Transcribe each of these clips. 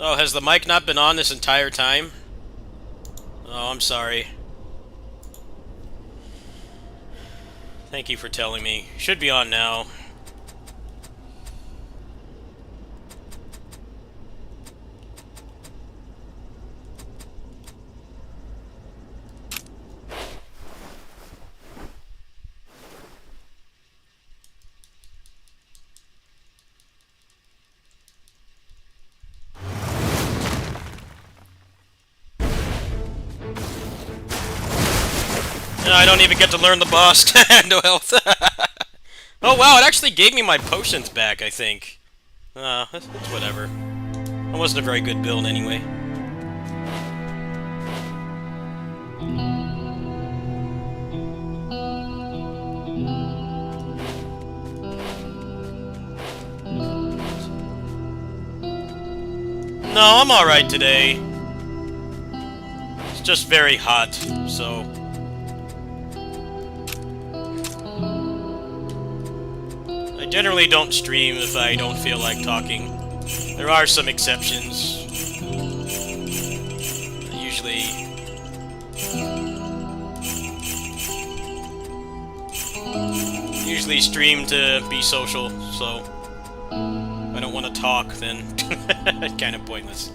Oh, has the mic not been on this entire time? Oh, I'm sorry. Thank you for telling me. Should be on now. No, I don't even get to learn the boss. No health. Oh wow, it actually gave me my potions back, I think. It's whatever. It wasn't a very good build anyway. No, I'm alright today. It's just very hot, so... I generally don't stream if I don't feel like talking. There are some exceptions. I usually stream to be social, so if I don't want to talk, then it's kind of pointless.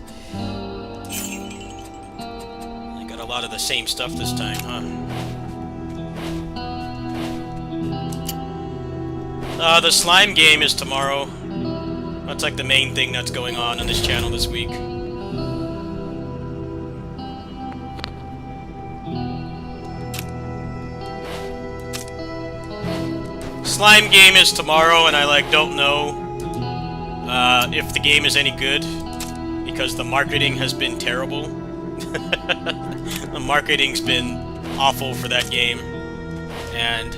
I got a lot of the same stuff this time, huh? The slime game is tomorrow. That's like the main thing that's going on this channel this week. Slime game is tomorrow, and I don't know if the game is any good because the marketing has been terrible. The marketing's been awful for that game, and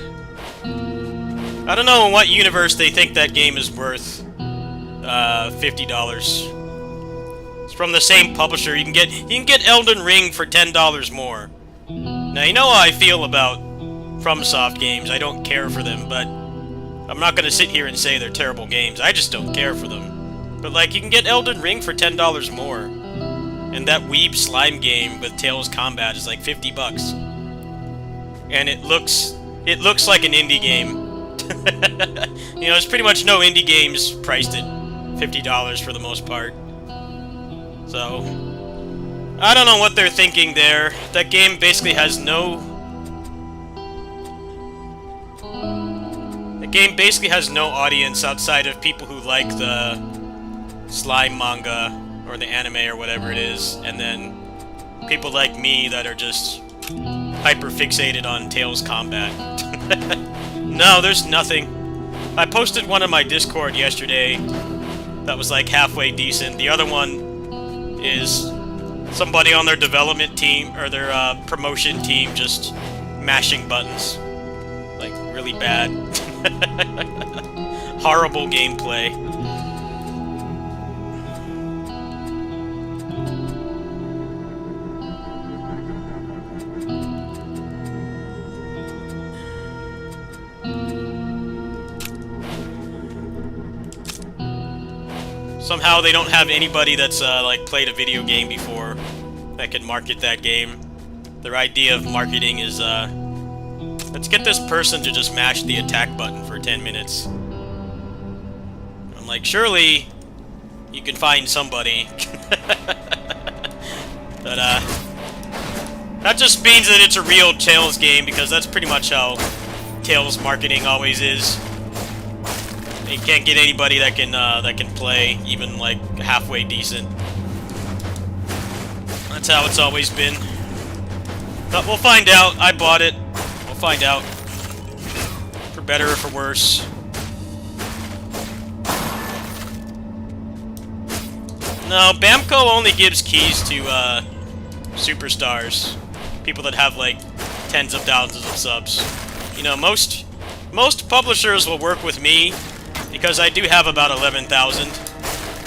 I don't know in what universe they think that game is worth $50. It's from the same publisher. You can get Elden Ring for $10 more. Now you know how I feel about FromSoft games. I don't care for them, but I'm not gonna sit here and say they're terrible games. I just don't care for them. But like, you can get Elden Ring for $10 more, and that weeb slime game with Tails Combat is like $50, and it looks like an indie game. You know, there's pretty much no indie games priced at $50 for the most part. So, I don't know what they're thinking there. That game basically has no... The game basically has no audience outside of people who like the slime manga or the anime or whatever it is, and then people like me that are just hyper fixated on Tails Combat. No, there's nothing. I posted one on my Discord yesterday that was like halfway decent. The other one is somebody on their development team or their promotion team just mashing buttons. Like, really bad. Horrible gameplay. Somehow they don't have anybody that's like played a video game before that can market that game. Their idea of marketing is let's get this person to just mash the attack button for 10 minutes. I'm like, surely you can find somebody. But that just means that it's a real Tails game, because that's pretty much how Tails marketing always is. You can't get anybody that can play even like halfway decent. That's how it's always been. But we'll find out. I bought it. We'll find out. For better or for worse. No, Bamco only gives keys to superstars, people that have like tens of thousands of subs. You know, most publishers will work with me because I do have about 11,000,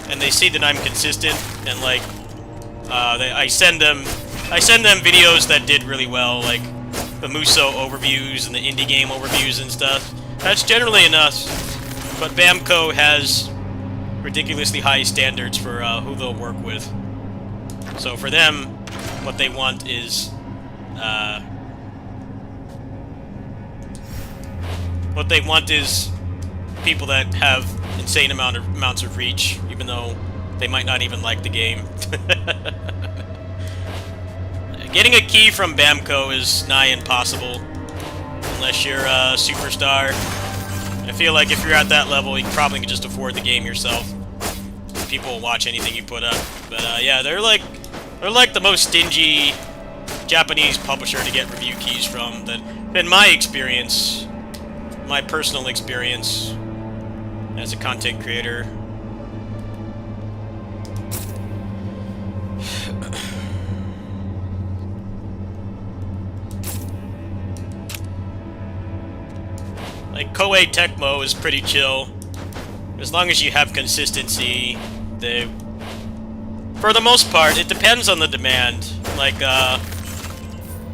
and they see that I'm consistent, and like I send them videos that did really well, like the Muso overviews and the indie game overviews and stuff. That's generally enough. But Bamco has ridiculously high standards for who they'll work with. So for them, what they want is people that have insane amounts of reach, even though they might not even like the game. Getting a key from Bamco is nigh impossible, unless you're a superstar. I feel like if you're at that level, you probably can just afford the game yourself. People will watch anything you put up. But yeah, they're like the most stingy Japanese publisher to get review keys from. That, in my experience, my personal experience as a content creator. Like, Koei Tecmo is pretty chill. As long as you have consistency, for the most part, it depends on the demand. Like,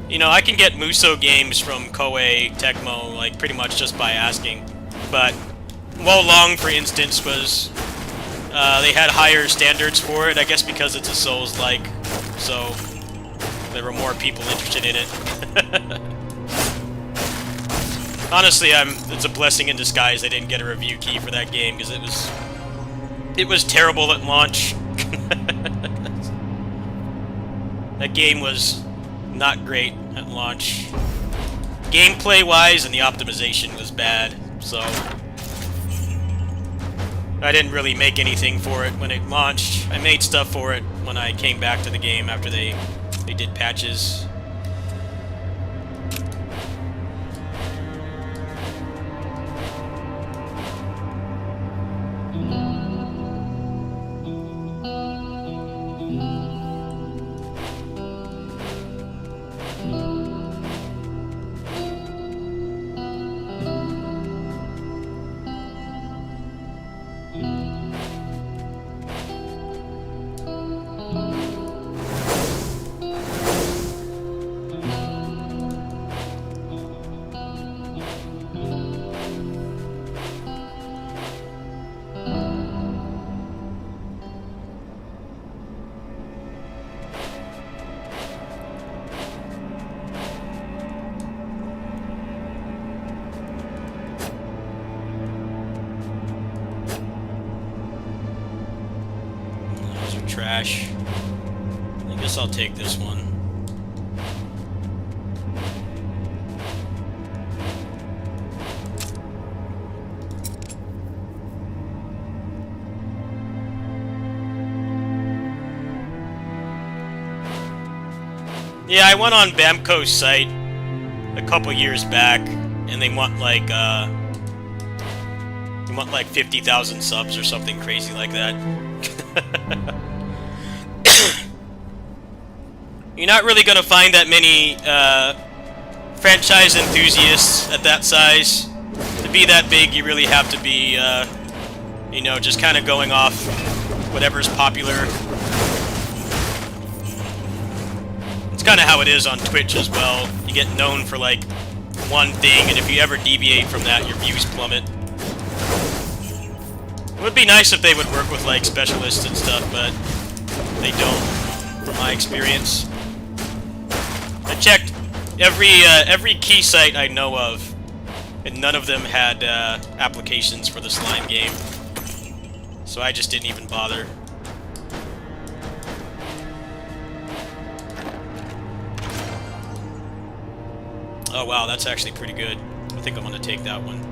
you know, I can get Muso games from Koei Tecmo, like, pretty much just by asking. But Wo Long, for instance, was... they had higher standards for it, I guess because it's a Souls-like, so there were more people interested in it. Honestly, it's a blessing in disguise I didn't get a review key for that game, because it was terrible at launch. That game was not great at launch. Gameplay-wise, and the optimization was bad, so I didn't really make anything for it when it launched. I made stuff for it when I came back to the game after they did patches. Trash. I guess I'll take this one. Yeah, I went on Bamco's site a couple years back, and they want like 50,000 subs or something crazy like that. You're not really going to find that many franchise enthusiasts at that size. To be that big, you really have to be, you know, just kind of going off whatever's popular. It's kind of how it is on Twitch as well. You get known for, like, one thing, and if you ever deviate from that, your views plummet. It would be nice if they would work with, like, specialists and stuff, but they don't, from my experience. I checked every key site I know of, and none of them had applications for the slime game. So I just didn't even bother. Oh wow, that's actually pretty good. I think I'm gonna take that one.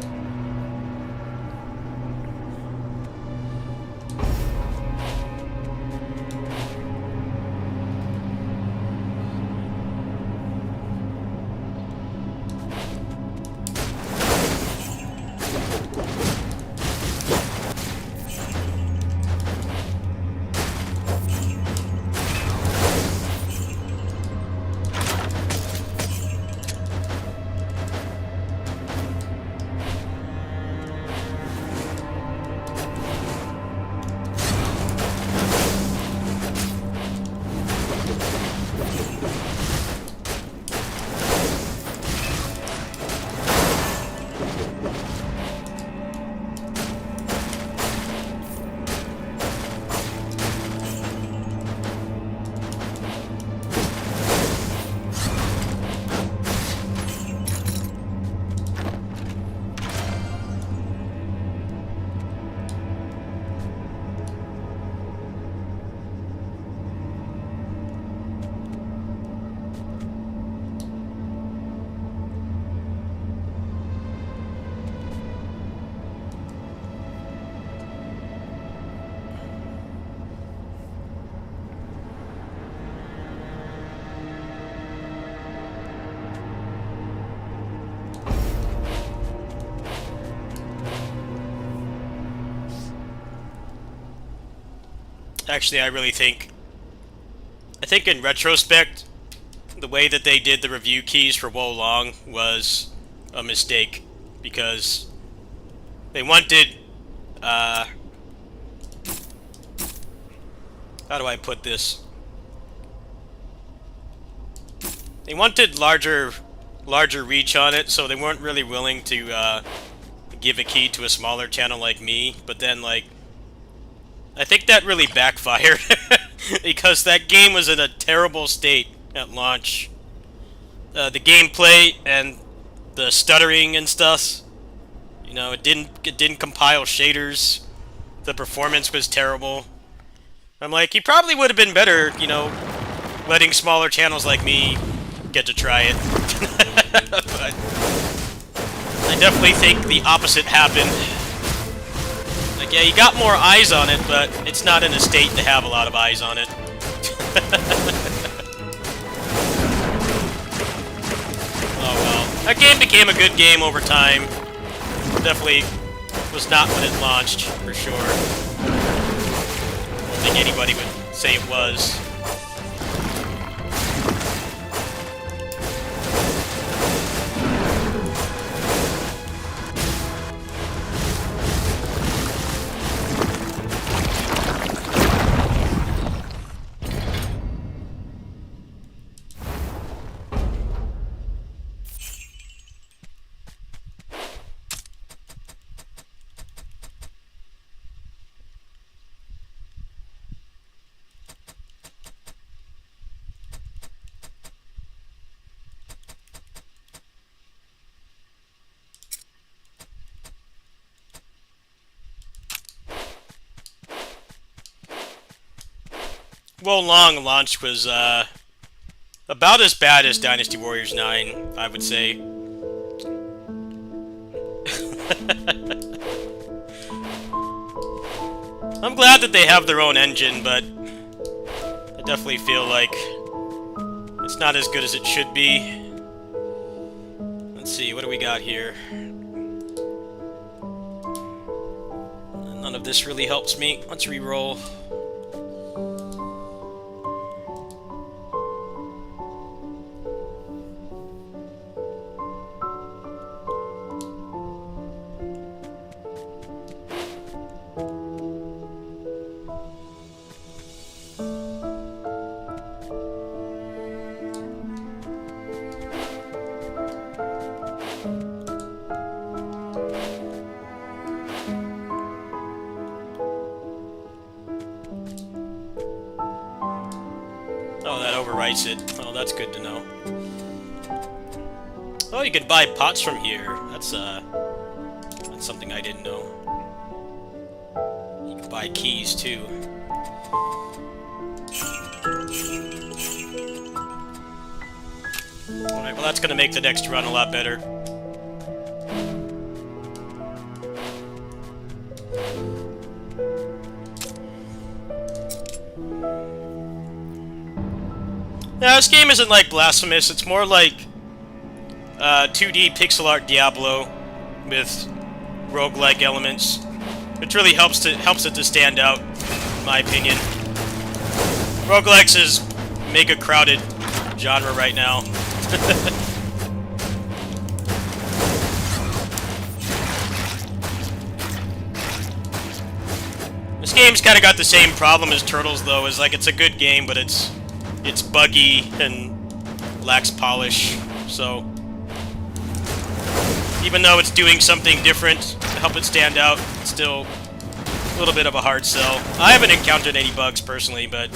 Actually, I really think... I think in retrospect, the way that they did the review keys for Wo Long was a mistake. Because they wanted... how do I put this? They wanted larger reach on it, so they weren't really willing to give a key to a smaller channel like me. But then, like, I think that really backfired because that game was in a terrible state at launch. The gameplay and the stuttering and stuff, you know, it didn't compile shaders. The performance was terrible. I'm like, you probably would have been better, you know, letting smaller channels like me get to try it. But I definitely think the opposite happened. Like, yeah, you got more eyes on it, but it's not in a state to have a lot of eyes on it. Oh well. That game became a good game over time. Definitely was not when it launched, for sure. I don't think anybody would say it was. Wo Long launch was about as bad as Dynasty Warriors 9, I would say. I'm glad that they have their own engine, but I definitely feel like it's not as good as it should be. Let's see, what do we got here? None of this really helps me. Let's re-roll. Oh, that overwrites it. Oh, that's good to know. Oh, you can buy pots from here. That's something I didn't know. You can buy keys, too. Alright, well that's gonna make the next run a lot better. Now, this game isn't like Blasphemous, it's more like 2D pixel art Diablo with roguelike elements, which really helps it to stand out, in my opinion. Roguelikes is mega crowded genre right now. This game's kind of got the same problem as Turtles, though, is like it's a good game, but it's buggy and lacks polish, so even though it's doing something different to help it stand out, it's still a little bit of a hard sell. I haven't encountered any bugs personally, but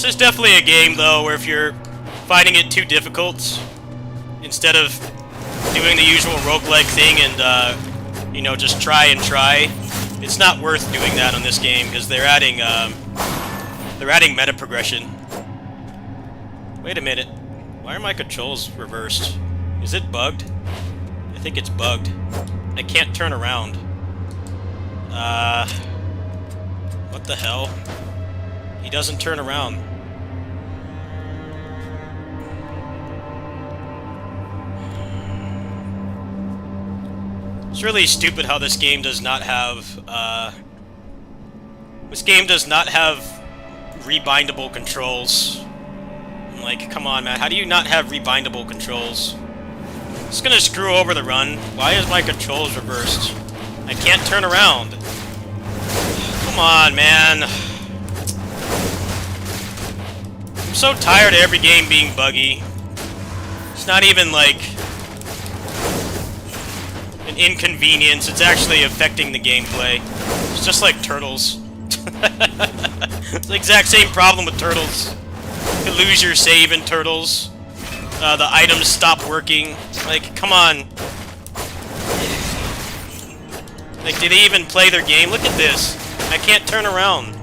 This is definitely a game, though, where if you're finding it too difficult, instead of doing the usual roguelike thing and, you know, just try and try, it's not worth doing that on this game, because they're adding meta progression. Wait a minute. Why are my controls reversed? Is it bugged? I think it's bugged. I can't turn around. What the hell? He doesn't turn around. It's really stupid how this game does not have, rebindable controls. I'm like, come on, man, how do you not have rebindable controls? It's gonna screw over the run. Why is my controls reversed? I can't turn around. Come on, man. I'm so tired of every game being buggy. It's not even like an inconvenience, it's actually affecting the gameplay. It's just like Turtles. It's the exact same problem with Turtles. You lose your save in Turtles. The items stop working. Like, come on. Like, did they even play their game? Look at this. I can't turn around.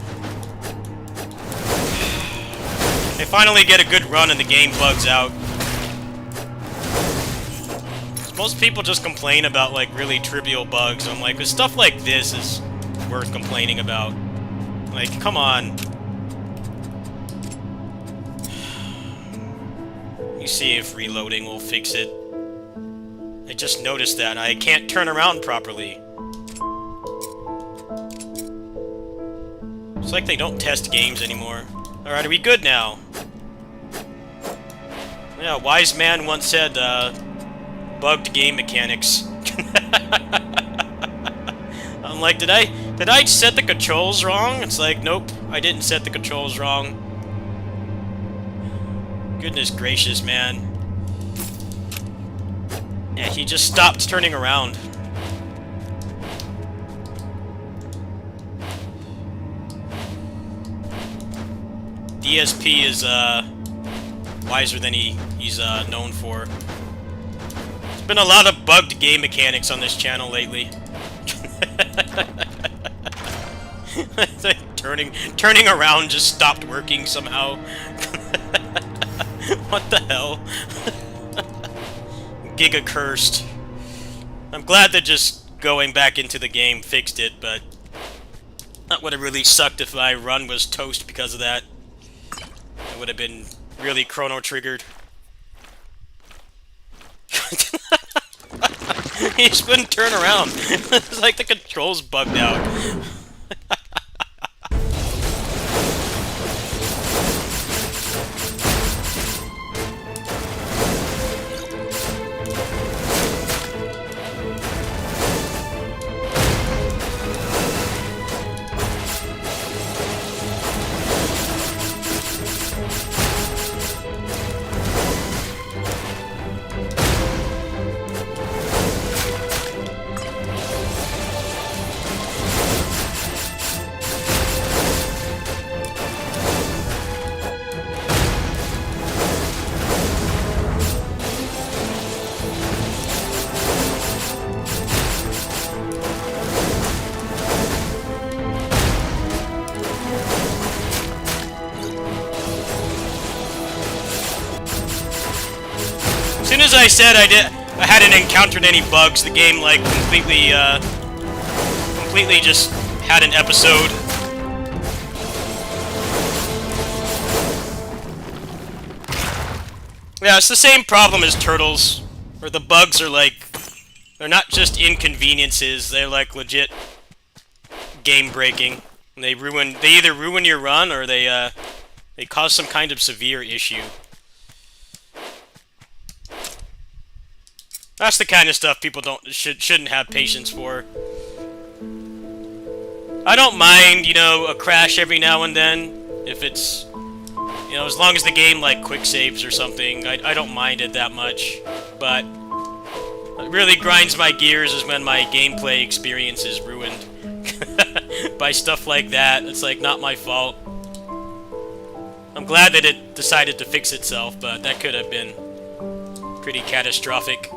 I finally get a good run and the game bugs out. Most people just complain about, like, really trivial bugs. I'm like, stuff like this is worth complaining about. Like, come on. You see if reloading will fix it. I just noticed that. I can't turn around properly. It's like they don't test games anymore. Alright, are we good now? Yeah, a wise man once said, bugged game mechanics. I'm like, did I set the controls wrong? It's like, nope, I didn't set the controls wrong. Goodness gracious, man. Yeah, he just stopped turning around. DSP is, wiser than he's known for. There's been a lot of bugged game mechanics on this channel lately. Turning around just stopped working somehow. What the hell? Giga cursed. I'm glad that just going back into the game fixed it, but that would have really sucked if my run was toast because of that. I would have been really chrono triggered. He just wouldn't turn around. It's like the controls bugged out. As soon as I said I hadn't encountered any bugs, the game like completely just had an episode. Yeah, it's the same problem as Turtles, where the bugs are like, they're not just inconveniences, they're like legit game breaking. And they either ruin your run or they cause some kind of severe issue. That's the kind of stuff people shouldn't have patience for. I don't mind, you know, a crash every now and then, if it's, you know, as long as the game, like, quick saves or something, I don't mind it that much. But what really grinds my gears is when my gameplay experience is ruined by stuff like that. It's, like, not my fault. I'm glad that it decided to fix itself, but that could have been pretty catastrophic.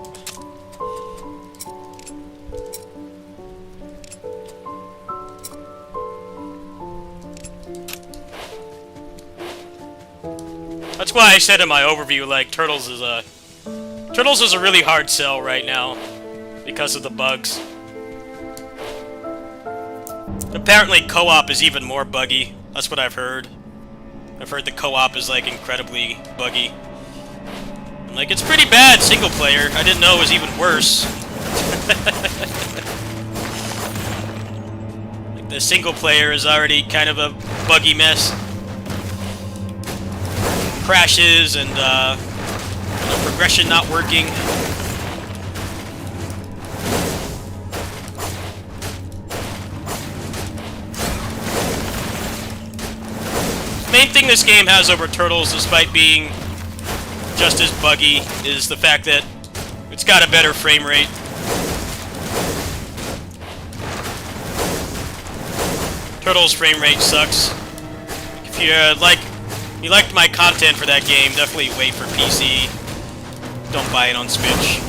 That's why I said in my overview, like, Turtles is a really hard sell right now because of the bugs. Apparently co-op is even more buggy. That's what I've heard. I've heard the co-op is, like, incredibly buggy. Like, it's pretty bad single player. I didn't know it was even worse. Like, the single player is already kind of a buggy mess. Crashes and, progression not working. Main thing this game has over Turtles, despite being just as buggy, is the fact that it's got a better frame rate. Turtles' frame rate sucks. If you liked my content for that game, definitely wait for PC. Don't buy it on Switch.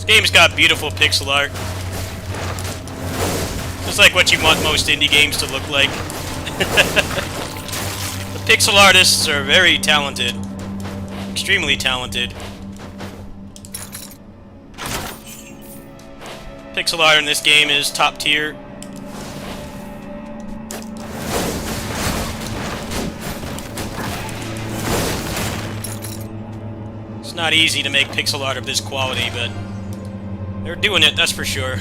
Game's got beautiful pixel art. Just like what you want most indie games to look like. The Pixel artists are very talented. Extremely talented. Pixel art in this game is top tier. It's not easy to make pixel art of this quality, but they're doing it, that's for sure.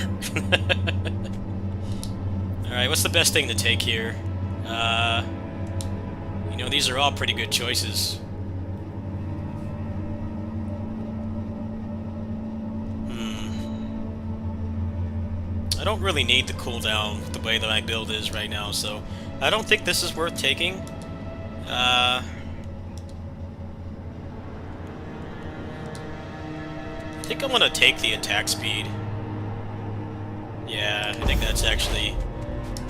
Alright, what's the best thing to take here? You know, these are all pretty good choices. I don't really need the cooldown the way that my build is right now, so I don't think this is worth taking. I think I'm gonna take the attack speed. Yeah, I think that's actually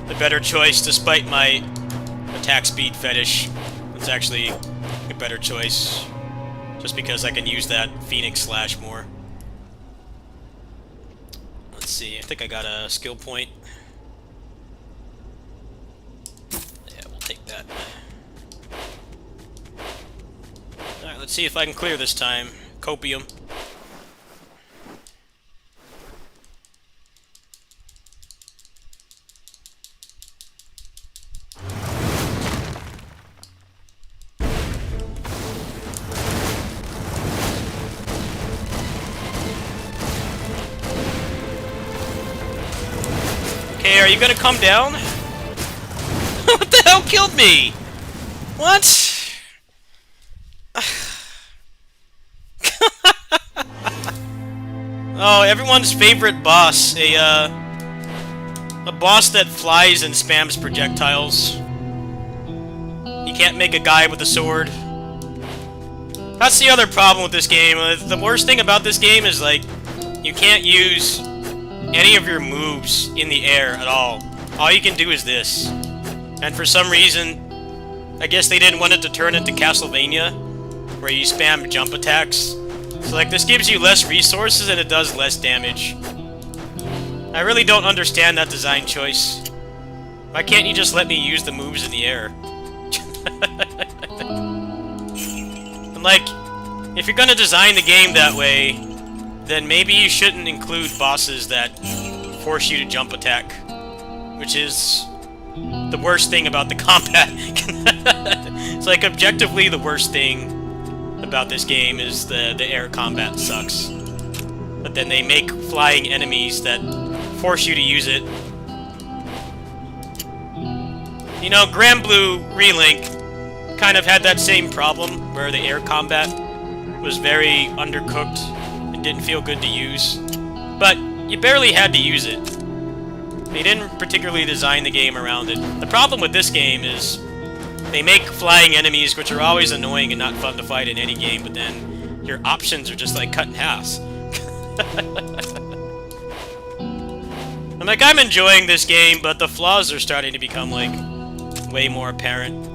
the better choice, despite my attack speed fetish. It's actually a better choice, just because I can use that Phoenix Slash more. Let's see, I think I got a skill point. Yeah, we'll take that. Alright, let's see if I can clear this time. Copium. Okay, are you gonna come down? What the hell killed me? What? Oh, everyone's favorite boss. A boss that flies and spams projectiles. You can't make a guy with a sword. That's the other problem with this game. The worst thing about this game is, like, you can't use any of your moves in the air at all. All you can do is this. And for some reason, I guess they didn't want it to turn into Castlevania, where you spam jump attacks. So, like, this gives you less resources and it does less damage. I really don't understand that design choice. Why can't you just let me use the moves in the air? And, like, if you're gonna design the game that way, then maybe you shouldn't include bosses that force you to jump attack, which is the worst thing about the combat. It's like, objectively, the worst thing about this game is the air combat sucks. But then they make flying enemies that force you to use it. You know, Grand Blue Relink kind of had that same problem, where the air combat was very undercooked. Didn't feel good to use, but you barely had to use it. They didn't particularly design the game around it. The problem with this game is they make flying enemies, which are always annoying and not fun to fight in any game, but then your options are just like cut in half. I'm like, I'm enjoying this game, but the flaws are starting to become, like, way more apparent.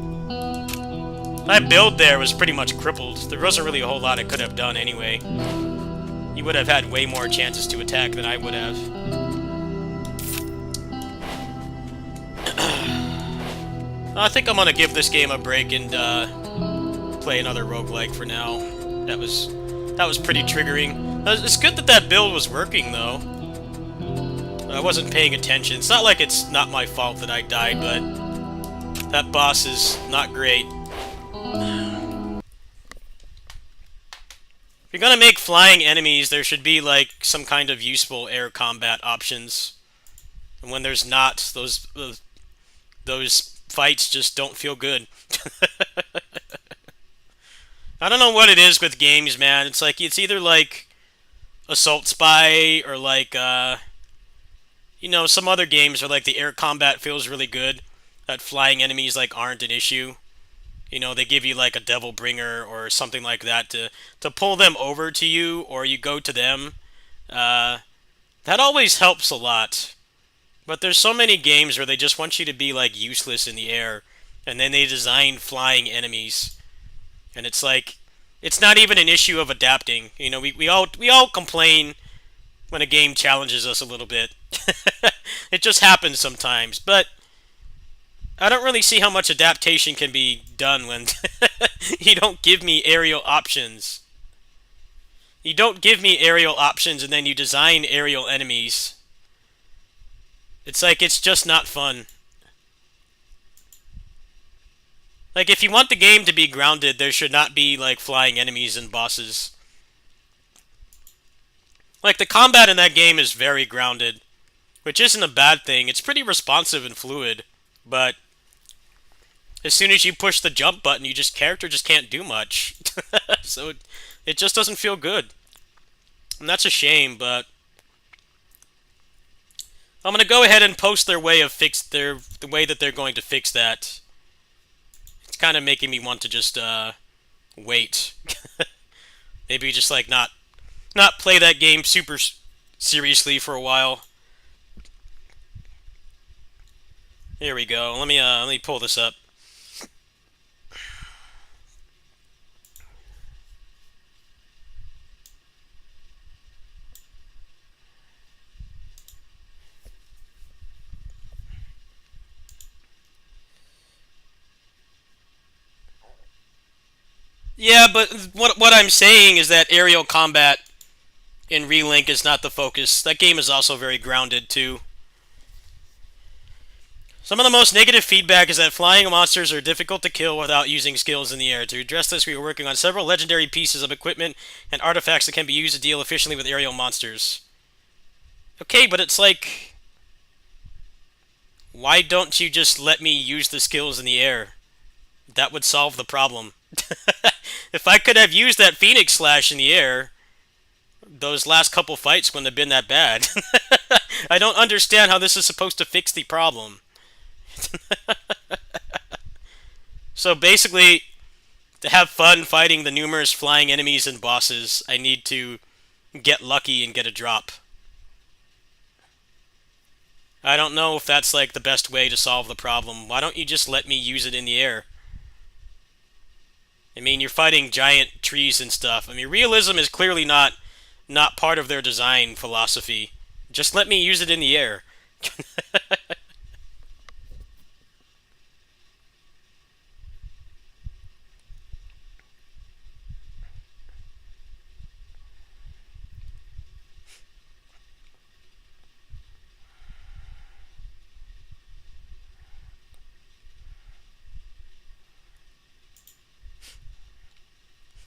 My build there was pretty much crippled. There wasn't really a whole lot I could have done anyway. You would have had way more chances to attack than I would have. I think I'm gonna give this game a break and play another roguelike for now. That was pretty triggering. It's good that that build was working, though. I wasn't paying attention. It's not like it's not my fault that I died, but that boss is not great. If you're gonna make flying enemies, there should be, like, some kind of useful air combat options. And when there's not, those fights just don't feel good. I don't know what it is with games, man. It's like, it's either like Assault Spy or like, you know, some other games where, like, the air combat feels really good. That flying enemies, like, aren't an issue. You know, they give you, like, a Devil Bringer or something like that to pull them over to you, or you go to them. That always helps a lot. But there's so many games where they just want you to be, like, useless in the air, and then they design flying enemies. And it's like, it's not even an issue of adapting. You know, we all complain when a game challenges us a little bit. It just happens sometimes. But I don't really see how much adaptation can be done when you don't give me aerial options. You don't give me aerial options and then you design aerial enemies. It's like, it's just not fun. Like, if you want the game to be grounded, there should not be, like, flying enemies and bosses. Like, the combat in that game is very grounded, which isn't a bad thing. It's pretty responsive and fluid, but as soon as you push the jump button, character just can't do much. So it just doesn't feel good. And that's a shame, but I'm gonna go ahead and post their way of the way that they're going to fix that. It's kind of making me want to just wait. Maybe just like not play that game super seriously for a while. Here we go. Let me pull this up. Yeah, but what I'm saying is that aerial combat in Relink is not the focus. That game is also very grounded, too. Some of the most negative feedback is that flying monsters are difficult to kill without using skills in the air. To address this, we are working on several legendary pieces of equipment and artifacts that can be used to deal efficiently with aerial monsters. Okay, but it's like, why don't you just let me use the skills in the air? That would solve the problem. If I could have used that Phoenix Slash in the air, those last couple fights wouldn't have been that bad. I don't understand how this is supposed to fix the problem. So basically, to have fun fighting the numerous flying enemies and bosses, I need to get lucky and get a drop. I don't know if that's like the best way to solve the problem. Why don't you just let me use it in the air? I mean, you're fighting giant trees and stuff. I mean, realism is clearly not part of their design philosophy. Just let me use it in the air.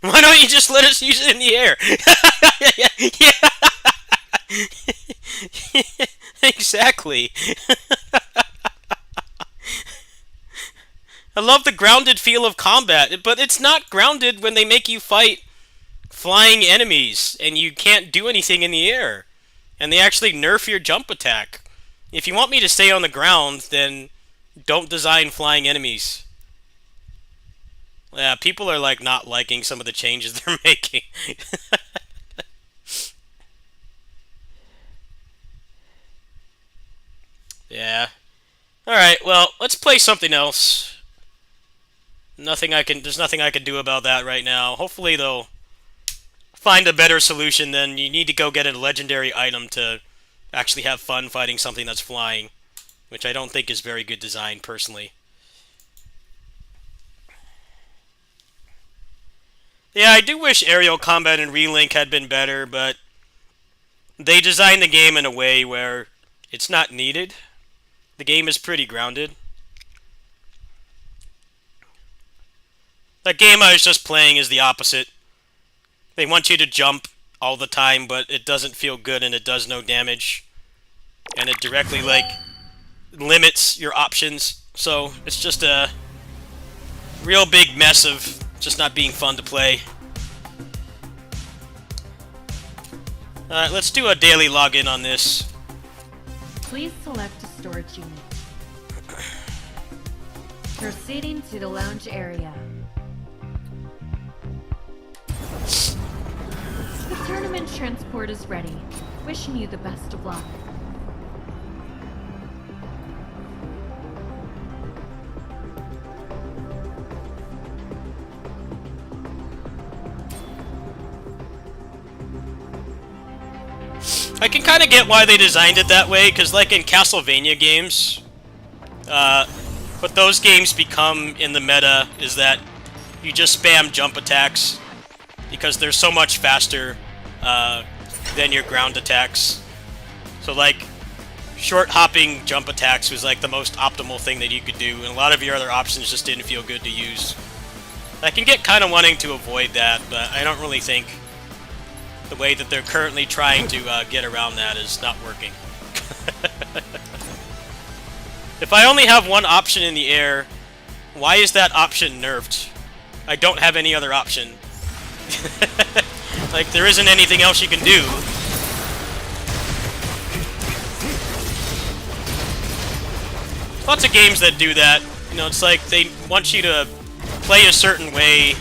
Why don't you just let us use it in the air? Yeah. Exactly. I love the grounded feel of combat, but it's not grounded when they make you fight flying enemies and you can't do anything in the air. And they actually nerf your jump attack. If you want me to stay on the ground, then don't design flying enemies. Yeah, people are like not liking some of the changes they're making. Yeah. Alright, well, let's play something else. There's nothing I can do about that right now. Hopefully they'll find a better solution than you need to go get a legendary item to actually have fun fighting something that's flying. Which I don't think is very good design, personally. Yeah, I do wish aerial combat in Relink had been better, but they designed the game in a way where it's not needed. The game is pretty grounded. That game I was just playing is the opposite. They want you to jump all the time, but it doesn't feel good and it does no damage. And it directly, like, limits your options. So, it's just a real big mess of just not being fun to play. Alright, let's do a daily login on this. Please select a storage unit. Proceeding to the lounge area. The tournament transport is ready. Wishing you the best of luck. I can kind of get why they designed it that way, because like in Castlevania games, what those games become in the meta is that you just spam jump attacks because they're so much faster than your ground attacks. So like, short hopping jump attacks was like the most optimal thing that you could do, and a lot of your other options just didn't feel good to use. I can get kind of wanting to avoid that, but I don't really think the way that they're currently trying to get around that is not working. If I only have one option in the air, why is that option nerfed? I don't have any other option. Like, there isn't anything else you can do. Lots of games that do that. You know, it's like they want you to play a certain way,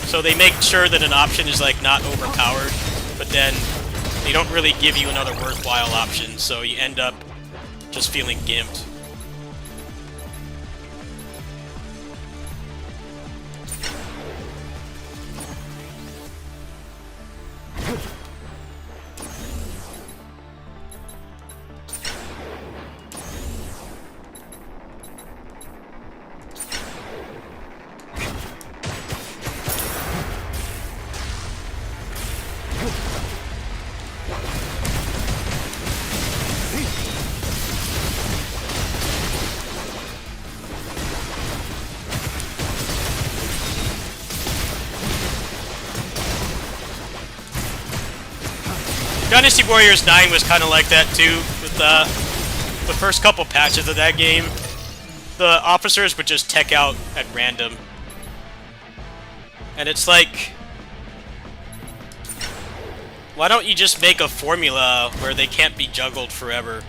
so they make sure that an option is like not overpowered, but then they don't really give you another worthwhile option, so you end up just feeling gimped. Dynasty Warriors 9 was kind of like that too, with the first couple patches of that game. The officers would just tech out at random. And it's like, why don't you just make a formula where they can't be juggled forever,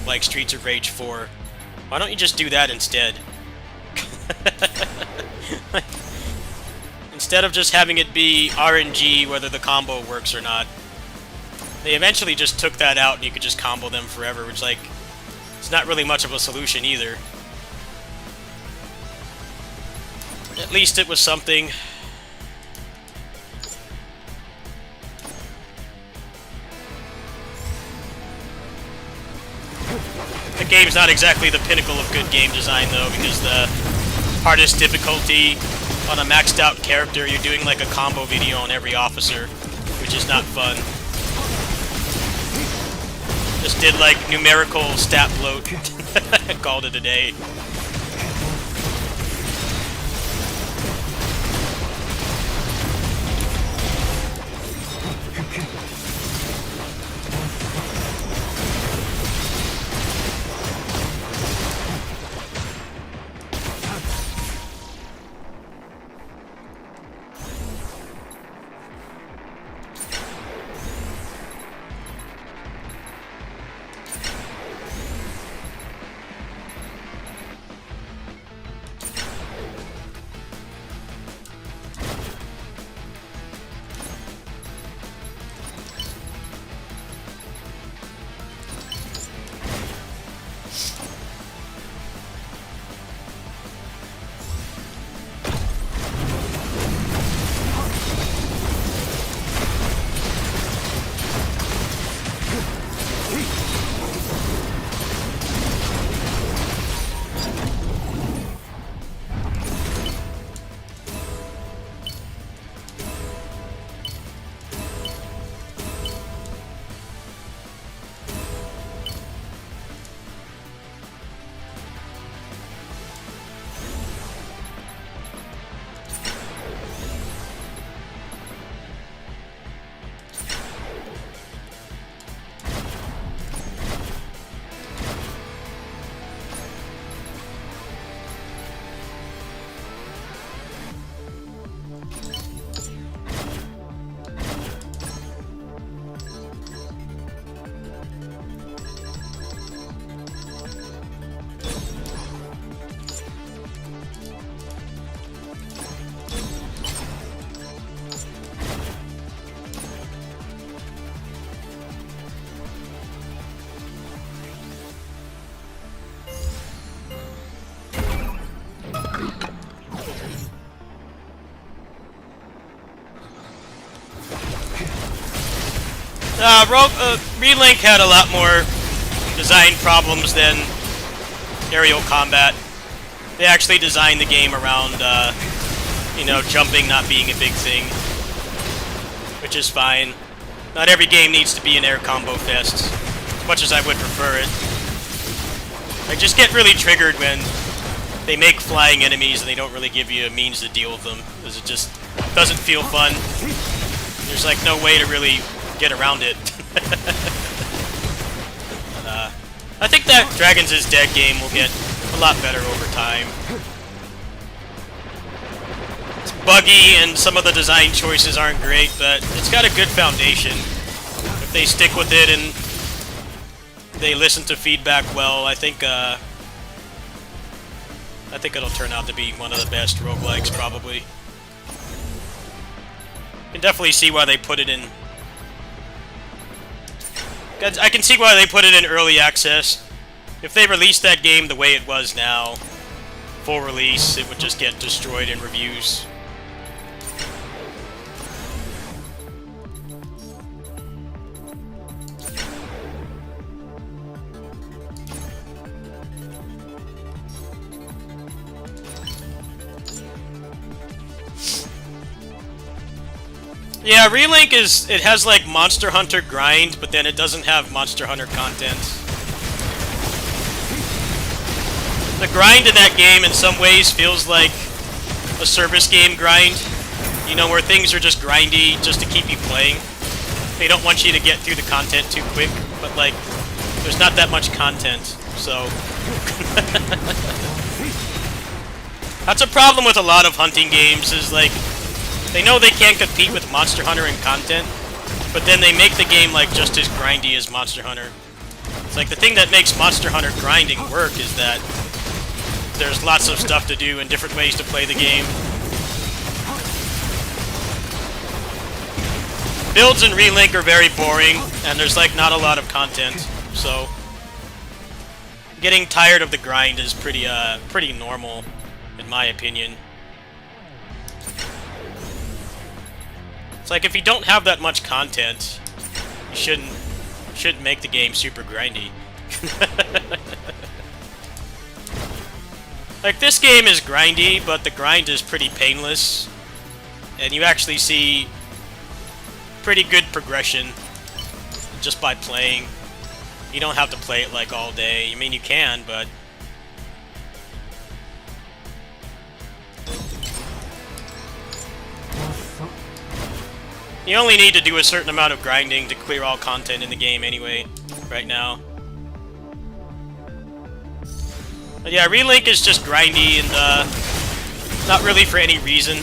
like Streets of Rage 4? Why don't you just do that instead? Instead of just having it be RNG whether the combo works or not. They eventually just took that out and you could just combo them forever, which, like, it's not really much of a solution either. At least it was something. The game's not exactly the pinnacle of good game design, though, because the hardest difficulty on a maxed out character, you're doing like a combo video on every officer, which is not fun. Just did like numerical stat bloat. Called it a day. Relink had a lot more design problems than aerial combat. They actually designed the game around, you know, jumping not being a big thing, which is fine. Not every game needs to be an air combo fest, as much as I would prefer it. I just get really triggered when they make flying enemies and they don't really give you a means to deal with them, because it just doesn't feel fun. There's like no way to really get around it. I think that Dragons is Dead game will get a lot better over time. It's buggy and some of the design choices aren't great, but it's got a good foundation. If they stick with it and they listen to feedback well, I think it'll turn out to be one of the best roguelikes, probably. You can definitely see why they put it in. I can see why they put it in early access. If they released that game the way it was now, full release, it would just get destroyed in reviews. Yeah, Relink it has like Monster Hunter grind, but then it doesn't have Monster Hunter content. The grind in that game in some ways feels like a service game grind. You know, where things are just grindy just to keep you playing. They don't want you to get through the content too quick, but like, there's not that much content, so... That's a problem with a lot of hunting games, is like, they know they can't compete with Monster Hunter in content, but then they make the game like just as grindy as Monster Hunter. It's like the thing that makes Monster Hunter grinding work is that there's lots of stuff to do and different ways to play the game. Builds in Relink are very boring, and there's like not a lot of content, so getting tired of the grind is pretty normal, in my opinion. It's like if you don't have that much content, you shouldn't make the game super grindy. Like this game is grindy, but the grind is pretty painless, and you actually see pretty good progression just by playing. You don't have to play it like all day. I mean, you can, but you only need to do a certain amount of grinding to clear all content in the game anyway, right now. But yeah, Relink is just grindy and not really for any reason.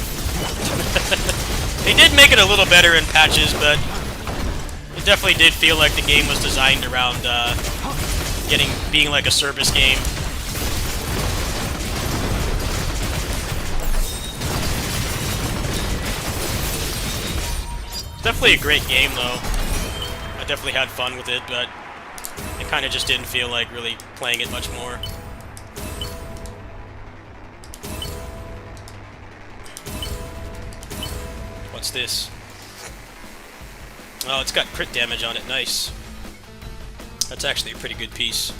They did make it a little better in patches, but it definitely did feel like the game was designed around being like a service game. Definitely a great game, though. I definitely had fun with it, but it kind of just didn't feel like really playing it much more. What's this? Oh, it's got crit damage on it. Nice. That's actually a pretty good piece.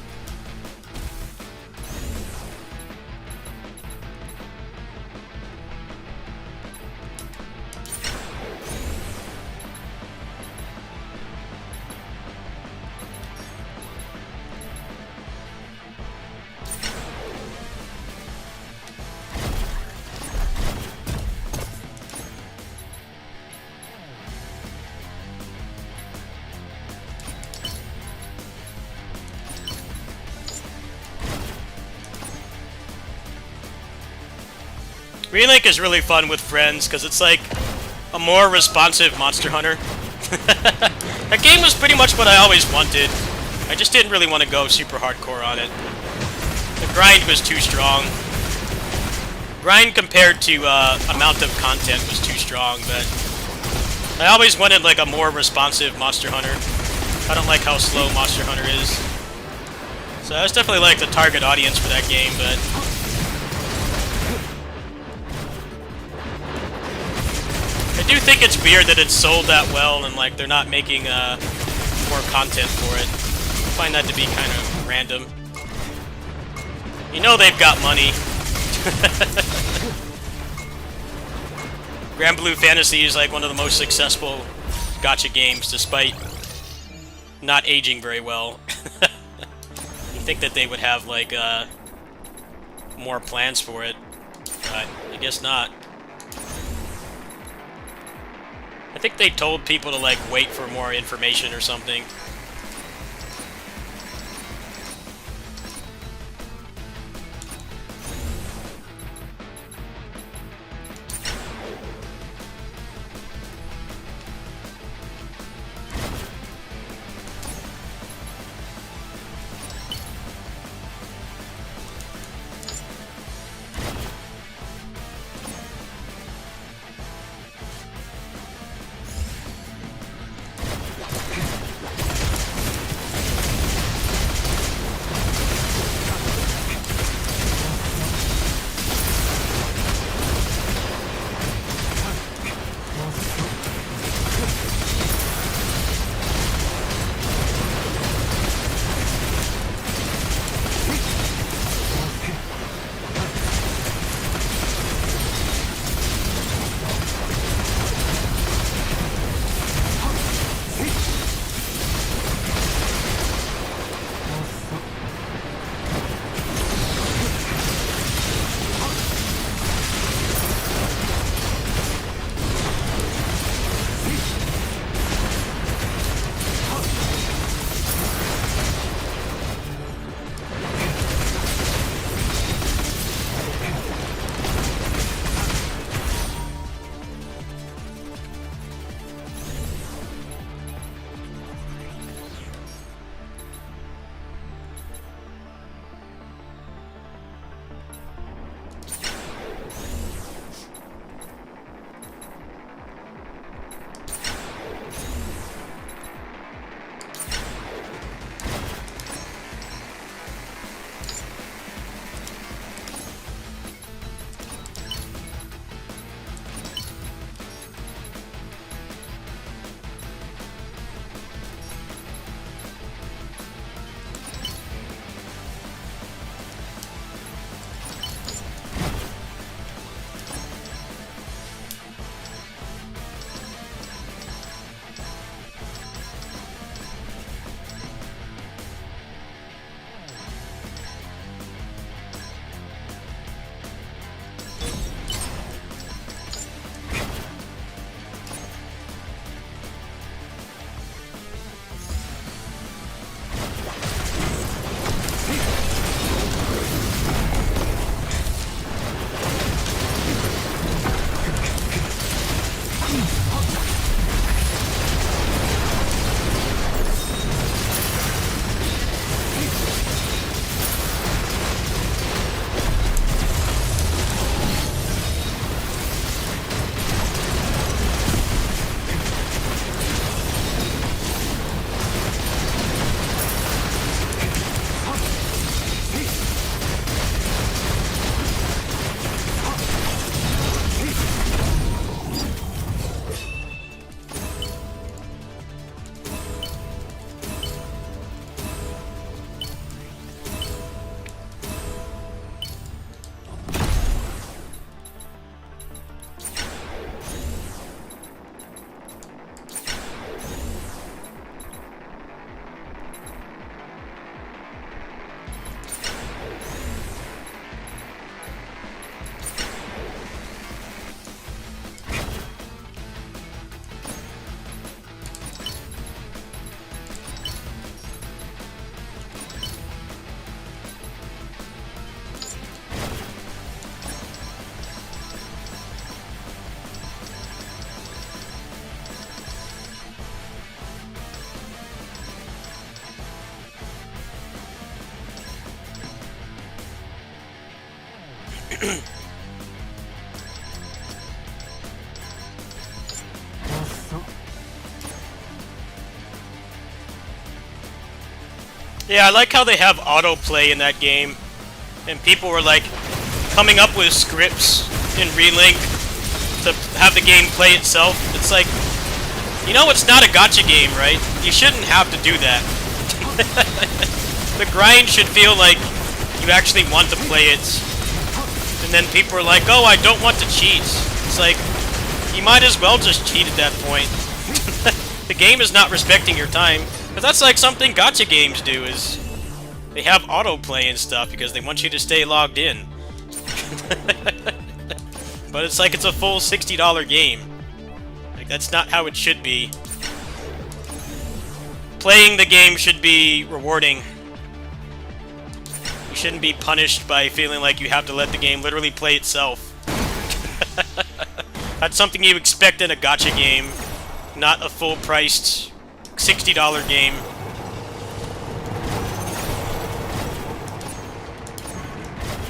Roguelike is really fun with friends, because it's like a more responsive Monster Hunter. That game was pretty much what I always wanted. I just didn't really want to go super hardcore on it. The grind was too strong. Grind compared to amount of content was too strong, but I always wanted like a more responsive Monster Hunter. I don't like how slow Monster Hunter is. So I was definitely like the target audience for that game, but I do think it's weird that it's sold that well and like they're not making more content for it. I find that to be kind of random. You know they've got money. Grand Blue Fantasy is like one of the most successful gacha games, despite not aging very well. You think that they would have like more plans for it, but I guess not. I think they told people to like wait for more information or something. Yeah, I like how they have autoplay in that game. And people were like coming up with scripts in Relink to have the game play itself. It's like, you know it's not a gacha game, right? You shouldn't have to do that. The grind should feel like you actually want to play it. And then people are like, oh, I don't want to cheat. It's like, you might as well just cheat at that point. The game is not respecting your time. But that's like something gacha games do, is they have autoplay and stuff because they want you to stay logged in. But it's like it's a full $60 game. Like, that's not how it should be. Playing the game should be rewarding. You shouldn't be punished by feeling like you have to let the game literally play itself. That's something you expect in a gacha game, not a full-priced $60 game.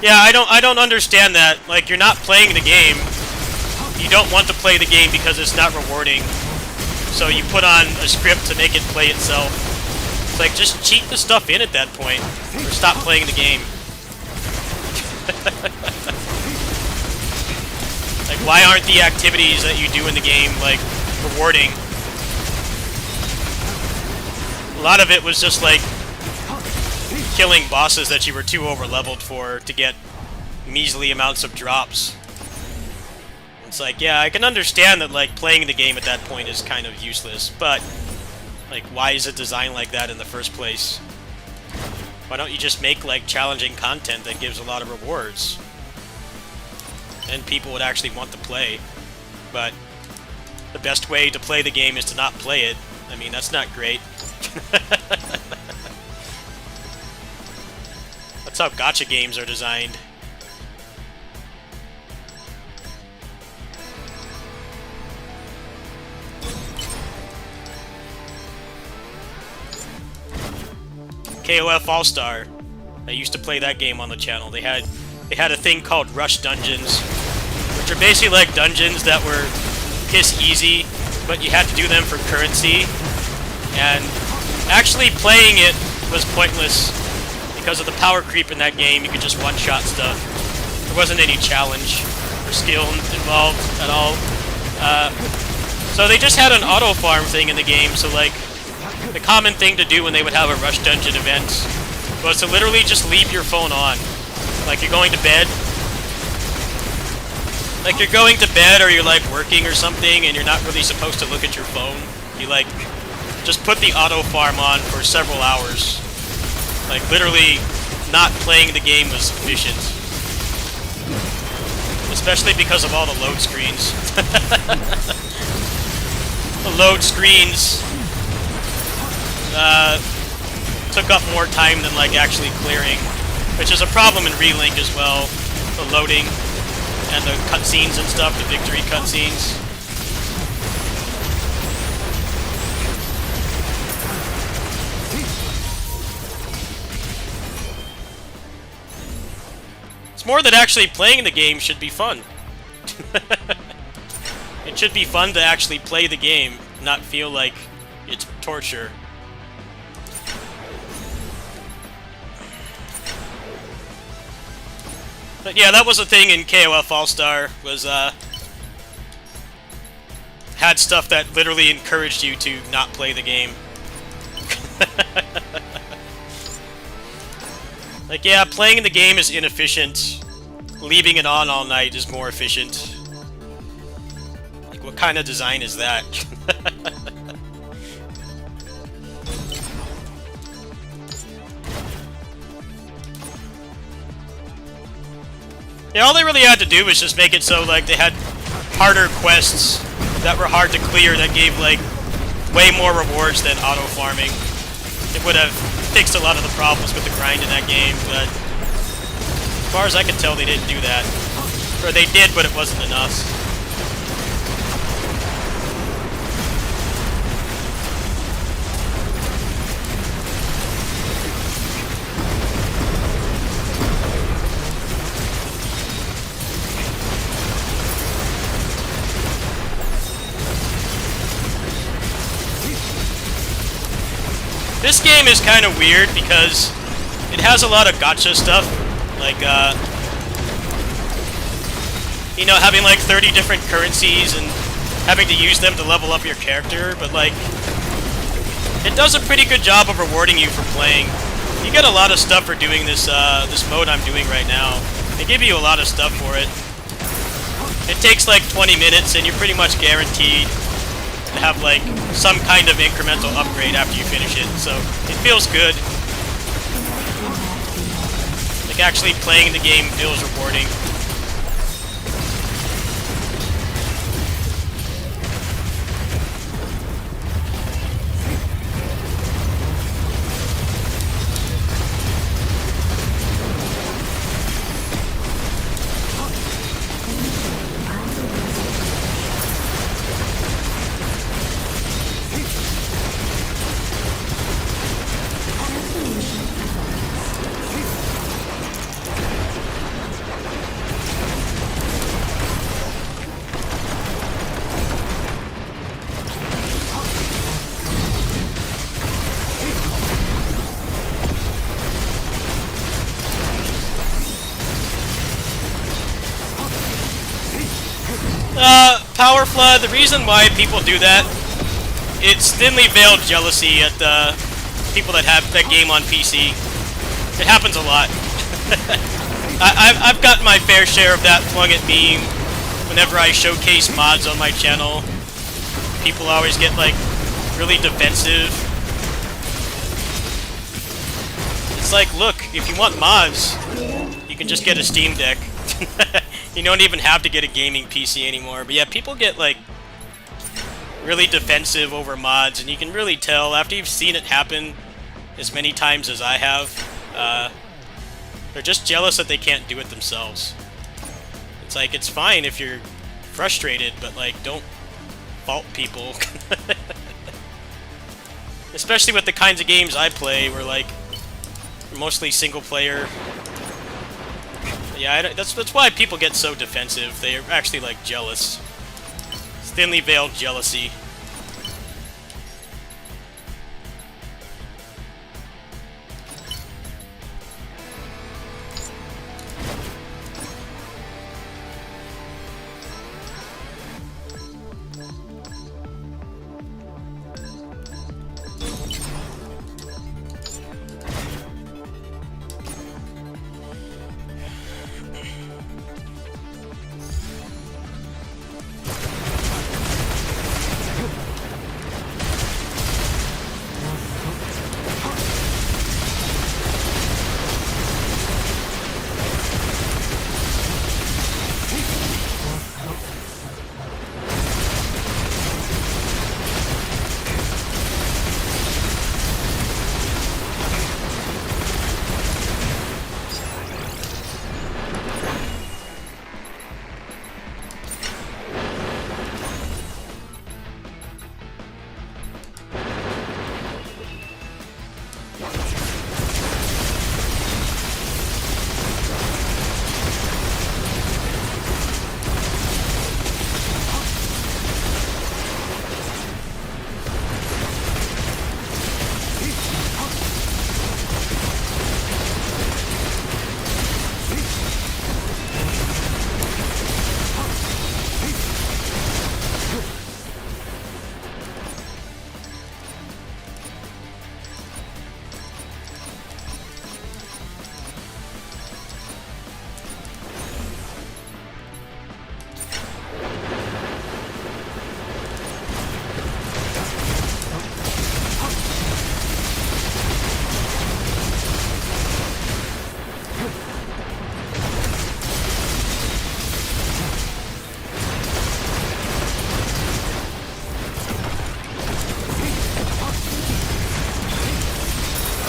Yeah, I don't understand that. Like, you're not playing the game. You don't want to play the game because it's not rewarding. So you put on a script to make it play itself. It's like, just cheat the stuff in at that point, or stop playing the game. Like, why aren't the activities that you do in the game, like, rewarding? A lot of it was just, like, killing bosses that you were too over-leveled for to get measly amounts of drops. It's like, yeah, I can understand that, like, playing the game at that point is kind of useless, but, like, why is it designed like that in the first place? Why don't you just make, like, challenging content that gives a lot of rewards? And people would actually want to play. But the best way to play the game is to not play it. I mean, that's not great. That's how gacha games are designed. KOF All-Star. I used to play that game on the channel. They had a thing called Rush Dungeons, which are basically like dungeons that were piss easy, but you had to do them for currency. And actually playing it was pointless because of the power creep in that game. You could just one-shot stuff. There wasn't any challenge or skill involved at all. So they just had an auto farm thing in the game. So like, the common thing to do when they would have a Rush Dungeon event was to literally just leave your phone on. Like, you're going to bed. Like, you're going to bed or you're, like, working or something and you're not really supposed to look at your phone. You, like, just put the auto farm on for several hours. Like, literally, not playing the game was efficient. Especially because of all the load screens. The load screens took up more time than, like, actually clearing. Which is a problem in Relink as well. The loading and the cutscenes and stuff, the victory cutscenes. It's more that actually playing the game should be fun. It should be fun to actually play the game, not feel like it's torture. But yeah, that was a thing in KOF All-Star, was, had stuff that literally encouraged you to not play the game. Like, yeah, playing the game is inefficient. Leaving it on all night is more efficient. Like, what kind of design is that? Yeah, all they really had to do was just make it so, like, they had harder quests that were hard to clear that gave, like, way more rewards than auto-farming. It would have fixed a lot of the problems with the grind in that game, but as far as I could tell, they didn't do that. Or they did, but it wasn't enough. This game is kind of weird because it has a lot of gacha stuff, like, you know, having like 30 different currencies and having to use them to level up your character, but like, it does a pretty good job of rewarding you for playing. You get a lot of stuff for doing this, this mode I'm doing right now. They give you a lot of stuff for it. It takes like 20 minutes and you're pretty much guaranteed to have like some kind of incremental upgrade after you finish it, so it feels good. Like actually playing the game feels rewarding. Power Flood, the reason why people do that, it's thinly veiled jealousy at the people that have that game on PC. It happens a lot. I've got my fair share of that flung at me whenever I showcase mods on my channel. People always get like really defensive. It's like, look, if you want mods, you can just get a Steam Deck. You don't even have to get a gaming PC anymore. But yeah, people get like really defensive over mods, and you can really tell after you've seen it happen as many times as I have. They're just jealous that they can't do it themselves. It's like, it's fine if you're frustrated, but like, don't fault people. Especially with the kinds of games I play, where like mostly single player. Yeah, that's why people get so defensive. They're actually like jealous. It's thinly veiled jealousy.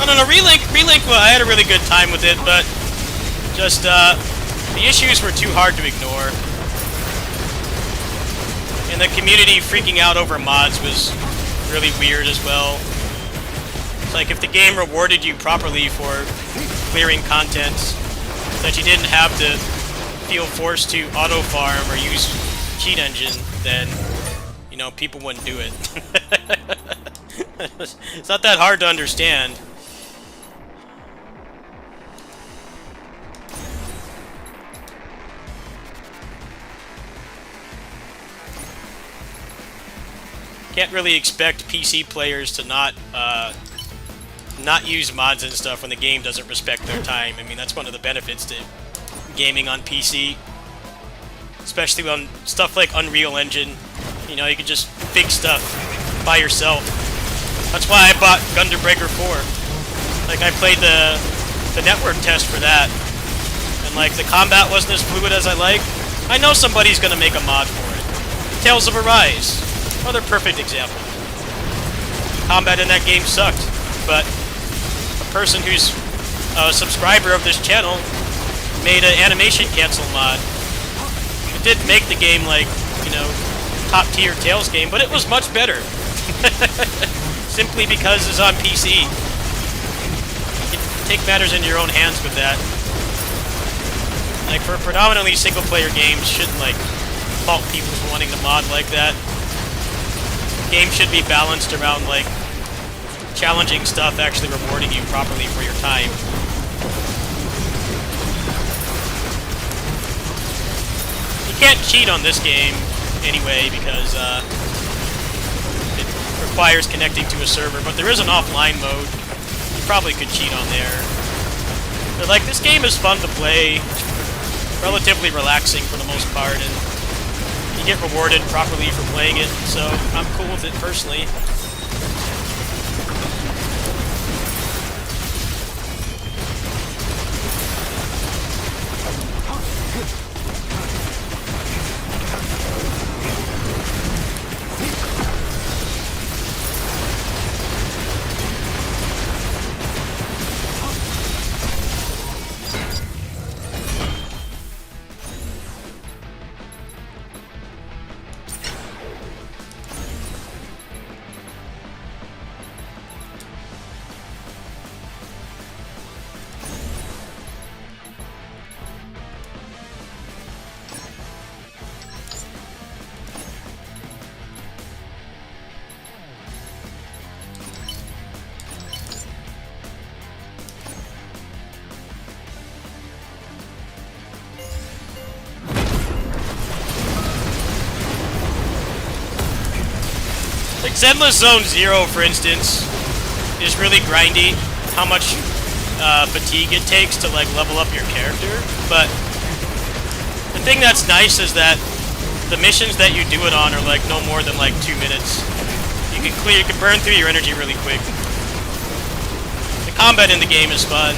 No, Relink, well, I had a really good time with it, but just, the issues were too hard to ignore. And the community freaking out over mods was really weird as well. It's like, if the game rewarded you properly for clearing content, that you didn't have to feel forced to auto-farm or use cheat engine, then, you know, people wouldn't do it. It's not that hard to understand. Can't really expect PC players to not use mods and stuff when the game doesn't respect their time. I mean, that's one of the benefits to gaming on PC. Especially on stuff like Unreal Engine. You know, you can just fix stuff by yourself. That's why I bought Gundam Breaker 4. Like, I played the network test for that. And, like, the combat wasn't as fluid as I like. I know somebody's gonna make a mod for it. Tales of Arise. Another perfect example. Combat in that game sucked, but a person who's a subscriber of this channel made an animation cancel mod. It did make the game, like, you know, top-tier Tales game, but it was much better. Simply because it's on PC. You can take matters into your own hands with that. Like, for predominantly single-player games, shouldn't, like, fault people for wanting to mod like that. Game should be balanced around, like, challenging stuff actually rewarding you properly for your time. You can't cheat on this game anyway because it requires connecting to a server, but there is an offline mode. You probably could cheat on there. But, like, this game is fun to play, relatively relaxing for the most part, and you get rewarded properly for playing it, so I'm cool with it personally. Like, Zenless Zone 0, for instance, is really grindy, how much fatigue it takes to, like, level up your character, but the thing that's nice is that the missions that you do it on are, like, no more than, like, 2 minutes. You can burn through your energy really quick. The combat in the game is fun.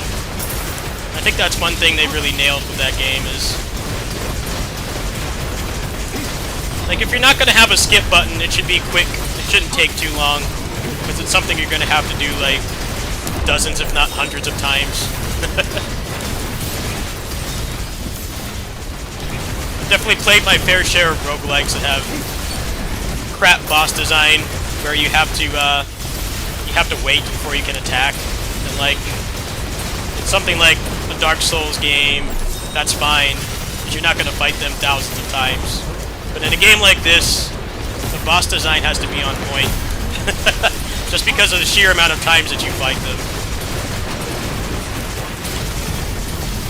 I think that's one thing they really nailed with that game is, like, if you're not gonna have a skip button, it should be quick. It shouldn't take too long, because it's something you're gonna have to do, like, dozens, if not hundreds of times. Definitely played my fair share of roguelikes that have crap boss design, where you have to wait before you can attack, and, like, it's something like a Dark Souls game, that's fine, because you're not gonna fight them thousands of times. But in a game like this, the boss design has to be on point. Just because of the sheer amount of times that you fight them.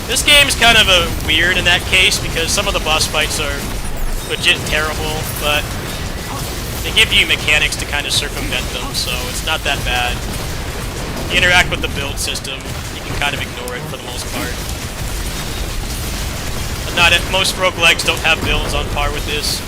This game's kind of weird in that case, because some of the boss fights are legit terrible, but they give you mechanics to kind of circumvent them, so it's not that bad. You interact with the build system, you can kind of ignore it for the most part. But most roguelikes don't have builds on par with this.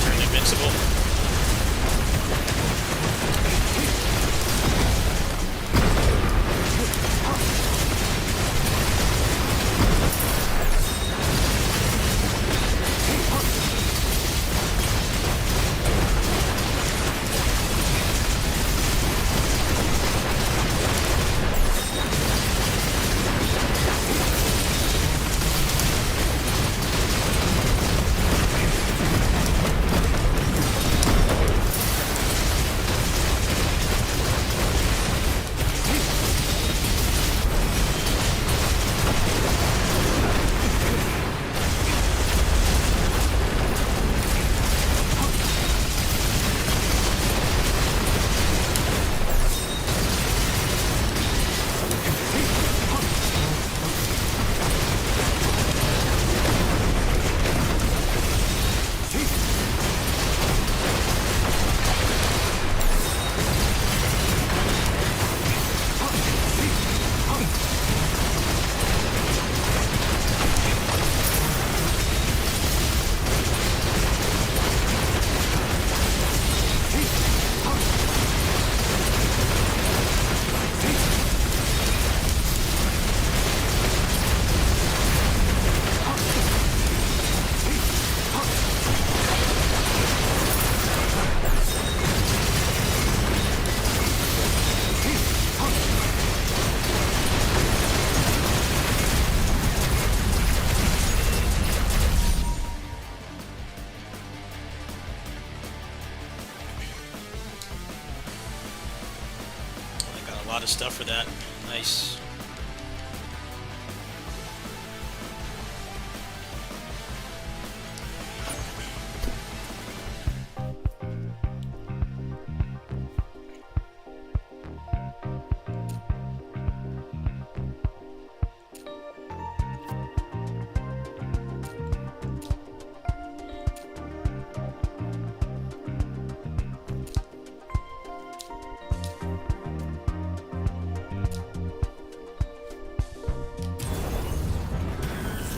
Turn invincible. lot of stuff for that. Nice.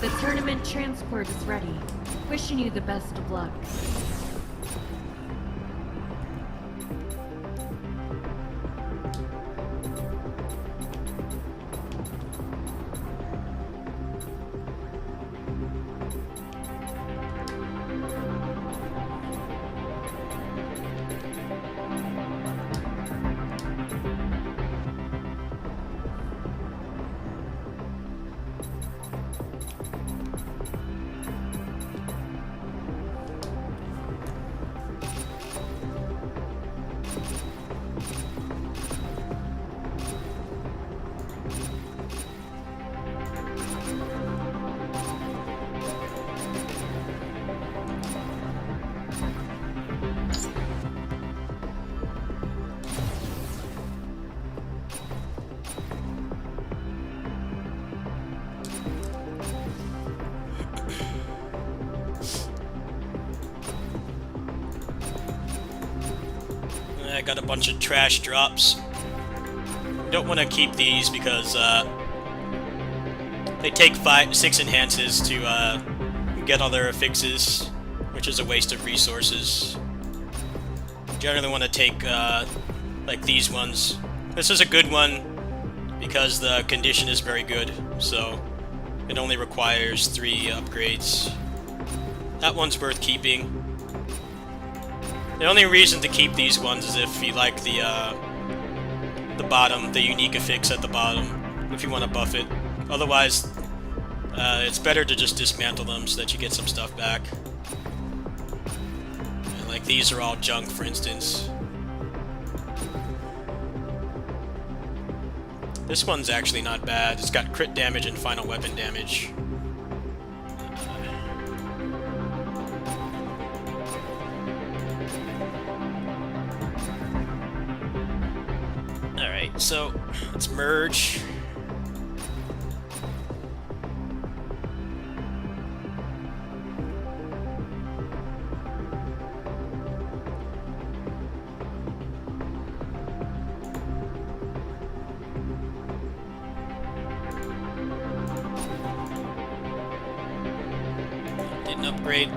The tournament transport is ready. Wishing you the best of luck. I got a bunch of trash drops. Don't want to keep these because they take 6 enhances to get all their affixes, which is a waste of resources. Generally want to take like these ones. This is a good one because the condition is very good, so it only requires 3 upgrades. That one's worth keeping. The only reason to keep these ones is if you like the bottom, the unique affix at the bottom, if you want to buff it. Otherwise, it's better to just dismantle them so that you get some stuff back. And like these are all junk, for instance. This one's actually not bad. It's got crit damage and final weapon damage. Alright, so let's merge. Didn't upgrade.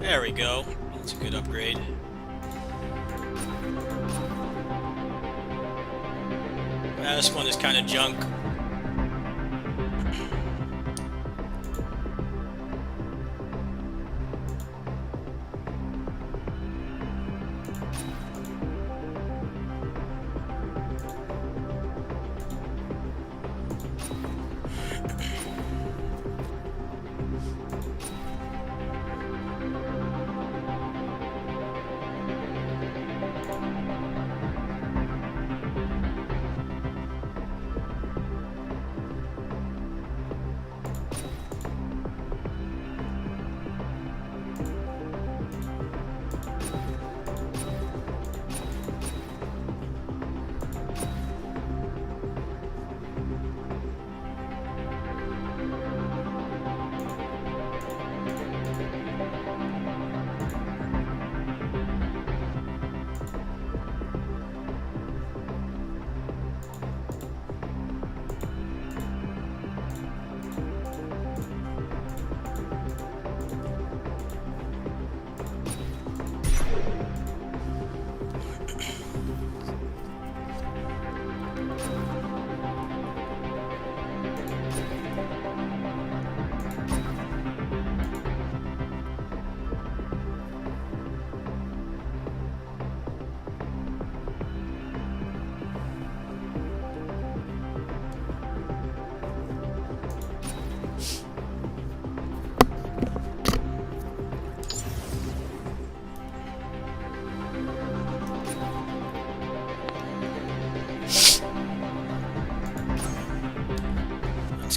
There we go. That's a good upgrade. This one is kind of junk.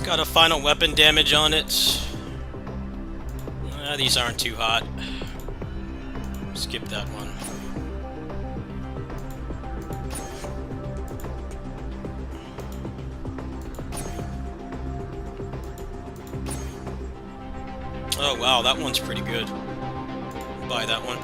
It's got a final weapon damage on it. These aren't too hot. Skip that one. Oh wow, that one's pretty good. Buy that one.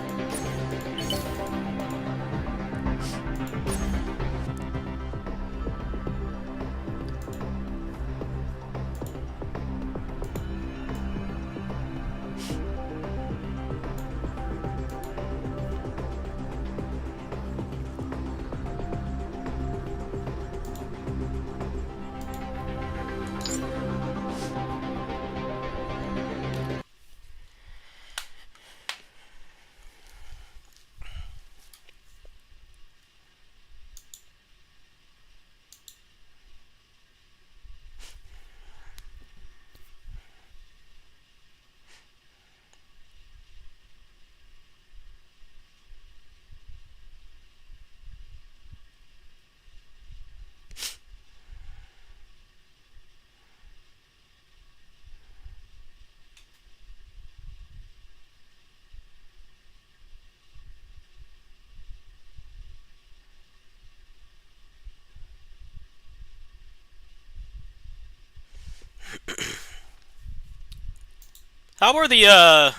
How are the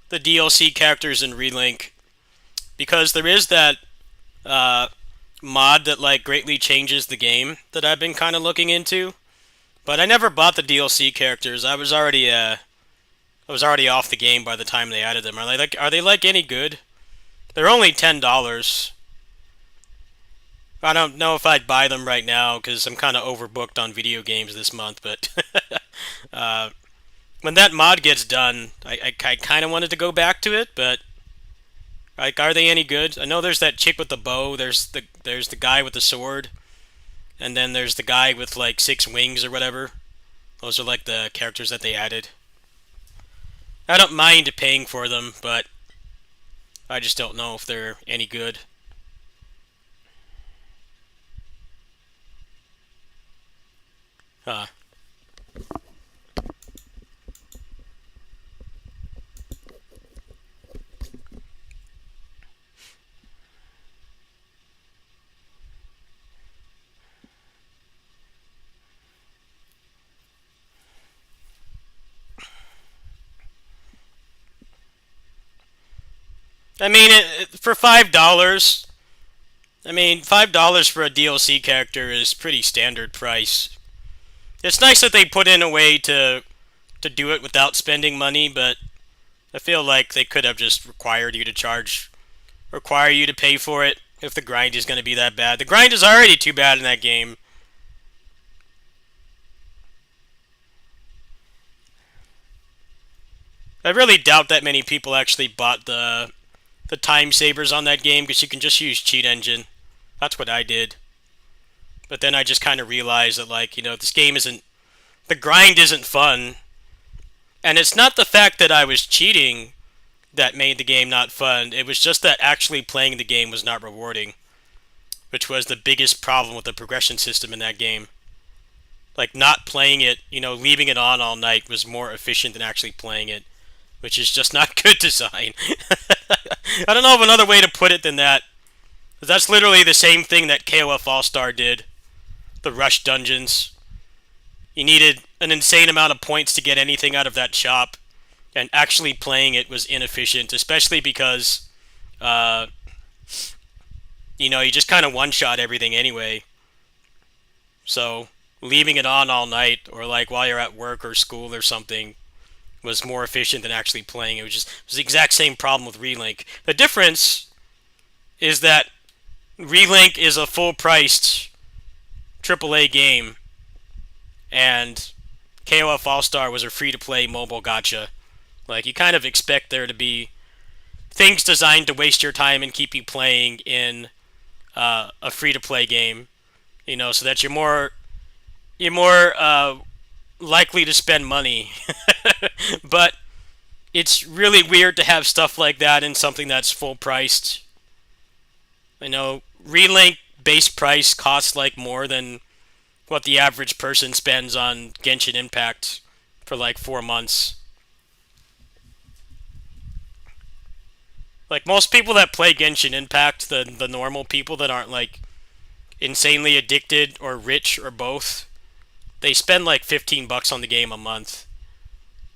DLC characters in Relink? Because there is that mod that like greatly changes the game that I've been kind of looking into, but I never bought the DLC characters. I was already off the game by the time they added them. Are they like any good? They're only $10. I don't know if I'd buy them right now because I'm kind of overbooked on video games this month. But when that mod gets done, I kind of wanted to go back to it, but like, are they any good? I know there's that chick with the bow. There's the guy with the sword, and then there's the guy with like 6 wings or whatever. Those are like the characters that they added. I don't mind paying for them, but I just don't know if they're any good. Huh. I mean, for $5, I mean, $5 for a DLC character is pretty standard price. It's nice that they put in a way to do it without spending money, but I feel like they could have just require you to pay for it if the grind is going to be that bad. The grind is already too bad in that game. I really doubt that many people actually bought the time savers on that game because you can just use cheat engine. That's what I did. But then I just kind of realized that, like, you know, this game isn't... The grind isn't fun. And it's not the fact that I was cheating that made the game not fun. It was just that actually playing the game was not rewarding. Which was the biggest problem with the progression system in that game. Like, not playing it, you know, leaving it on all night was more efficient than actually playing it. Which is just not good design. I don't know of another way to put it than that. That's literally the same thing that KOF All-Star did. The rush dungeons. You needed an insane amount of points to get anything out of that shop. And actually playing it was inefficient. Especially because, you know, you just kind of one-shot everything anyway. So, leaving it on all night, or like while you're at work or school or something, was more efficient than actually playing. It was the exact same problem with Relink. The difference is that Relink is a full-priced AAA game, and KOF All-Star was a free-to-play mobile gacha. Like, you kind of expect there to be things designed to waste your time and keep you playing in a free-to-play game, you know, so that you're more likely to spend money. But it's really weird to have stuff like that in something that's full priced. I know Relink base price costs like more than what the average person spends on Genshin Impact for like 4 months. Like, most people that play Genshin Impact, the normal people that aren't like insanely addicted or rich or both, they spend like $15 on the game a month.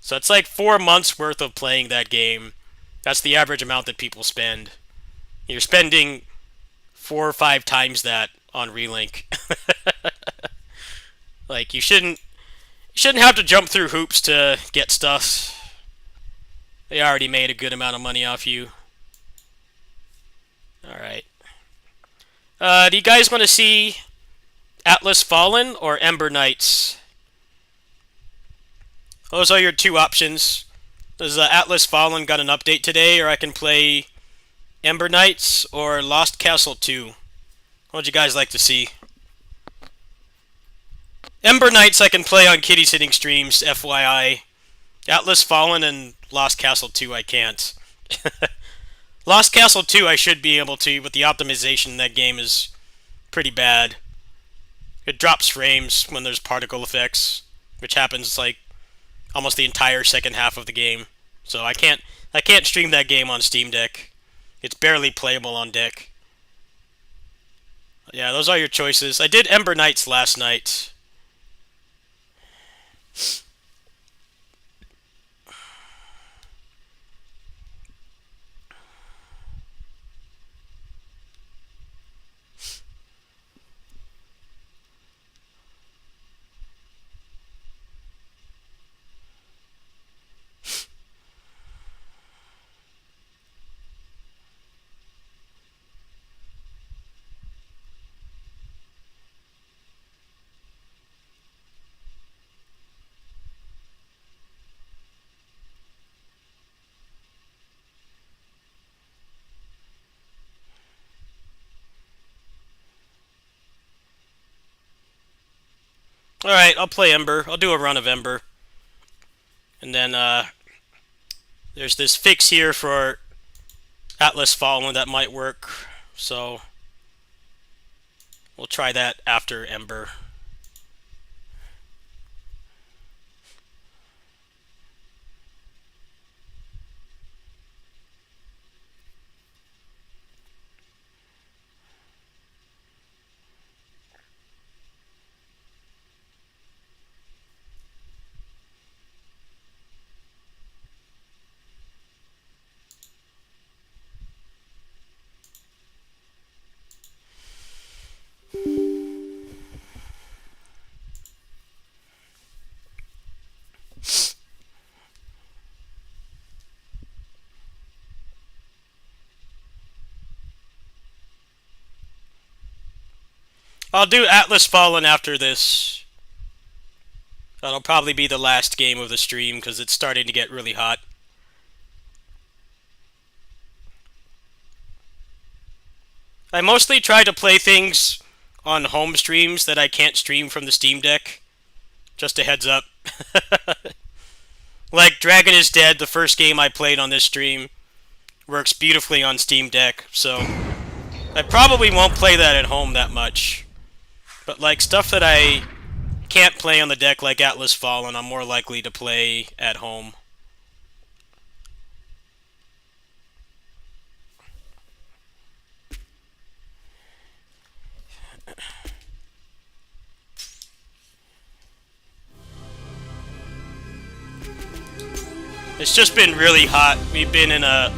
So it's like 4 months worth of playing that game. That's the average amount that people spend. You're spending 4 or 5 times that on Relink. Like, you shouldn't have to jump through hoops to get stuff. They already made a good amount of money off you. Alright. Do you guys want to see Atlas Fallen or Ember Knights? Those are your 2 options. Does Atlas Fallen got an update today, or I can play Ember Knights or Lost Castle 2? What would you guys like to see? Ember Knights I can play on kitty sitting streams, FYI. Atlas Fallen and Lost Castle 2 I can't. Lost Castle 2 I should be able to, but the optimization in that game is pretty bad. It drops frames when there's particle effects, which happens like almost the entire second half of the game. So I can't stream that game on Steam Deck. It's barely playable on deck. Yeah, those are your choices. I did Ember Knights last night. Alright, I'll play Ember. I'll do a run of Ember. And then, there's this fix here for Atlas Fallen that might work. So, we'll try that after Ember. I'll do Atlas Fallen after this. That'll probably be the last game of the stream because it's starting to get really hot. I mostly try to play things on home streams that I can't stream from the Steam Deck. Just a heads up. Like Dragon is Dead, the first game I played on this stream, works beautifully on Steam Deck, so I probably won't play that at home that much. But like stuff that I can't play on the deck like Atlas Fallen, I'm more likely to play at home. It's just been really hot. We've been in a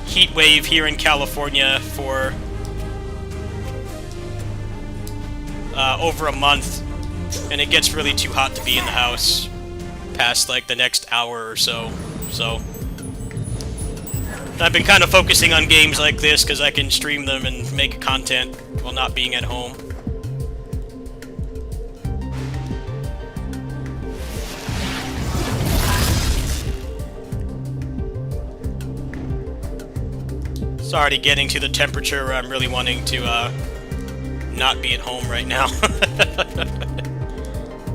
heat wave here in California for over a month, and it gets really too hot to be in the house past like the next hour or so. So I've been kind of focusing on games like this because I can stream them and make content while not being at home. It's already getting to the temperature where I'm really wanting to not be at home right now.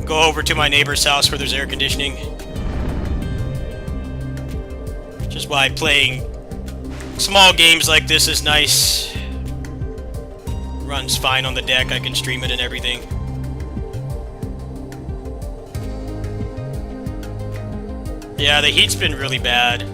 Go over to my neighbor's house where there's air conditioning. Which is why playing small games like this is nice. Runs fine on the deck, I can stream it and everything. Yeah, the heat's been really bad.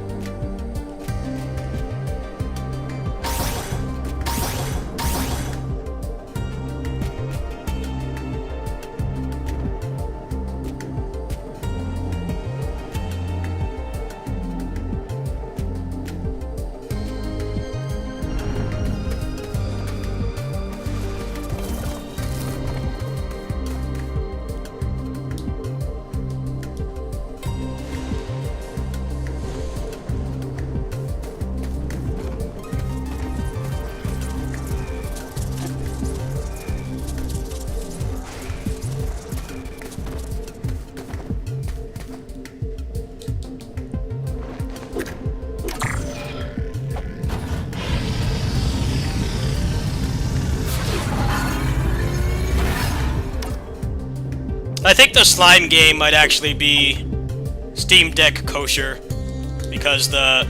I think the slime game might actually be Steam Deck kosher, because the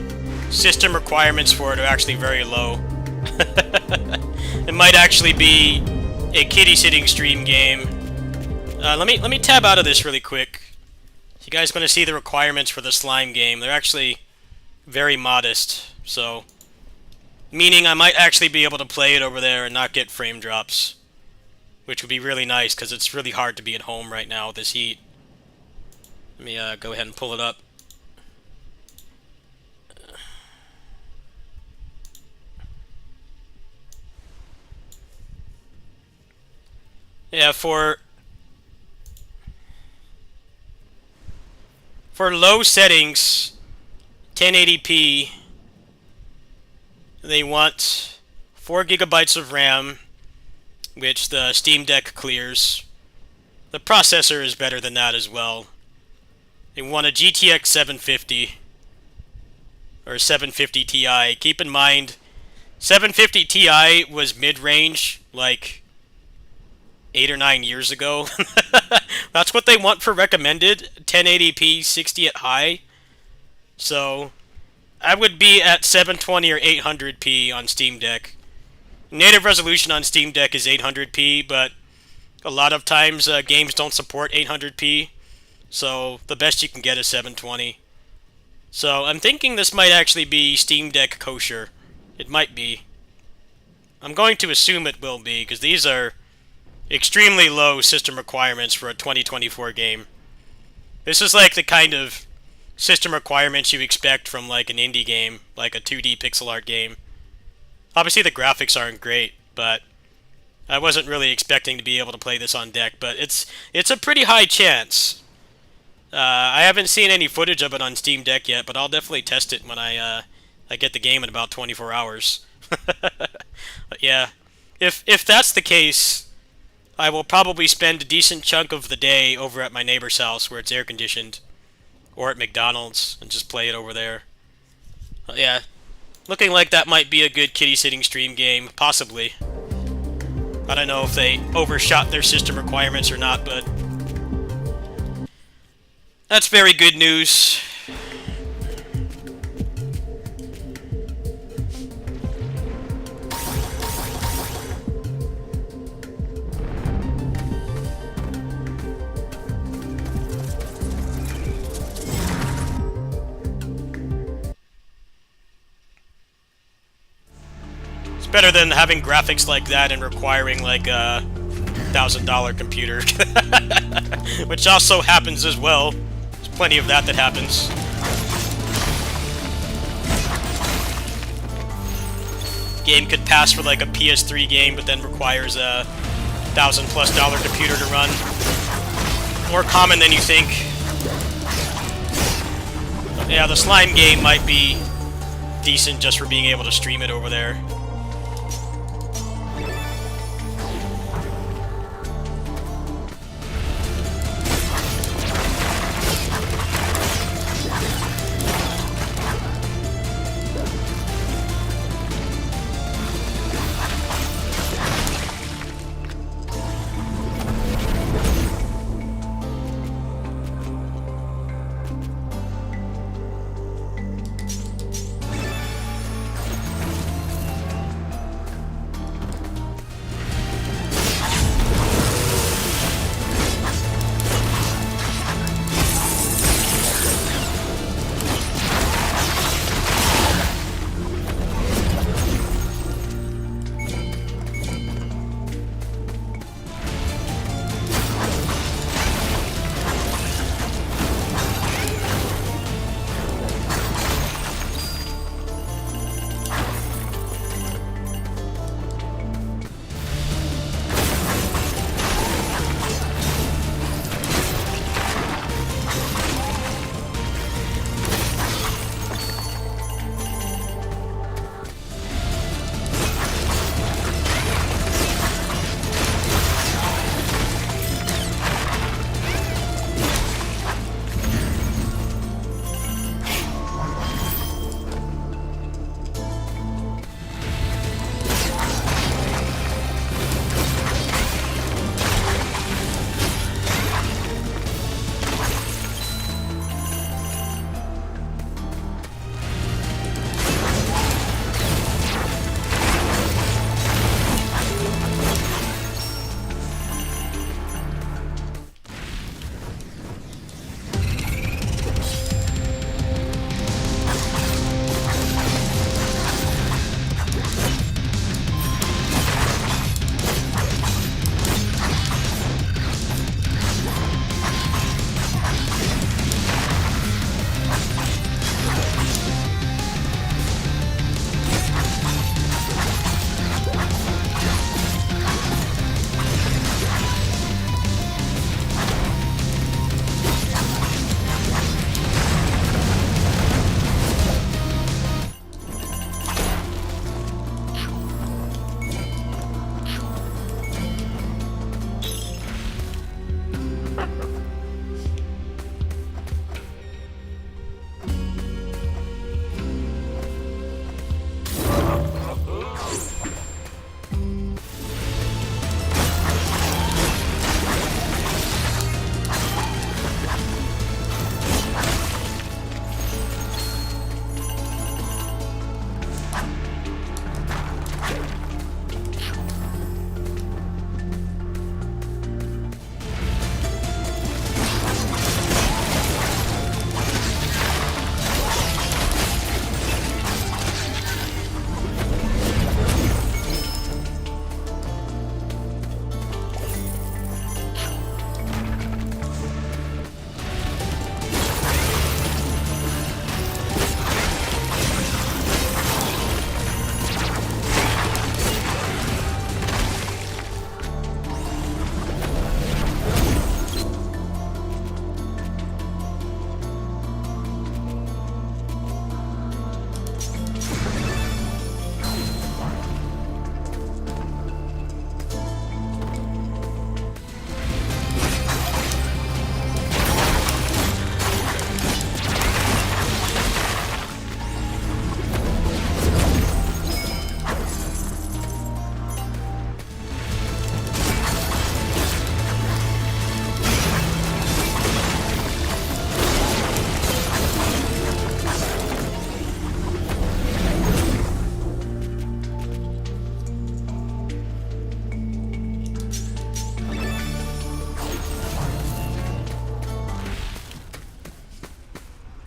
system requirements for it are actually very low. It might actually be a kitty sitting stream game. Let me tab out of this really quick. You guys want to see the requirements for the slime game? They're actually very modest, so meaning I might actually be able to play it over there and not get frame drops, which would be really nice because it's really hard to be at home right now with this heat. Let me go ahead and pull it up. Yeah, for low settings, 1080p, they want 4 gigabytes of RAM, which the Steam Deck clears. The processor is better than that as well. They want a GTX 750 or 750 Ti. Keep in mind, 750 Ti was mid-range like 8 or 9 years ago. That's what they want for recommended, 1080p 60 at high. So I would be at 720 or 800p on Steam Deck. Native resolution on Steam Deck is 800p, but a lot of times games don't support 800p, so the best you can get is 720. So I'm thinking this might actually be Steam Deck kosher. It might be. I'm going to assume it will be, because these are extremely low system requirements for a 2024 game. This is like the kind of system requirements you expect from like an indie game, like a 2D pixel art game. Obviously the graphics aren't great, but I wasn't really expecting to be able to play this on deck, but it's a pretty high chance. I haven't seen any footage of it on Steam Deck yet, but I'll definitely test it when I get the game in about 24 hours. But yeah, if that's the case, I will probably spend a decent chunk of the day over at my neighbor's house where it's air conditioned, or at McDonald's, and just play it over there. Yeah, looking like that might be a good kitty sitting stream game, possibly. I don't know if they overshot their system requirements or not, but that's very good news. It's better than having graphics like that and requiring like a $1,000 computer. Which also happens as well. There's plenty of that happens. Game could pass for like a PS3 game, but then requires a $1,000+ computer to run. More common than you think. Yeah, the slime game might be decent just for being able to stream it over there.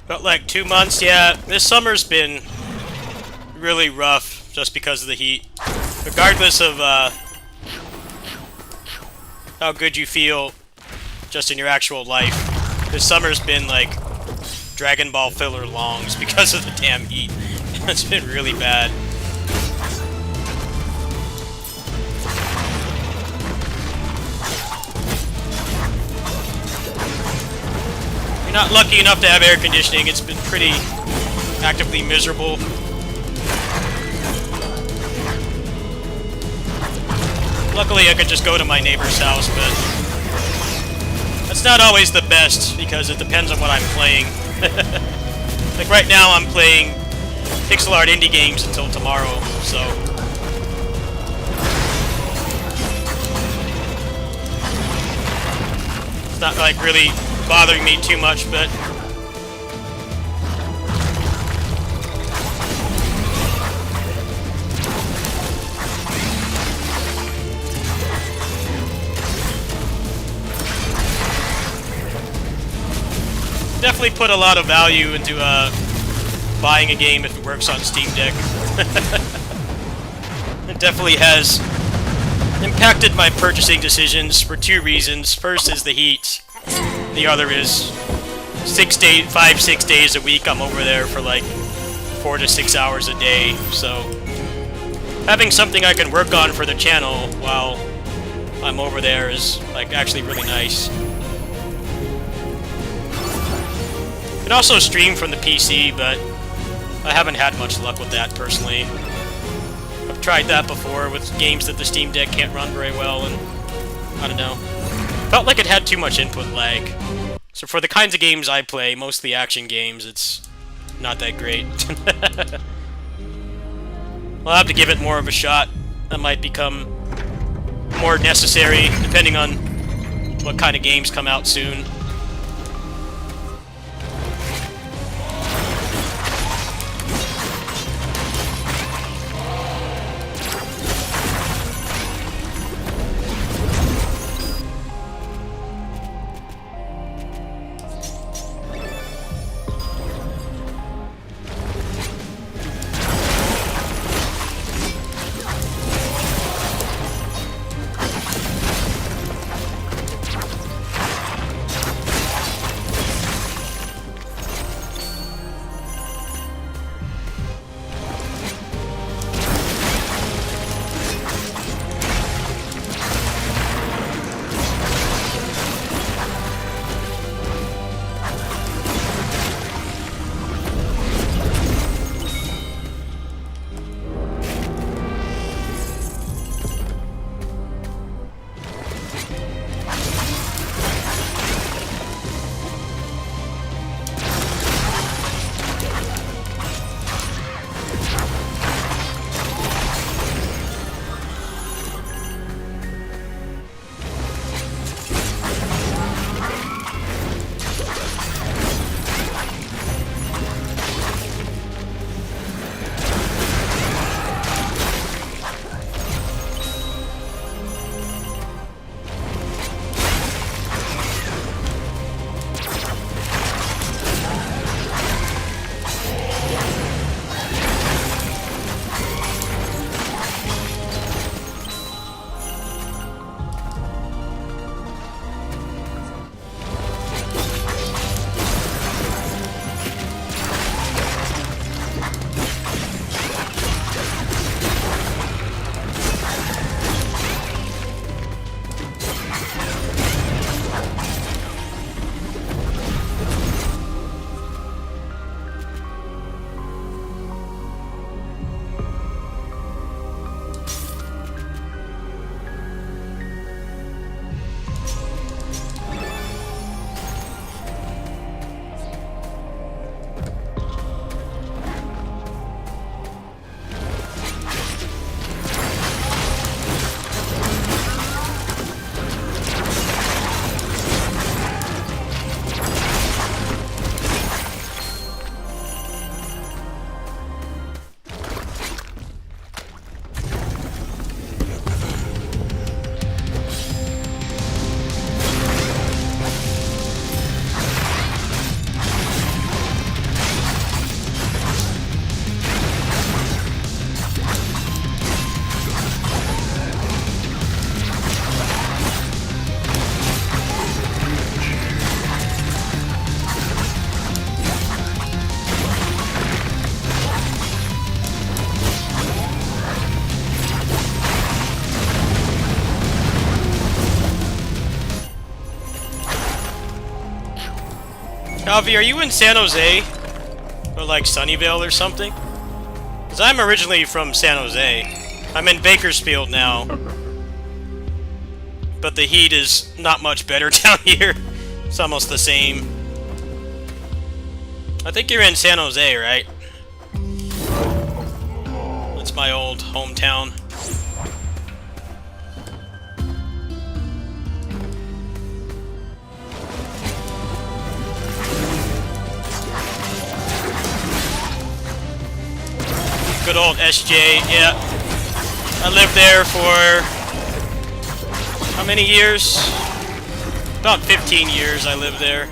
Felt like 2 months, yeah. This summer's been really rough just because of the heat. Regardless of how good you feel just in your actual life, this summer's been like Dragon Ball filler longs because of the damn heat. It's been really bad. If you're not lucky enough to have air conditioning, it's been pretty actively miserable. Luckily, I could just go to my neighbor's house, but that's not always the best because it depends on what I'm playing. Like right now, I'm playing pixel art indie games until tomorrow, so it's not like really bothering me too much, but definitely put a lot of value into buying a game if it works on Steam Deck. It definitely has impacted my purchasing decisions for 2 reasons. First is the heat. The other is 5-6 days a week I'm over there for like 4 to 6 hours a day. So having something I can work on for the channel while I'm over there is like actually really nice. You can also stream from the PC, but I haven't had much luck with that personally. I've tried that before with games that the Steam Deck can't run very well, and I don't know. Felt like it had too much input lag. So for the kinds of games I play, mostly action games, it's not that great. I'll have to give it more of a shot. That might become more necessary depending on what kind of games come out soon. Javi, are you in San Jose? Or like Sunnyvale or something? Because I'm originally from San Jose. I'm in Bakersfield now. But the heat is not much better down here. It's almost the same. I think you're in San Jose, right? That's my old hometown. Good old SJ, yeah. I lived there for how many years? About 15 years I lived there.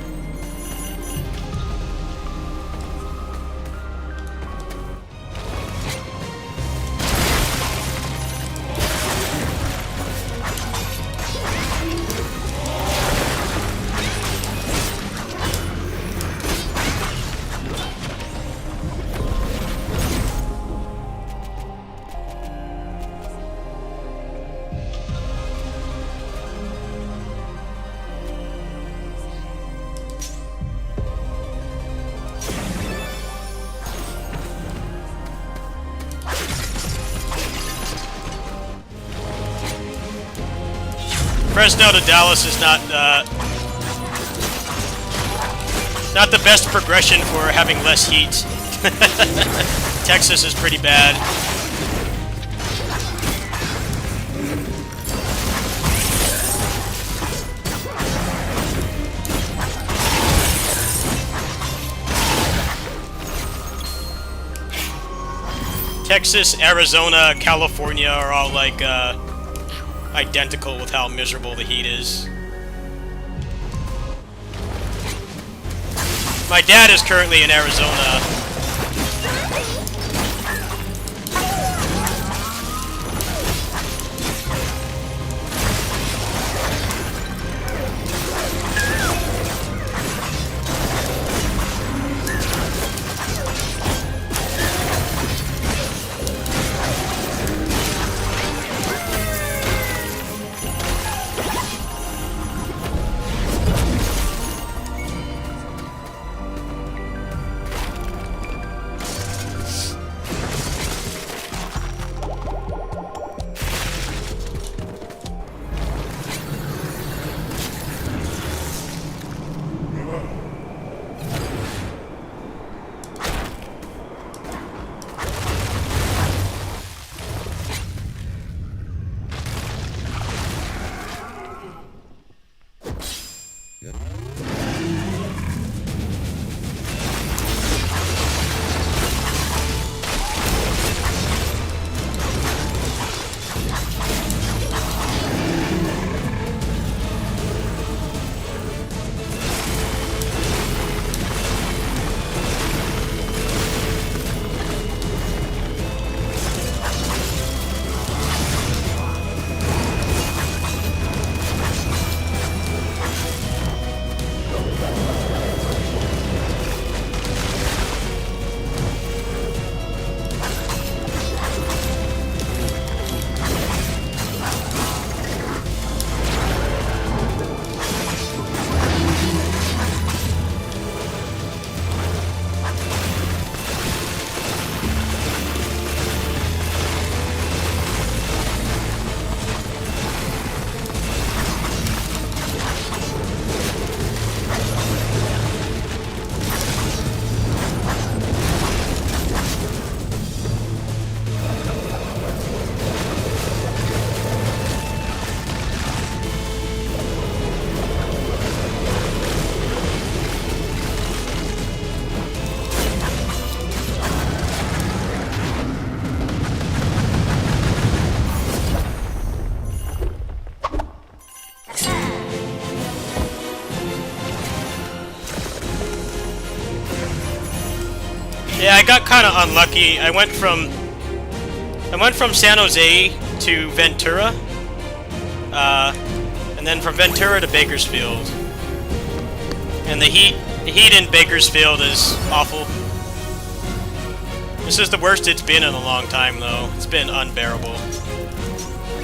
Fresno to Dallas is not the best progression for having less heat. Texas is pretty bad. Texas, Arizona, California are all like identical with how miserable the heat is. My dad is currently in Arizona. Yeah, I got kind of unlucky. I went from San Jose to Ventura, and then from Ventura to Bakersfield. And the heat in Bakersfield is awful. This is the worst it's been in a long time, though. It's been unbearable.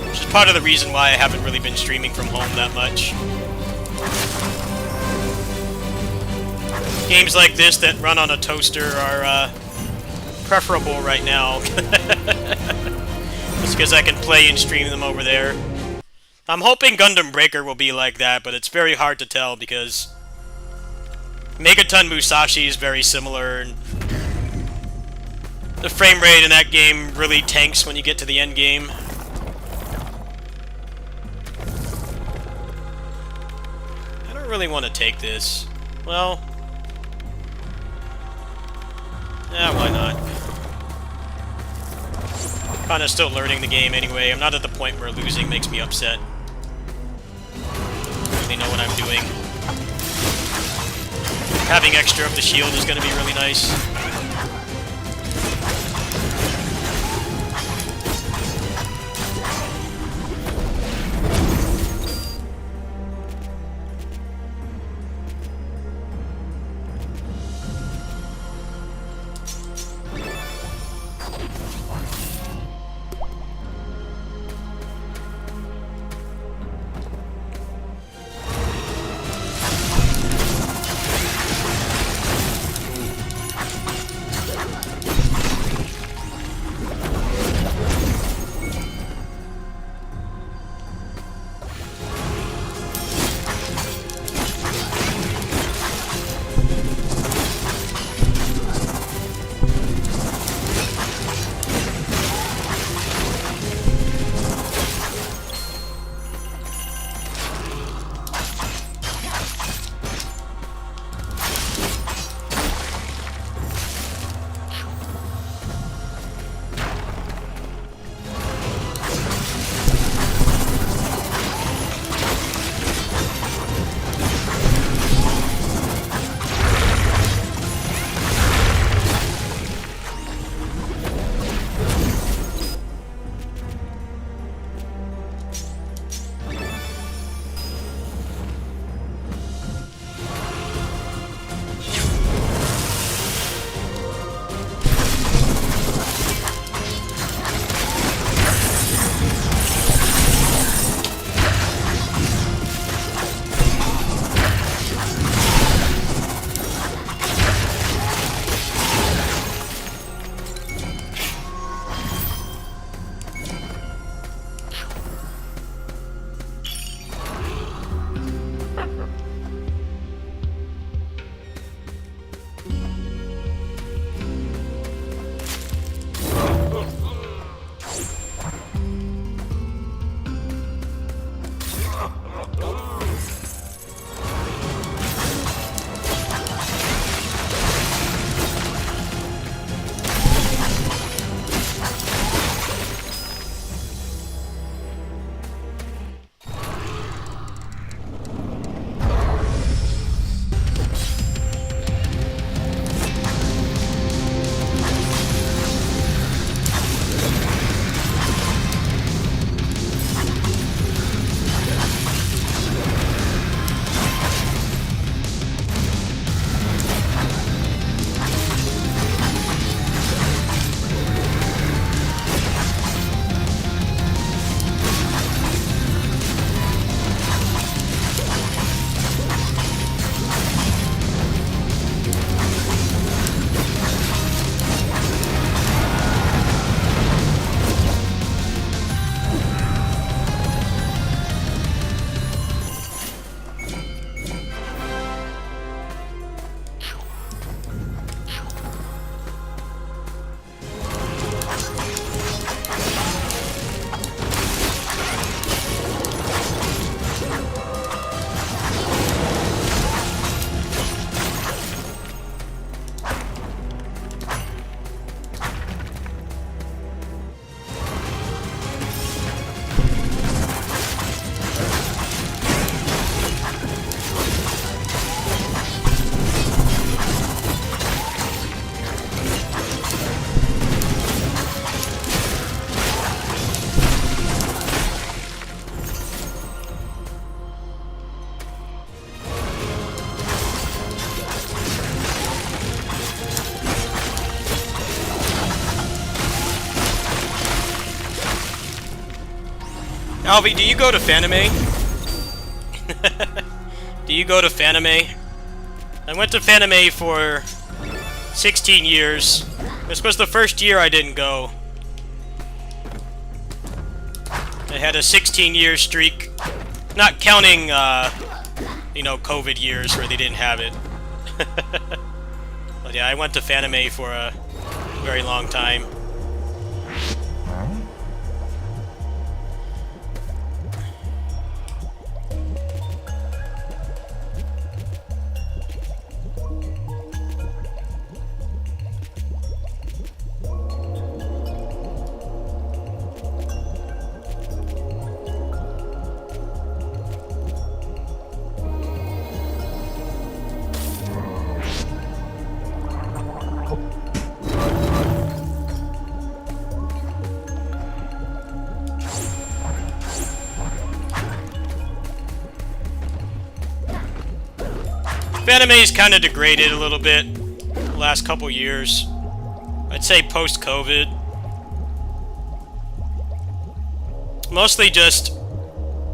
Which is part of the reason why I haven't really been streaming from home that much. Games like this that run on a toaster are preferable right now. Just because I can play and stream them over there. I'm hoping Gundam Breaker will be like that, but it's very hard to tell because Megaton Musashi is very similar, and the frame rate in that game really tanks when you get to the end game. I don't really want to take this. Well, yeah, why not? Kinda still learning the game anyway. I'm not at the point where losing makes me upset. I really know what I'm doing. Having extra of the shield is gonna be really nice. Alvi, do you go to Fanime? Do you go to Fanime? I went to Fanime for 16 years. This was the first year I didn't go. I had a 16-year streak, not counting, you know, COVID years where they didn't have it. But yeah, I went to Fanime for a very long time. Anime's kind of degraded a little bit the last couple years. I'd say post-COVID. Mostly just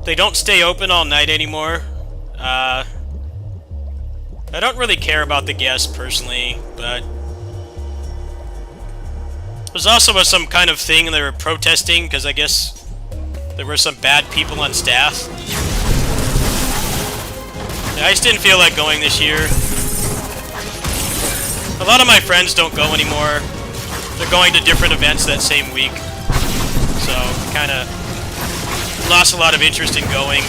they don't stay open all night anymore. I don't really care about the guests personally, but there's also some kind of thing they were protesting because I guess there were some bad people on staff. I just didn't feel like going this year. A lot of my friends don't go anymore. They're going to different events that same week. So, kind of lost a lot of interest in going.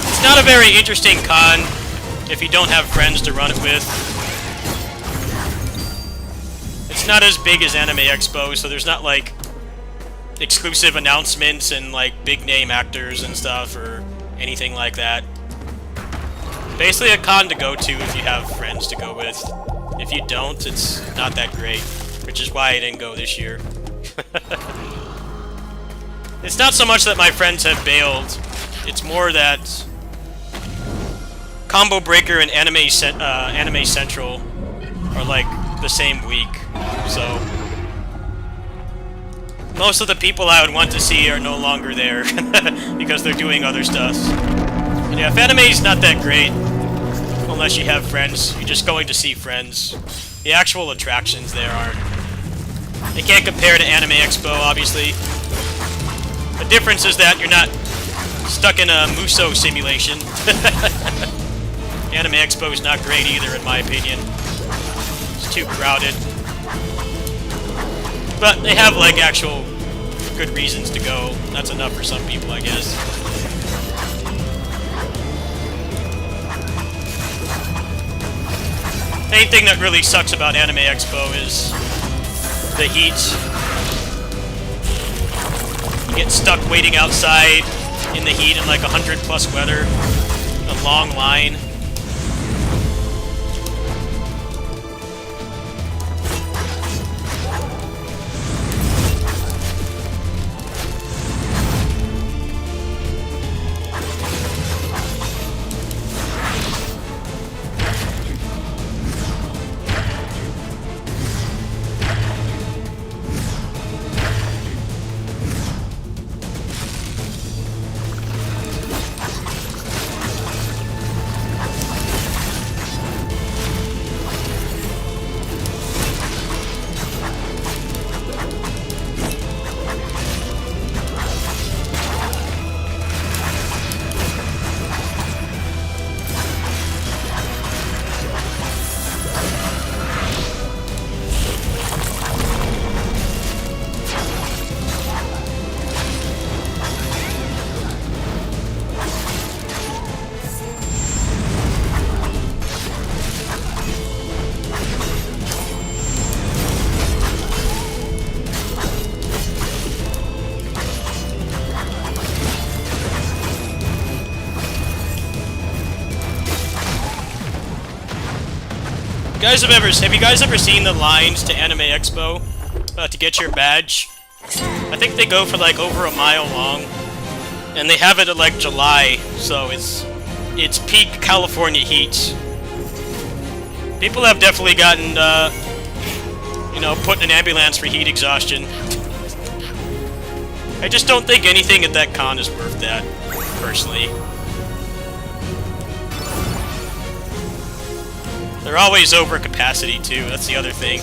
It's not a very interesting con if you don't have friends to run it with. It's not as big as Anime Expo, so there's not like exclusive announcements and like big name actors and stuff or anything like that. Basically a con to go to if you have friends to go with. If you don't, it's not that great, which is why I didn't go this year. It's not so much that my friends have bailed, it's more that Combo Breaker and Anime Central are like the same week, so most of the people I would want to see are no longer there because they're doing other stuff. And yeah, Fanime's not that great unless you have friends. You're just going to see friends. The actual attractions there aren't. They can't compare to Anime Expo, obviously. The difference is that you're not stuck in a Muso simulation. Anime Expo is not great either, in my opinion. It's too crowded. But they have, like, actual good reasons to go. That's enough for some people, I guess. Main thing that really sucks about Anime Expo is the heat. You get stuck waiting outside in the heat in like 100+ weather. A long line. Have you guys ever seen the lines to Anime Expo to get your badge? I think they go for like over a mile long, and they have it at like July, so it's peak California heat. People have definitely gotten, you know, put in an ambulance for heat exhaustion. I just don't think anything at that con is worth that, personally. They're always over capacity too, that's the other thing.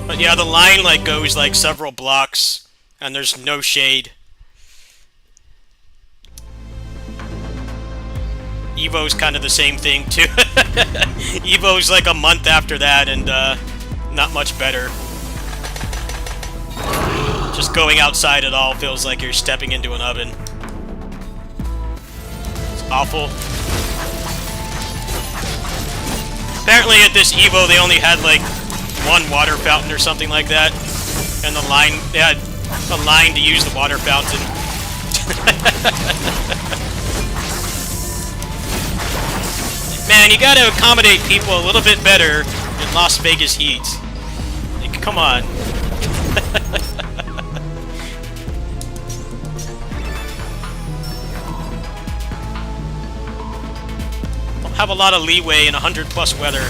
But yeah, the line like goes like several blocks and there's no shade. Evo's kind of the same thing too. Evo's like a month after that and not much better. Just going outside at all feels like you're stepping into an oven. It's awful. Apparently at this Evo they only had like one water fountain or something like that. And the line, they had a line to use the water fountain. Man, you gotta accommodate people a little bit better in Las Vegas heat. Like, come on. Don't have a lot of leeway in 100+ weather.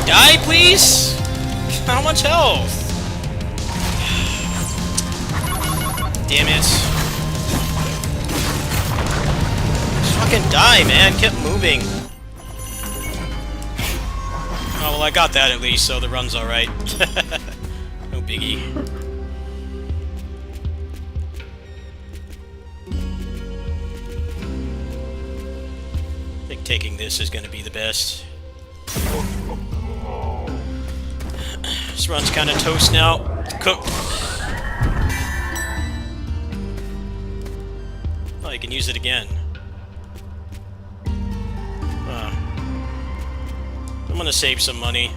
Die, please? How much health? Damn it. Just fucking die, man. Kept moving. Oh, well, I got that at least, so the run's alright. No biggie. I think taking this is gonna be the best. This run's kind of toast now. Cooked. Oh, you can use it again. I'm gonna save some money.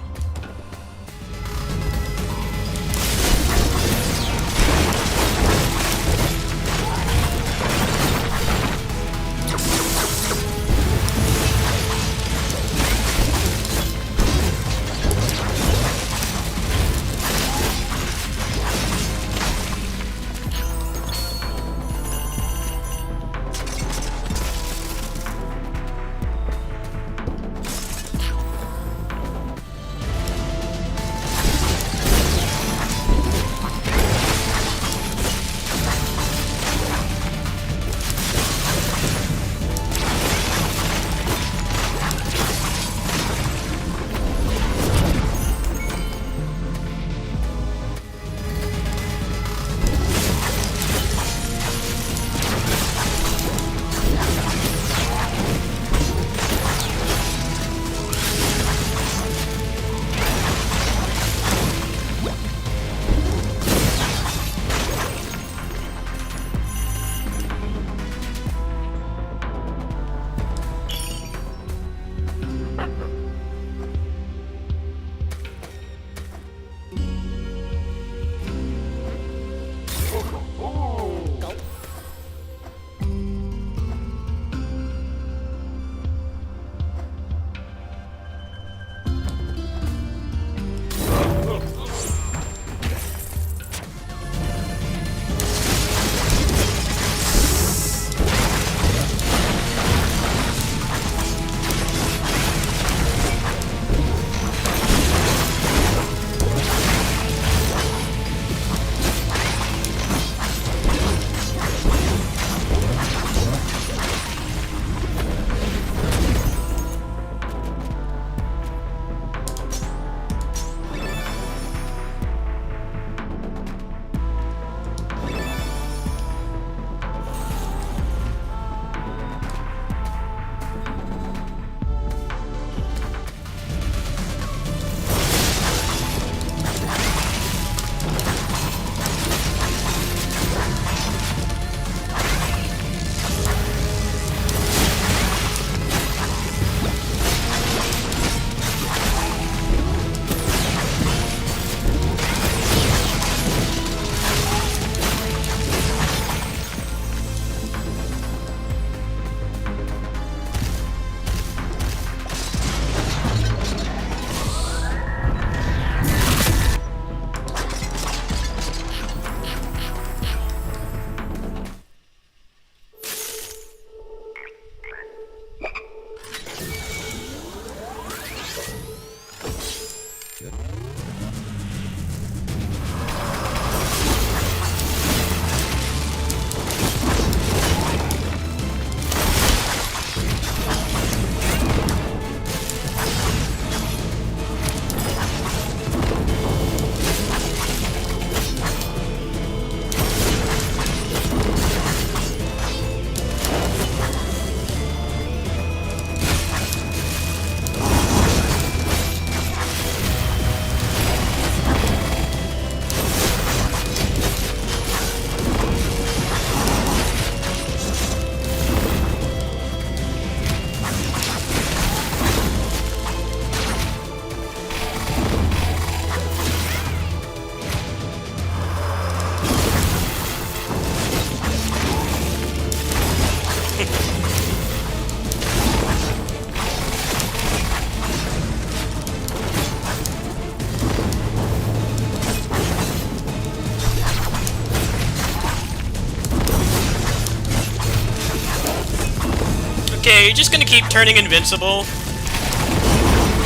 Okay, just gonna keep turning invincible.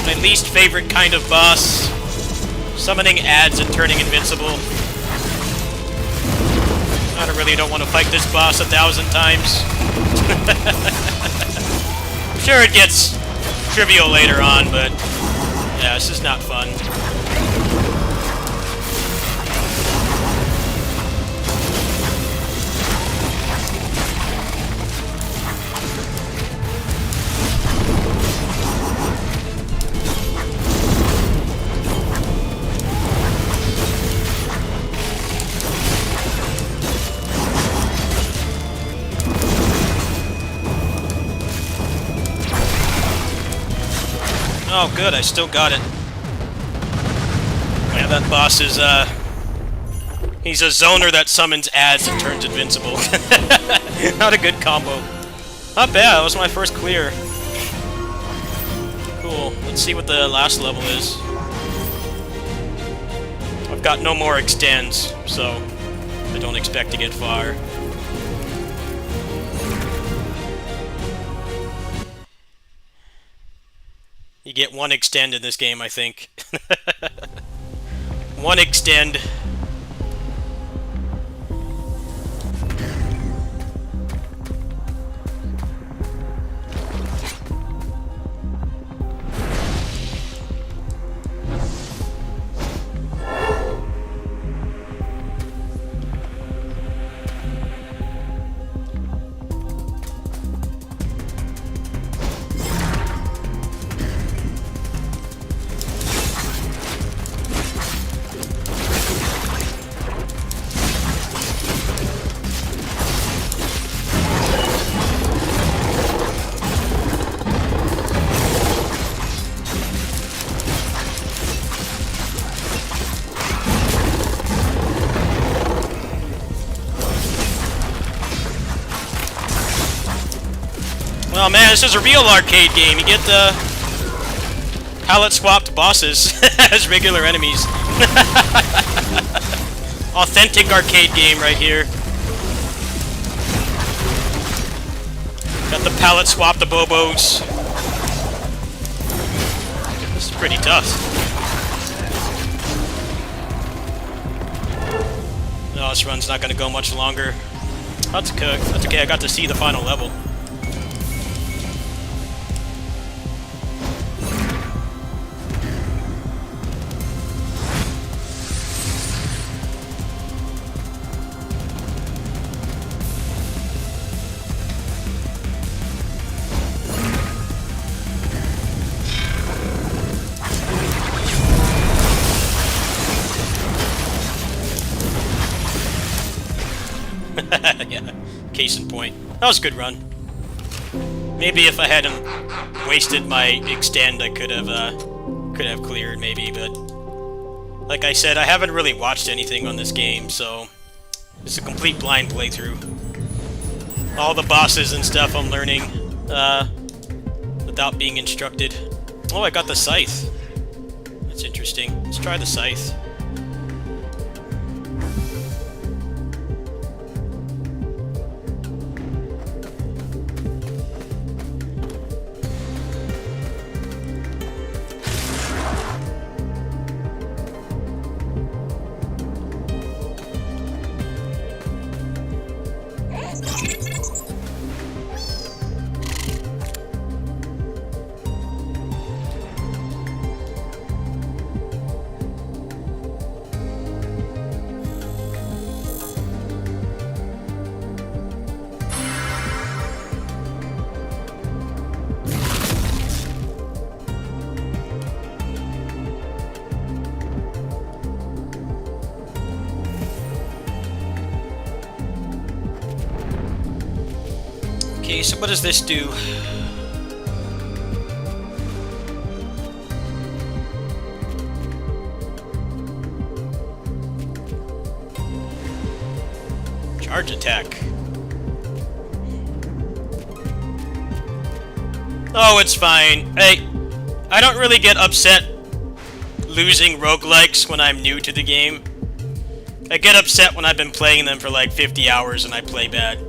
My least favorite kind of boss. Summoning ads and turning invincible. I really don't want to fight this boss 1,000 times. I'm sure it gets trivial later on, but yeah, this is not fun. Oh, good, I still got it. Yeah, that boss is, he's a zoner that summons ads and turns invincible. Not a good combo. Not bad, that was my first clear. Cool, let's see what the last level is. I've got no more extends, so I don't expect to get far. You get one extend in this game, I think. One extend. Oh man, this is a real arcade game. You get the palette-swapped bosses as regular enemies. Authentic arcade game right here. Got the palette-swapped Bobos. This is pretty tough. No, this run's not going to go much longer. That's okay, I got to see the final level. Yeah, case in point. That was a good run. Maybe if I hadn't wasted my extend, I could have cleared maybe, but like I said, I haven't really watched anything on this game, so it's a complete blind playthrough. All the bosses and stuff I'm learning without being instructed. Oh, I got the scythe. That's interesting. Let's try the scythe. Okay, so what does this do? Charge attack. Oh, it's fine. Hey, I don't really get upset losing roguelikes when I'm new to the game. I get upset when I've been playing them for like 50 hours and I play bad.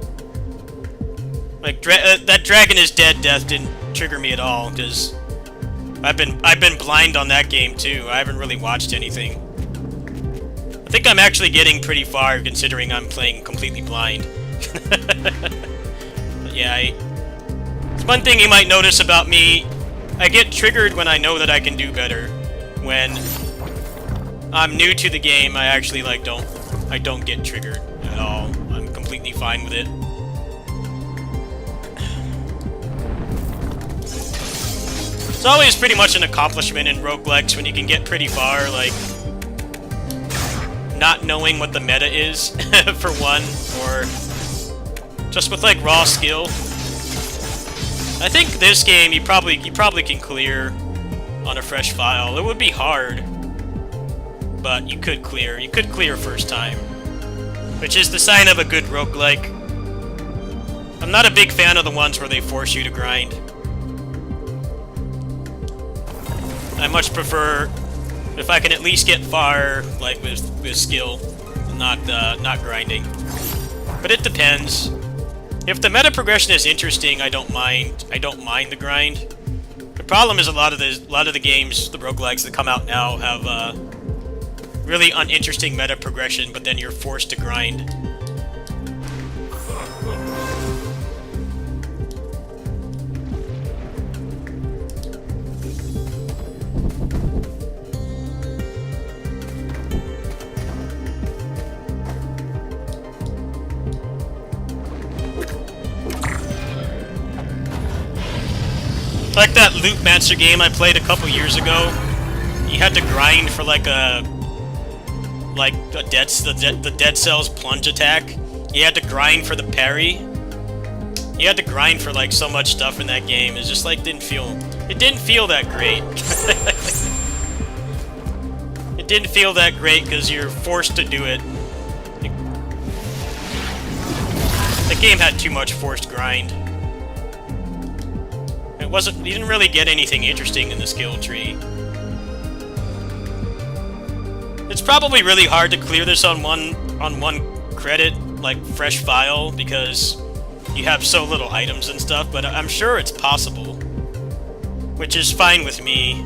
Like, that dragon is dead death didn't trigger me at all, because I've been blind on that game too. I haven't really watched anything. I think I'm actually getting pretty far considering I'm playing completely blind. But yeah, it's one thing you might notice about me. I get triggered when I know that I can do better. When I'm new to the game, I actually like don't get triggered at all. I'm completely fine with it. It's always pretty much an accomplishment in roguelikes when you can get pretty far, like, not knowing what the meta is, for one, or just with, like, raw skill. I think this game you probably can clear on a fresh file. It would be hard, but you could clear. You could clear first time, which is the sign of a good roguelike. I'm not a big fan of the ones where they force you to grind. I much prefer if I can at least get far, like with skill, not grinding. But it depends. If the meta progression is interesting, I don't mind the grind. The problem is a lot of the games, the roguelikes that come out now, have really uninteresting meta progression, but then you're forced to grind. Like that Loopmancer game I played a couple years ago. You had to grind for like the Dead Cells plunge attack. You had to grind for the parry. You had to grind for like so much stuff in that game. It's just like it didn't feel that great. It didn't feel that great because you're forced to do it. The game had too much forced grind. You didn't really get anything interesting in the skill tree. It's probably really hard to clear this on one credit, like fresh file, because you have so little items and stuff, but I'm sure it's possible. Which is fine with me.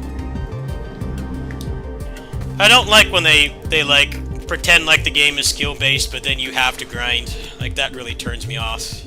I don't like when they like pretend like the game is skill based, but then you have to grind. Like that really turns me off.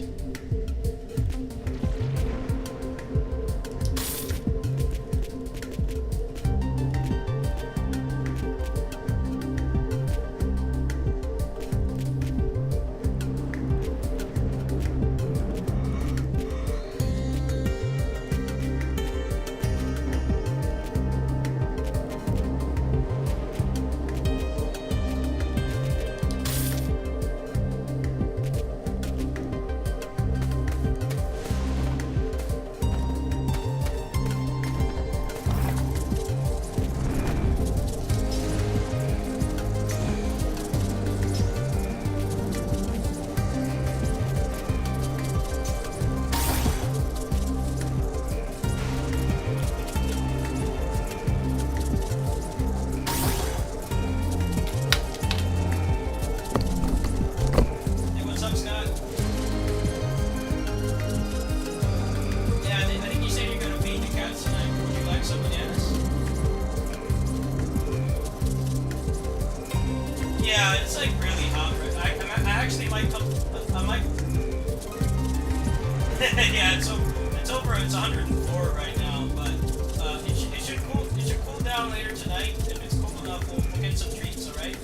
Yeah, it's like really hot. I actually might come. I might. Yeah, it's over. It's 104 right now, but it should cool down later tonight. If it's cool enough, we'll get some treats. All right.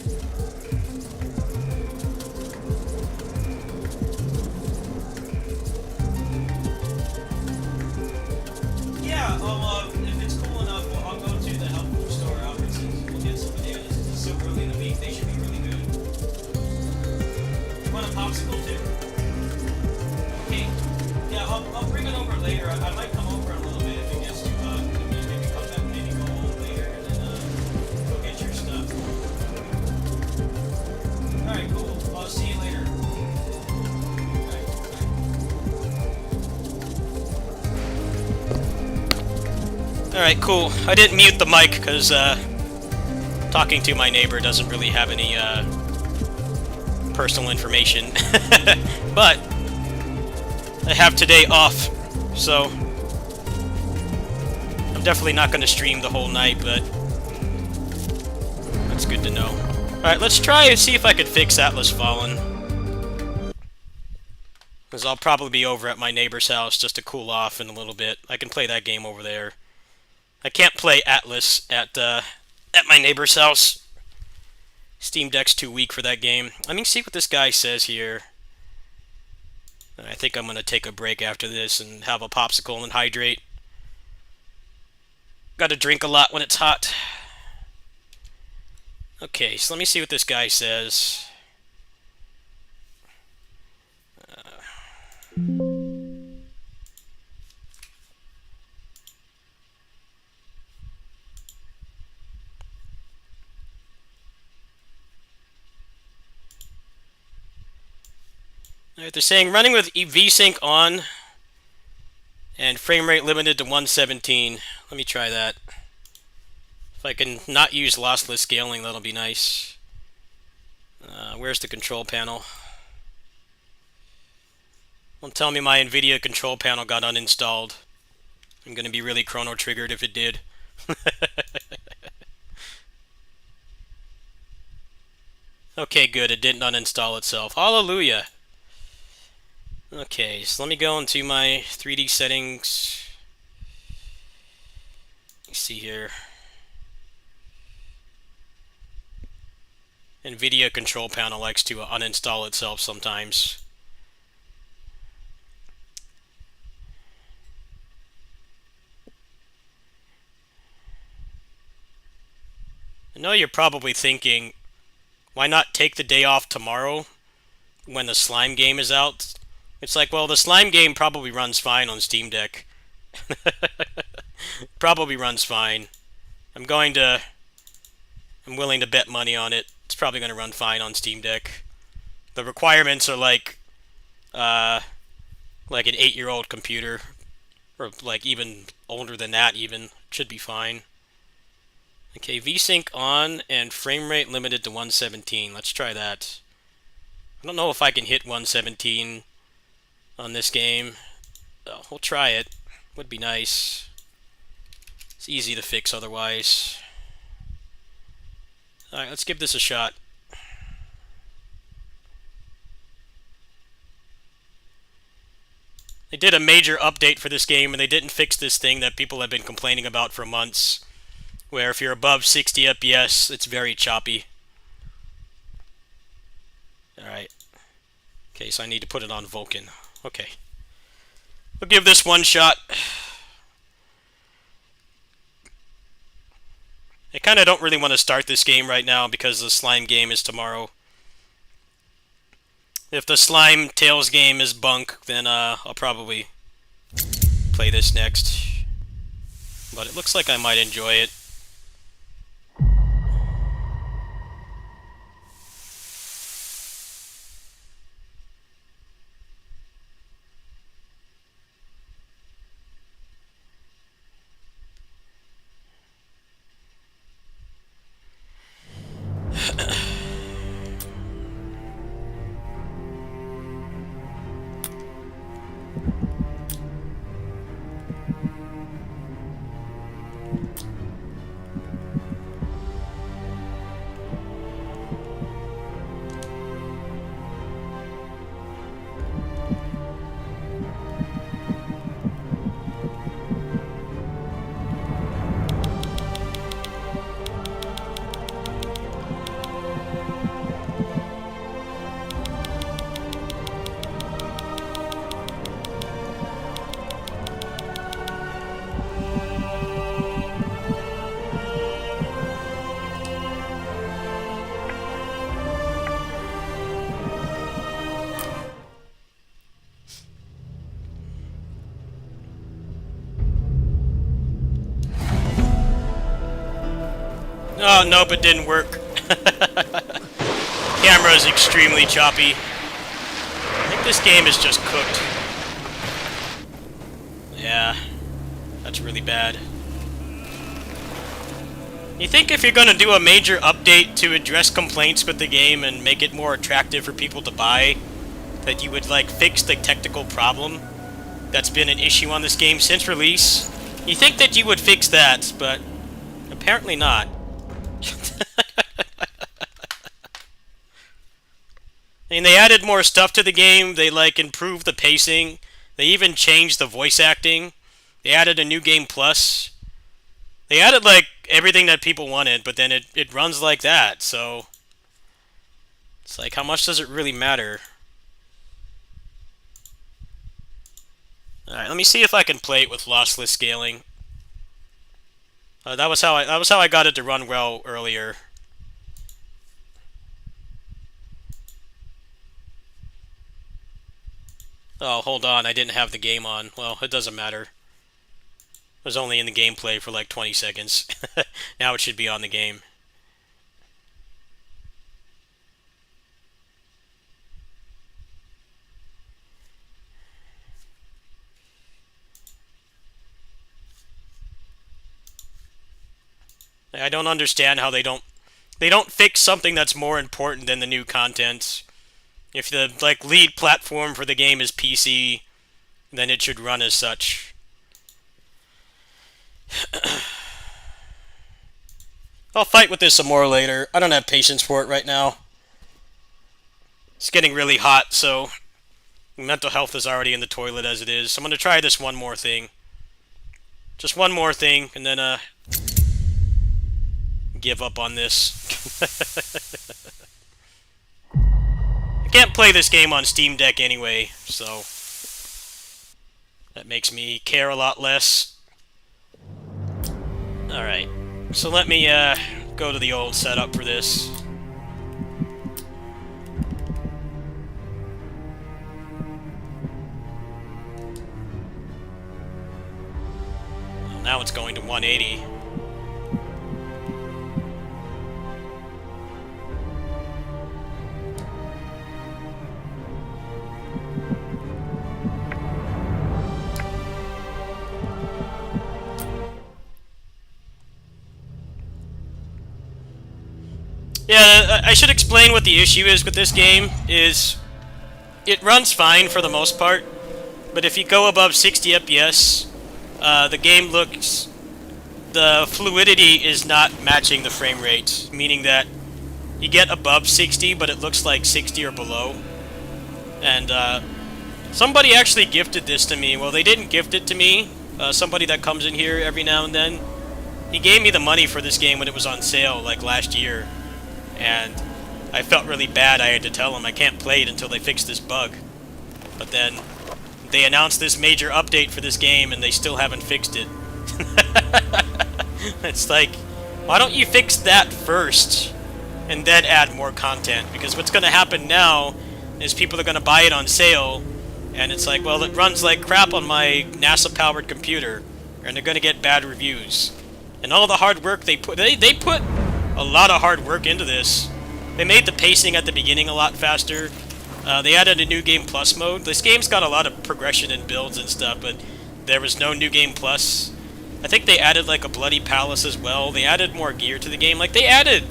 Yeah. If it's cool enough, I'll go to the health food store. We'll get some bananas. It's so early in the week. They should be really good. You want a popsicle too? Okay. Yeah, I'll bring it over later. I might come over a little bit if it gets too hot. Maybe come back, maybe go home later and then go get your stuff. All right, cool. I'll see you later. All right, cool. I didn't mute the mic because talking to my neighbor doesn't really have any personal information. But I have today off, so I'm definitely not going to stream the whole night, but that's good to know. Alright, let's try and see if I could fix Atlas Fallen. Because I'll probably be over at my neighbor's house just to cool off in a little bit. I can play that game over there. I can't play Atlas at my neighbor's house. Steam Deck's too weak for that game. Let me see what this guy says here. I think I'm going to take a break after this and have a popsicle and hydrate. Got to drink a lot when it's hot. Okay, so let me see what this guy says. Alright, they're saying running with VSync on and frame rate limited to 117. Let me try that. If I can not use lossless scaling, that'll be nice. Where's the control panel? Don't tell me my NVIDIA control panel got uninstalled. I'm going to be really chrono triggered if it did. Okay, good. It didn't uninstall itself. Hallelujah. Okay, so let me go into my 3D settings. Let's see here. NVIDIA control panel likes to uninstall itself sometimes. I know you're probably thinking, why not take the day off tomorrow when the Slime game is out? It's like, well, the Slime game probably runs fine on Steam Deck. Probably runs fine. I'm willing to bet money on it. It's probably going to run fine on Steam Deck. The requirements are like an 8-year-old computer, or like even older than that even. Should be fine. Okay, VSync on and frame rate limited to 117. Let's try that. I don't know if I can hit 117 on this game. Oh, we'll try it. Would be nice. It's easy to fix otherwise. Alright, let's give this a shot. They did a major update for this game, and they didn't fix this thing that people have been complaining about for months, where if you're above 60 FPS, it's very choppy. Alright. Okay, so I need to put it on Vulkan. Okay. We'll give this one shot. I kind of don't really want to start this game right now because the Slime game is tomorrow. If the Slime Tails game is bunk, then I'll probably play this next. But it looks like I might enjoy it. Oh, nope, it didn't work. Camera is extremely choppy. I think this game is just cooked. Yeah, that's really bad. You think if you're going to do a major update to address complaints with the game and make it more attractive for people to buy, that you would, like, fix the technical problem? that's been an issue on this game since release. You think that you would fix that, but apparently not. I mean, they added more stuff to the game. They, like, improved the pacing. They even changed the voice acting. They added a new game plus. They added, like, everything that people wanted, but then it runs like that, so... It's like, how much does it really matter? Alright, let me see if I can play it with lossless scaling. That was how I got it to run well earlier. Oh, hold on, I didn't have the game on. Well, it doesn't matter. It was only in the gameplay for like 20 seconds. Now it should be on the game. I don't understand how they don't fix something that's more important than the new content. If the like lead platform for the game is PC, then it should run as such. I'll fight with this some more later. I don't have patience for it right now. It's getting really hot, so mental health is already in the toilet as it is. So I'm going to try this one more thing. Just one more thing, and then give up on this. I can't play this game on Steam Deck anyway, so that makes me care a lot less. Alright, so let me go to the old setup for this. Well, now it's going to 180. Yeah, I should explain what the issue is with this game. It runs fine for the most part, but if you go above 60 FPS, the game looks... the fluidity is not matching the frame rate, meaning that you get above 60, but it looks like 60 or below. And somebody actually gifted this to me. Well, they didn't gift it to me. Somebody that comes in here every now and then. He gave me the money for this game when it was on sale, like last year. And I felt really bad. I had to tell him I can't play it until they fix this bug. But then they announced this major update for this game and they still haven't fixed it. It's like, why don't you fix that first and then add more content? Because what's going to happen now is people are going to buy it on sale and it's like, well, it runs like crap on my NASA-powered computer and they're going to get bad reviews. And all the hard work they put a lot of hard work into this. They made the pacing at the beginning a lot faster. They added a New Game Plus mode. This game's got a lot of progression and builds and stuff, but there was no New Game Plus. I think they added like a Bloody Palace as well. They added more gear to the game. Like, they added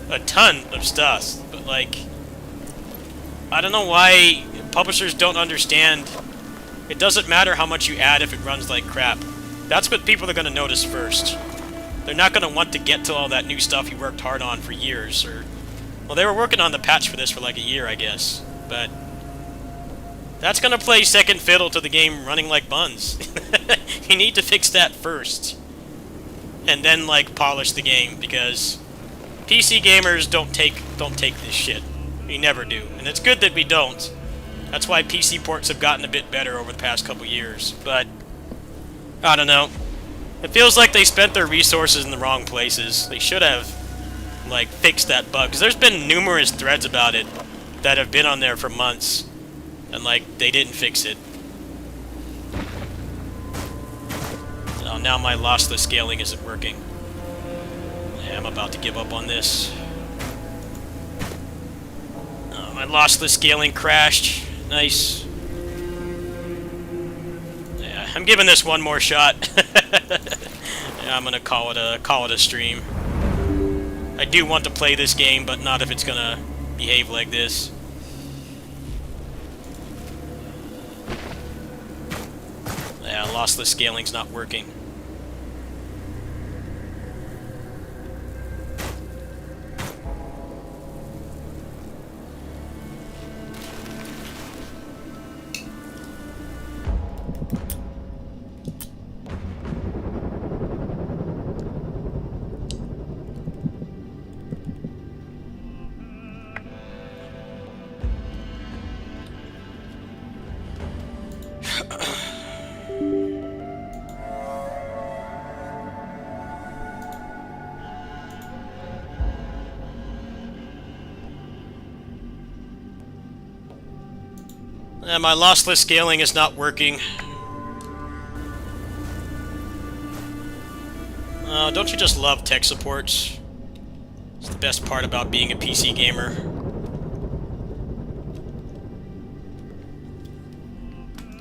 a ton of stuff, but like, I don't know why publishers don't understand. It doesn't matter how much you add if it runs like crap. That's what people are going to notice first. They're not going to want to get to all that new stuff you worked hard on for years, or... Well, they were working on the patch for this for like a year, I guess, but... That's going to play second fiddle to the game running like buns. You need to fix that first. And then, like, polish the game, because... PC gamers don't take this shit. We never do. And it's good that we don't. That's why PC ports have gotten a bit better over the past couple years, but... I don't know. It feels like they spent their resources in the wrong places. They should have, like, fixed that bug. Because there's been numerous threads about it that have been on there for months. And, like, they didn't fix it. Oh, now my lossless scaling isn't working. Yeah, I'm about to give up on this. Oh, my lossless scaling crashed. Nice. Yeah, I'm giving this one more shot. Yeah, I'm gonna call it a stream. I do want to play this game, but not if it's gonna behave like this. lossless scaling's not working. My lossless scaling is not working. Don't you just love tech supports? It's the best part about being a PC gamer.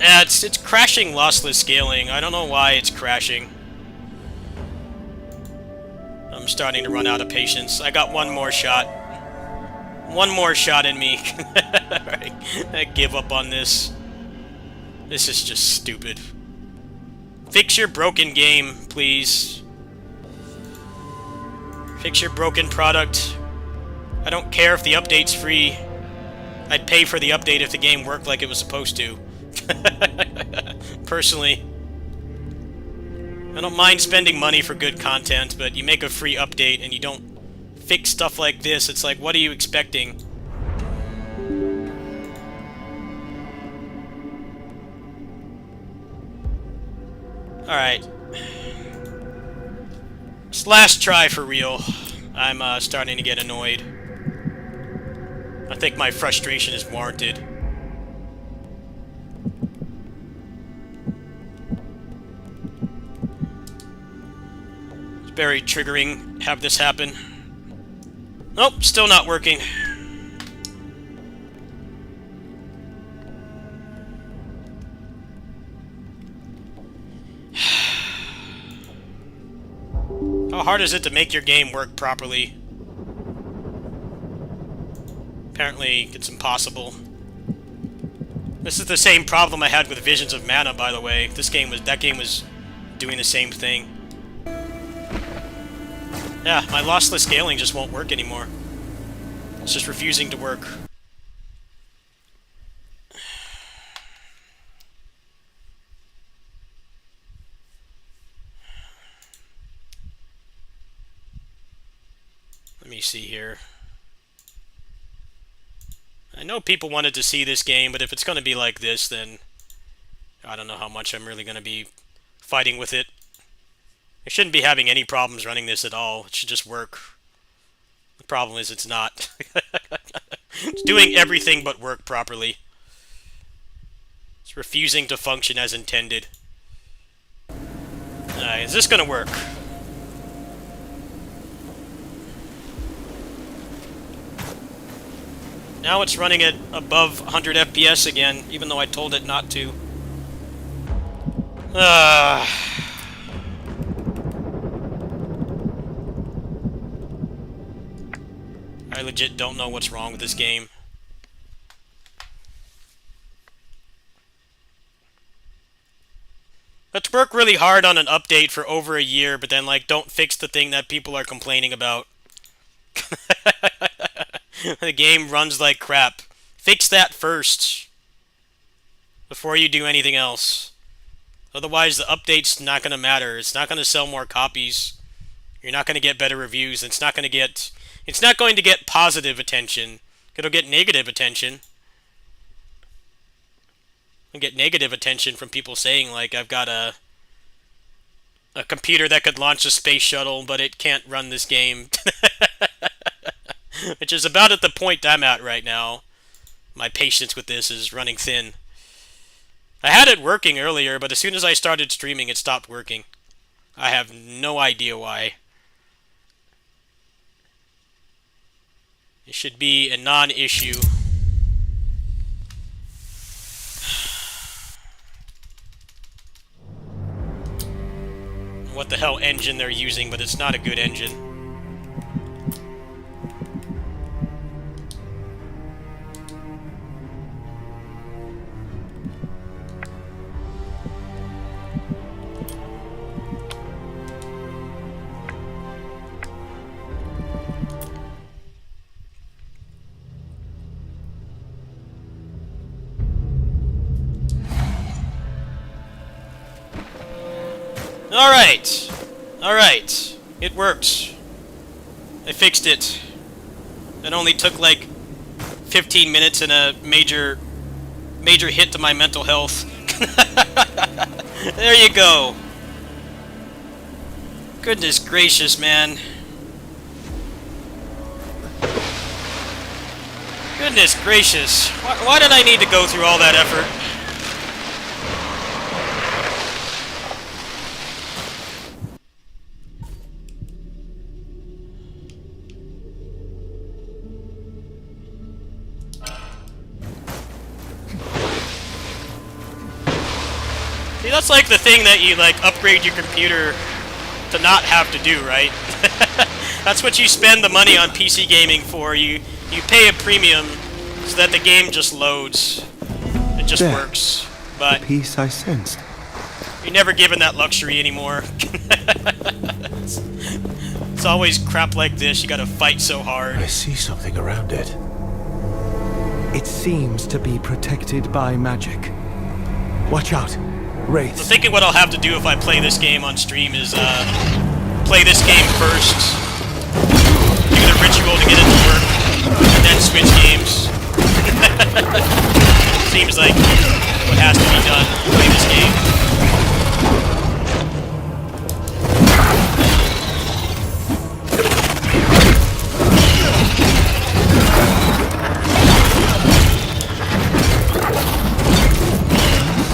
Yeah, it's crashing lossless scaling. I don't know why it's crashing. I'm starting to run out of patience. I got one more shot. One more shot in me. I give up on this. This is just stupid. Fix your broken game, please. Fix your broken product. I don't care if the update's free. I'd pay for the update if the game worked like it was supposed to. Personally. I don't mind spending money for good content, but you make a free update and you don't fix stuff like this. It's like, what are you expecting? Alright. It's last try for real. I'm starting to get annoyed. I think my frustration is warranted. It's very triggering to have this happen. Nope, still not working. How hard is it to make your game work properly? Apparently, it's impossible. This is the same problem I had with Visions of Mana, by the way. That game was doing the same thing. Yeah, my lossless scaling just won't work anymore. It's just refusing to work. Let me see here. I know people wanted to see this game, but if it's going to be like this, then I don't know how much I'm really going to be fighting with it. I shouldn't be having any problems running this at all. It should just work. The problem is it's not. It's doing everything but work properly. It's refusing to function as intended. Is this going to work? Now it's running at above 100 FPS again, even though I told it not to. I legit don't know what's wrong with this game. Let's work really hard on an update for over a year, but then, like, don't fix the thing that people are complaining about. The game runs like crap. Fix that first, before you do anything else. Otherwise, the update's not going to matter. It's not going to sell more copies. You're not going to get better reviews. It's not going to get positive attention. It'll get negative attention. It'll get negative attention from people saying, like, I've got a computer that could launch a space shuttle, but it can't run this game. Which is about at the point I'm at right now. My patience with this is running thin. I had it working earlier, but as soon as I started streaming, it stopped working. I have no idea why. It should be a non-issue. What the hell engine they're using, but it's not a good engine. Alright. Alright. It worked. I fixed it. It only took like 15 minutes and a major hit to my mental health. There you go. Goodness gracious, man. Goodness gracious. Why did I need to go through all that effort? See, that's like the thing that you, like, upgrade your computer to not have to do, right? That's what you spend the money on PC gaming for. You pay a premium so that the game just loads. It just works. But the peace I sensed. you're never given that luxury anymore. It's always crap like this. You gotta fight so hard. I see something around it. It seems to be protected by magic. Watch out. Wraiths. So thinking what I'll have to do if I play this game on stream is play this game first, do the ritual to get it to work, and then switch games. Seems like what has to be done to play this game.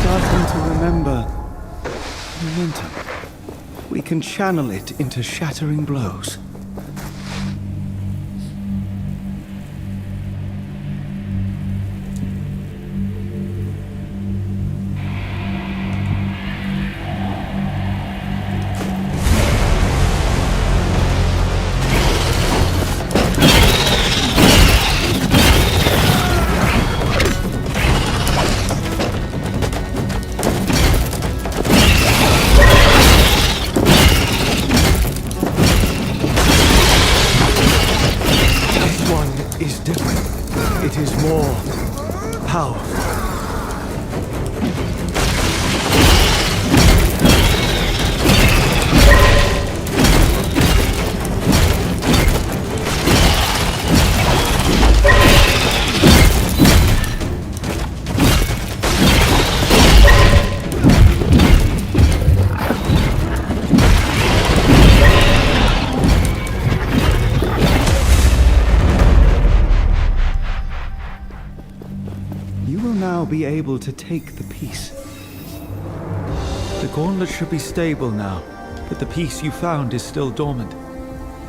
Starting to remember momentum. We can channel it into shattering blows. It is more powerful. Be able to take the piece. The gauntlet should be stable now, but the piece you found is still dormant.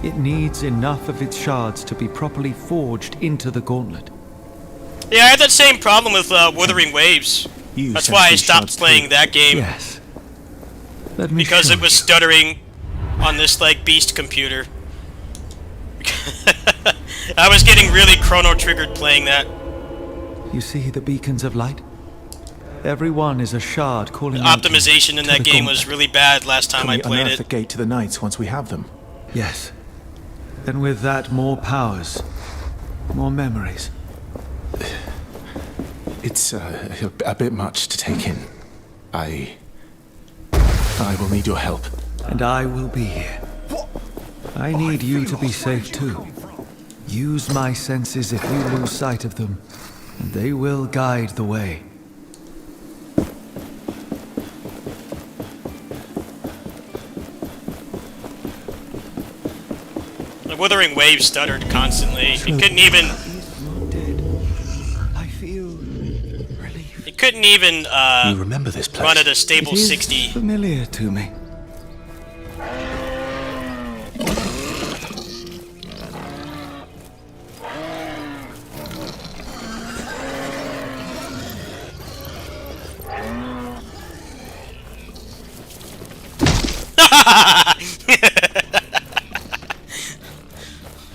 It needs enough of its shards to be properly forged into the gauntlet. Yeah, I had that same problem with Wuthering Waves. That's why I stopped playing that game. Yes. Let me because show it was you. stuttering on this, like, beast computer. I was getting really chrono-triggered playing that. You see the beacons of light? Every one is a shard calling The out optimization in to that the game gauntlet. was really bad last time I Can we played unearth the it. gate to the Knights once we have them? Yes. And with that, more powers. More memories. It's a bit much to take in. I will need your help. And I will be here. I need you to be safe too. Use my senses if we lose sight of them, and they will guide the way. The Wuthering Waves stuttered constantly. It couldn't even... I feel relief. It couldn't even You remember this place? run at a stable It is 60. familiar to me.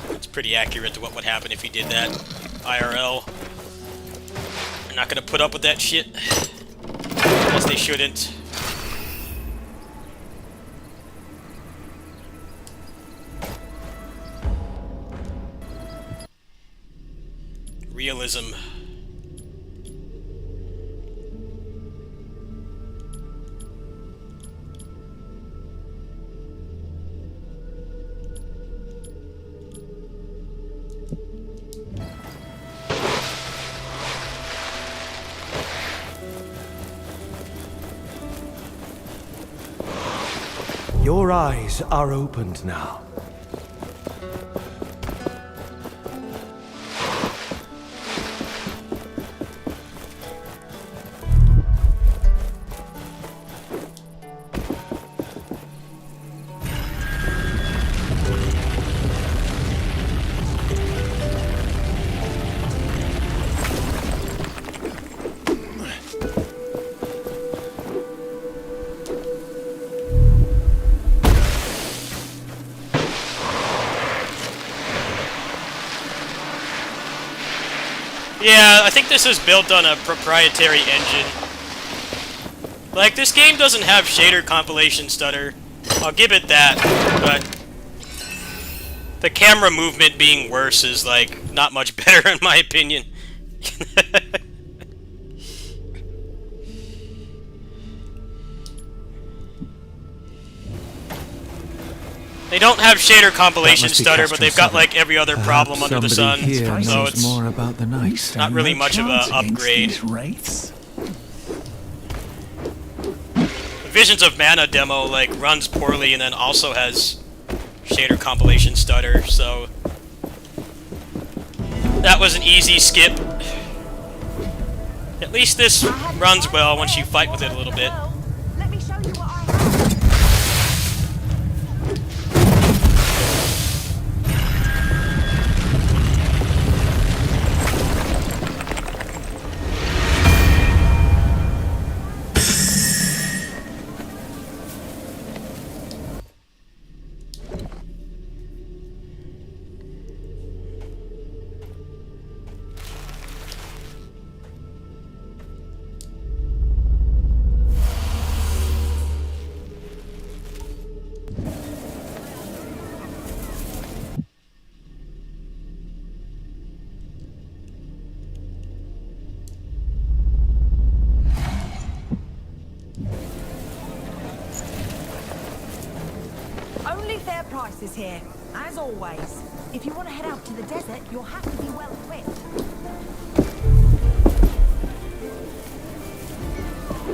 It's pretty accurate to what would happen if you did that IRL. They're not gonna put up with that shit. As they shouldn't. Realism. Your eyes are opened now. Yeah, I think this is built on a proprietary engine. Like, this game doesn't have shader compilation stutter. I'll give it that, but the camera movement being worse is, like, not much better in my opinion. They don't have shader compilation stutter, but they've got like every other problem under the sun, so it's more about the night. not really much of an upgrade. The Visions of Mana demo like runs poorly and then also has shader compilation stutter, so that was an easy skip. At least this runs well once you fight with it a little bit. Let me show you what I have. Only fair prices here, as always. If you want to head out to the desert, you'll have to be well equipped.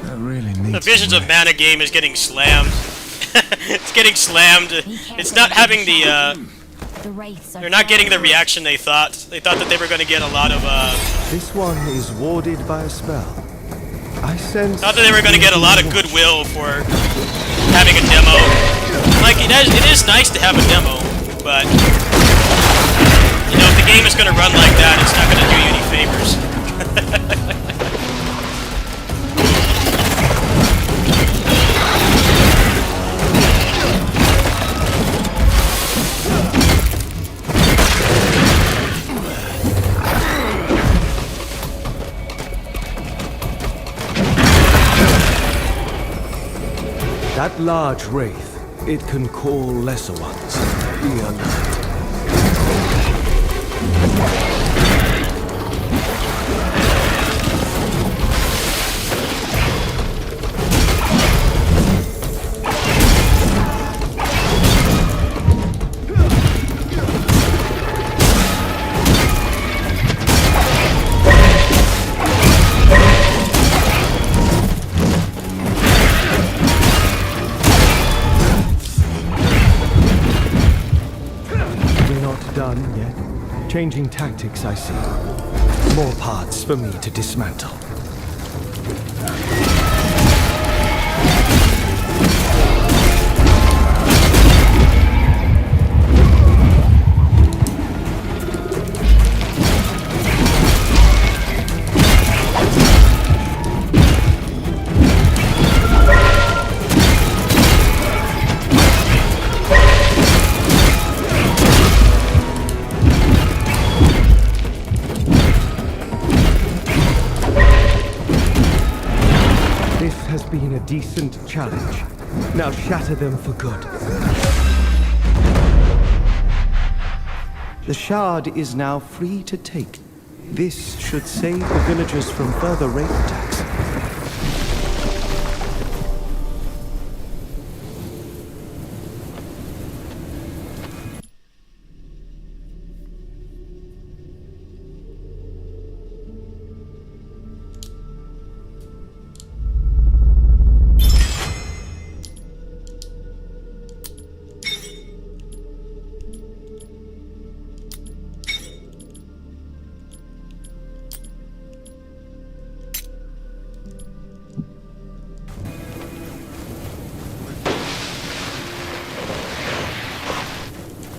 That really needs The Visions of Mana game is getting slammed. It's getting slammed. It's not having the, they're not getting the reaction they thought. They thought that they were going to get a lot of, This one is warded by a spell. I sense... thought that they were going to get a lot of goodwill for having a demo. Like, it is nice to have a demo, but, you know, if the game is going to run like that, it's not going to do you any favors. That large wraith, it can call lesser ones. Be alert. Done yet? Changing tactics, I see. More parts for me to dismantle. Been a decent challenge. Now shatter them for good. The shard is now free to take. This should save the villagers from further raid attacks.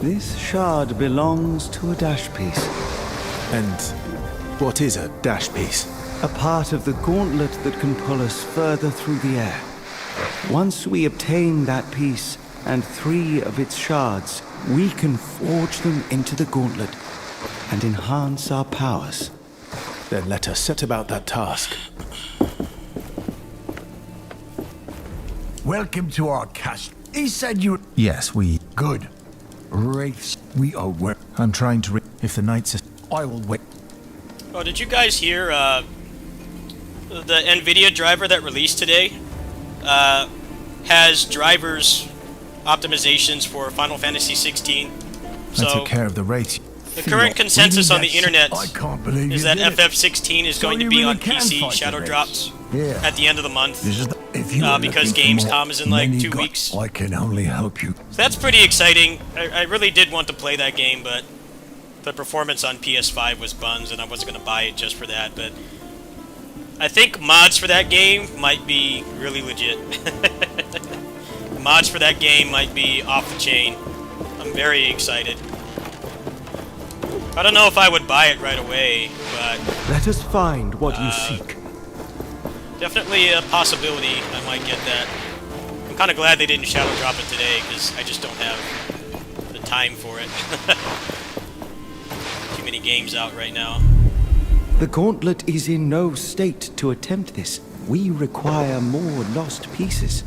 This shard belongs to a dash piece. And what is a dash piece? A part of the gauntlet that can pull us further through the air. Once we obtain that piece and 3 of its shards, we can forge them into the gauntlet and enhance our powers. Then let us set about that task. Welcome to our castle. He said you... Yes, we... Good. Wraiths, we are where... I'm trying to... If the knights... I will wait. Oh, did you guys hear, the NVIDIA driver that released today, has drivers optimizations for Final Fantasy 16. I So, took care of the wraiths. the current consensus on the internet I can't believe is you that did it. FF16 is So going to you be really on can PC fight the shadow wraiths? drops Yeah. at the end of the month. This is the, if you are because looking for Gamescom more is in, like, many 2 guys, weeks. I can only help you. So that's pretty exciting. I really did want to play that game, but the performance on PS5 was buns, and I wasn't going to buy it just for that, but I think mods for that game might be really legit. Mods for that game might be off the chain. I'm very excited. I don't know if I would buy it right away, but Let us find what you seek. definitely a possibility I might get that. I'm kind of glad they didn't shadow drop it today, because I just don't have the time for it. Too many games out right now. The gauntlet is in no state to attempt this. We require more lost pieces.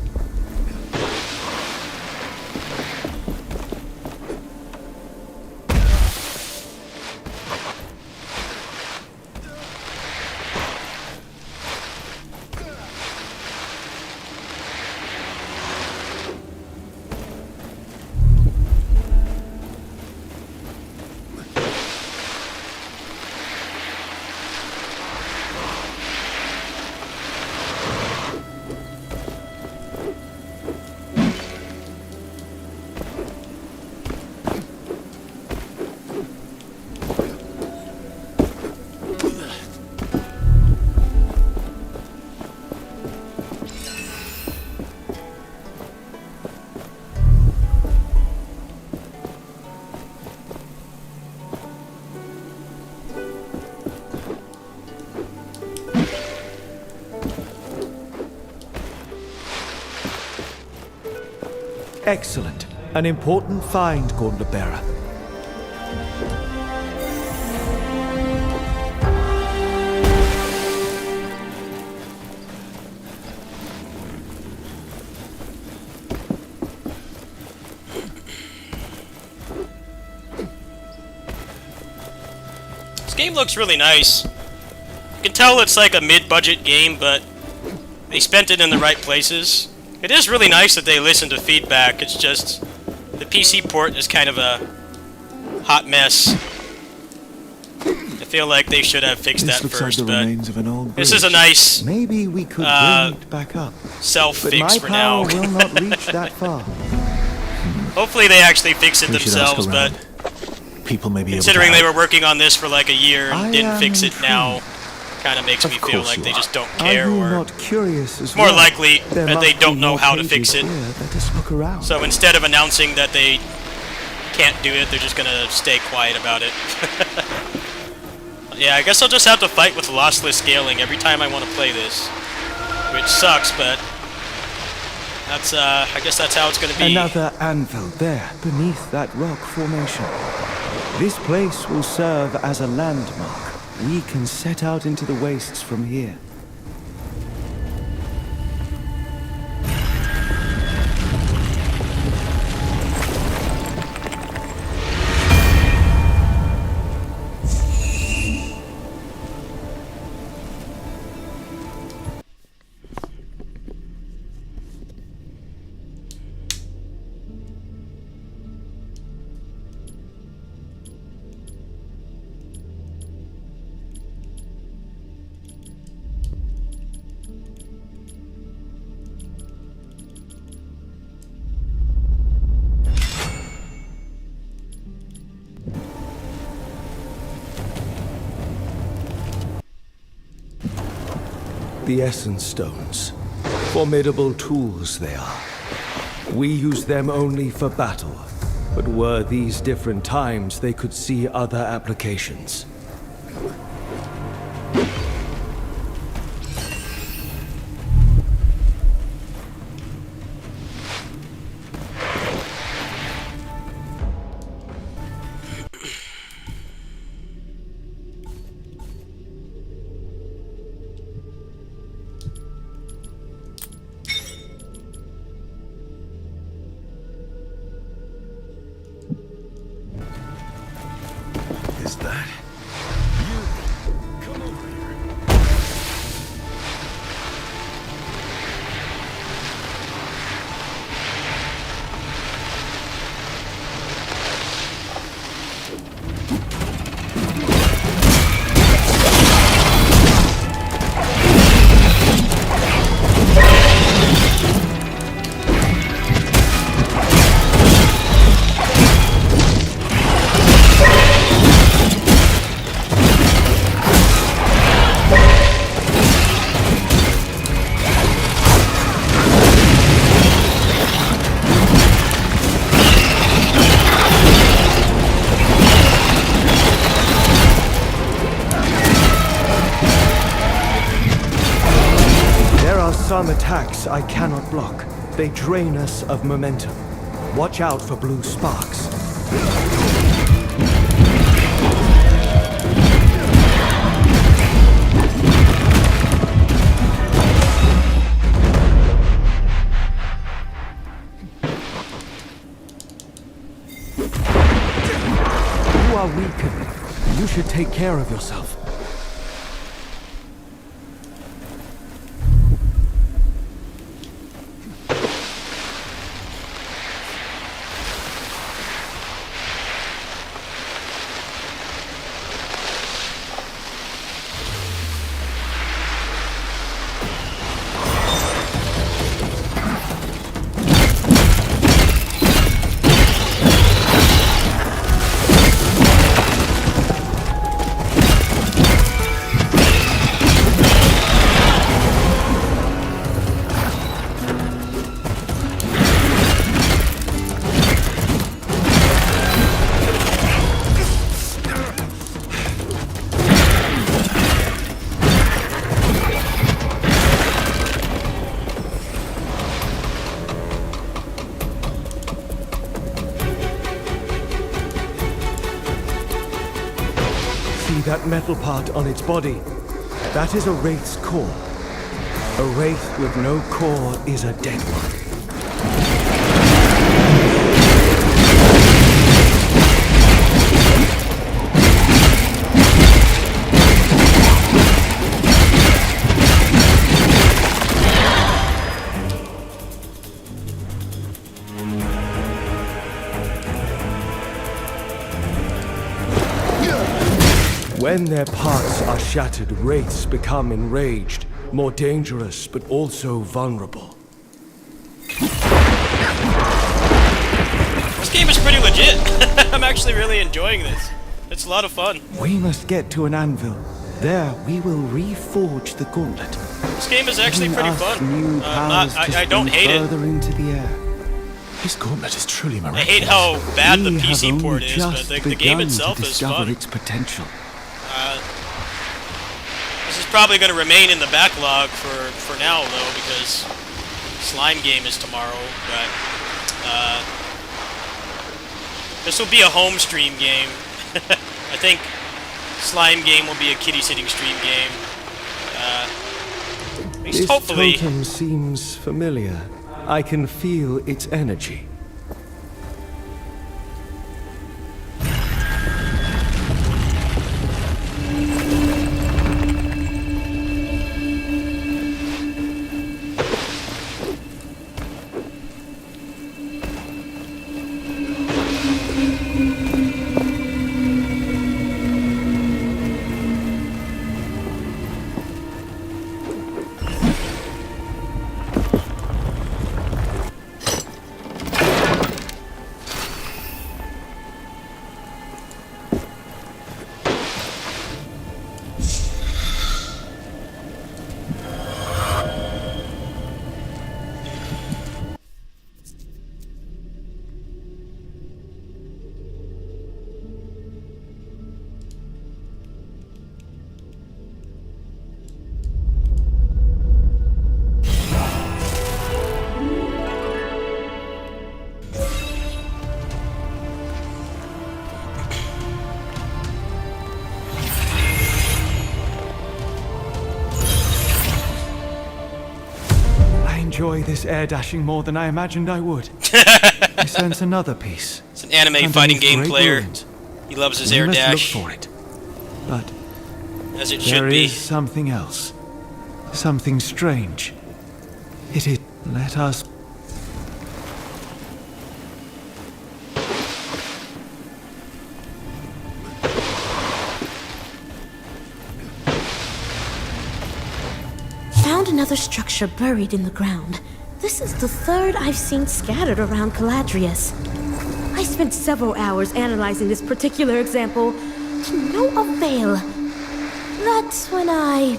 Excellent. An important find, Gauntlet Bearer. This game looks really nice. You can tell it's like a mid-budget game, but they spent it in the right places. It is really nice that they listen to feedback. It's just the PC port is kind of a hot mess. I feel like they should have fixed that first, but of an old this is a nice Maybe we could Uh, bring it back up. But self-fix my for power now. will not reach that far. Hopefully they actually fix it We should ask themselves, but around. People may be considering able they to were working on this for like a year and I didn't am fix it now, intrigued. kind of makes Of me feel course like you they are. just don't Are care, you or not curious as more well? likely There that they must don't be know more how to pages fix it. here. Let us look around. So instead of announcing that they can't do it, they're just gonna stay quiet about it. Yeah, I guess I'll just have to fight with lossless scaling every time I want to play this, which sucks, but that's I guess that's how it's gonna be. Another anvil there, beneath that rock formation. This place will serve as a landmark. We can set out into the wastes from here. The Essence Stones. Formidable tools they are. We use them only for battle. But were these different times, they could see other applications. Is that? Come over here. Some attacks I cannot block. They drain us of momentum. Watch out for blue sparks. You are weakened. You should take care of yourself. That metal part on its body, that is a wraith's core. A wraith with no core is a dead one. When their parts are shattered, wraiths become enraged, more dangerous, but also vulnerable. This game is pretty legit. I'm actually really enjoying this. It's a lot of fun. We must get to an anvil. There, we will reforge the gauntlet. This game is actually pretty fun. I don't hate it. Further into the air. This gauntlet is truly I miraculous. hate how bad the We have PC port only is, but just the game begun itself to is discover fun. its potential. This is probably going to remain in the backlog for now, though, because Slime Game is tomorrow, but this will be a home stream game. I think Slime Game will be a kitty sitting stream game. At least This hopefully. totem seems familiar. I can feel its energy. enjoy this air dashing more than I imagined I would. I sense another piece. It's an anime Underneath fighting game great player. ruins. He loves his We air must dash, look for it. But as it there should be. is something else. Something strange. It is. Let us. Found another structure buried in the ground. This is the third I've seen scattered around Caladrius. I spent several hours analyzing this particular example to no avail. That's when I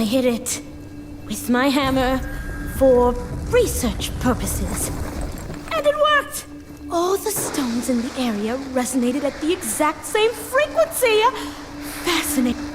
hit it with my hammer for research purposes. And it worked! All the stones in the area resonated at the exact same frequency. Fascinating.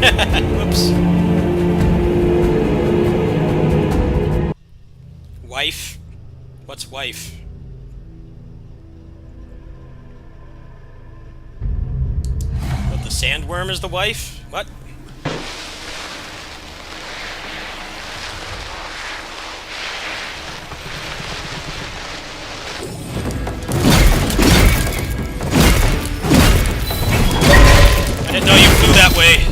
Whoops. Wife? What's wife? What, the sandworm is the wife? What? I didn't know you flew that way.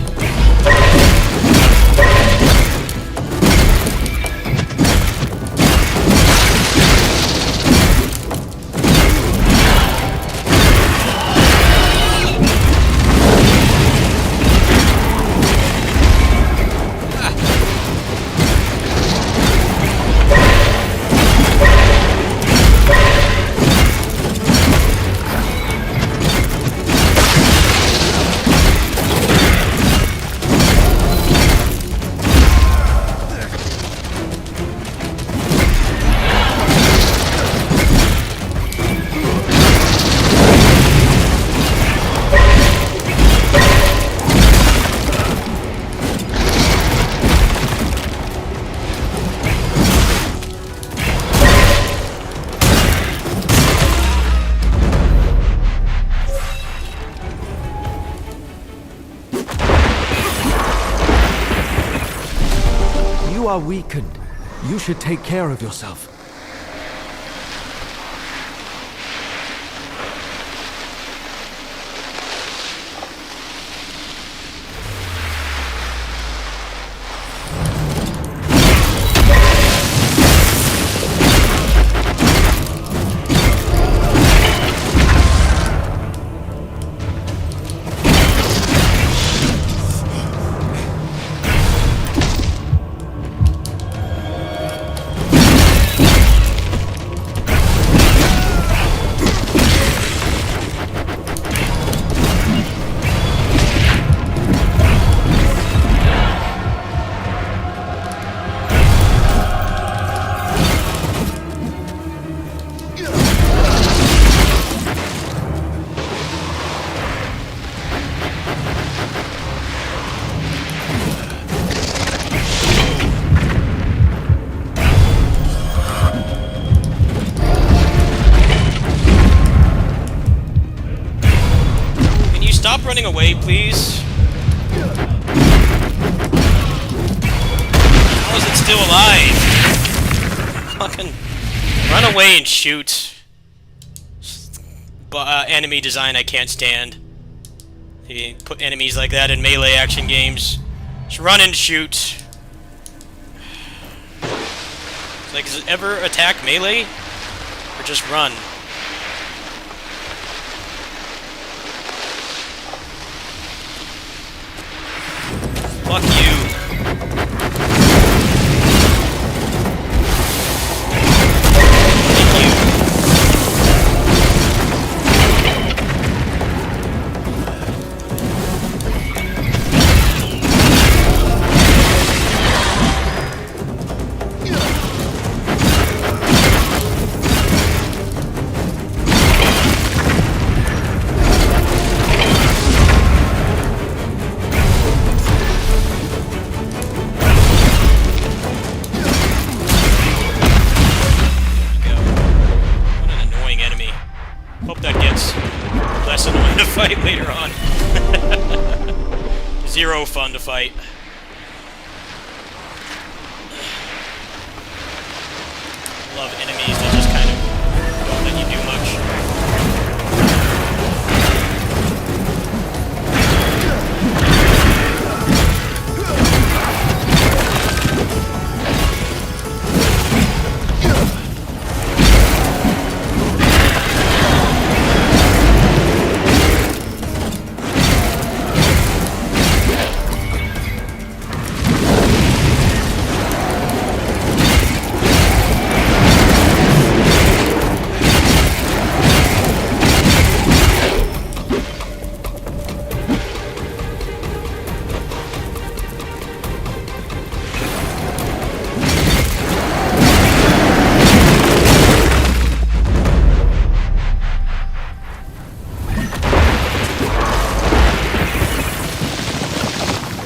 You are weakened. You should take care of yourself. running away, please? How is it still alive? Fucking run away and shoot. Enemy design I can't stand. You put enemies like that in melee action games. Just run and shoot. It's like, does it ever attack melee? Or just run? Fuck you. Thank you. Fight later on. Zero fun to fight. Love enemies that just kind of don't let you do much.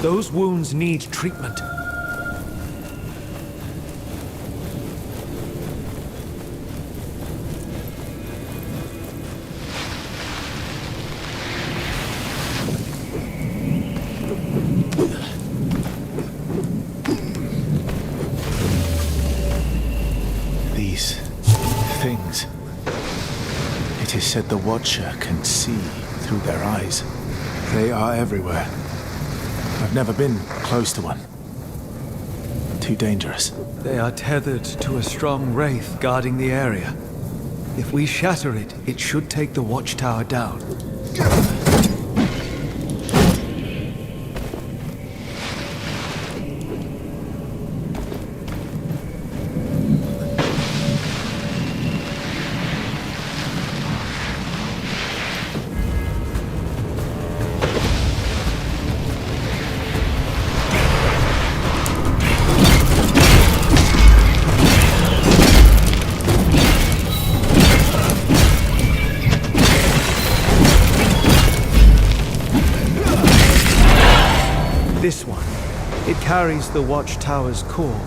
Those wounds need treatment. These things. It is said the Watcher can see through their eyes. They are everywhere. I've never been close to one. Too dangerous. They are tethered to a strong wraith guarding the area. If we shatter it, it should take the watchtower down. This one. It carries the watchtower's core.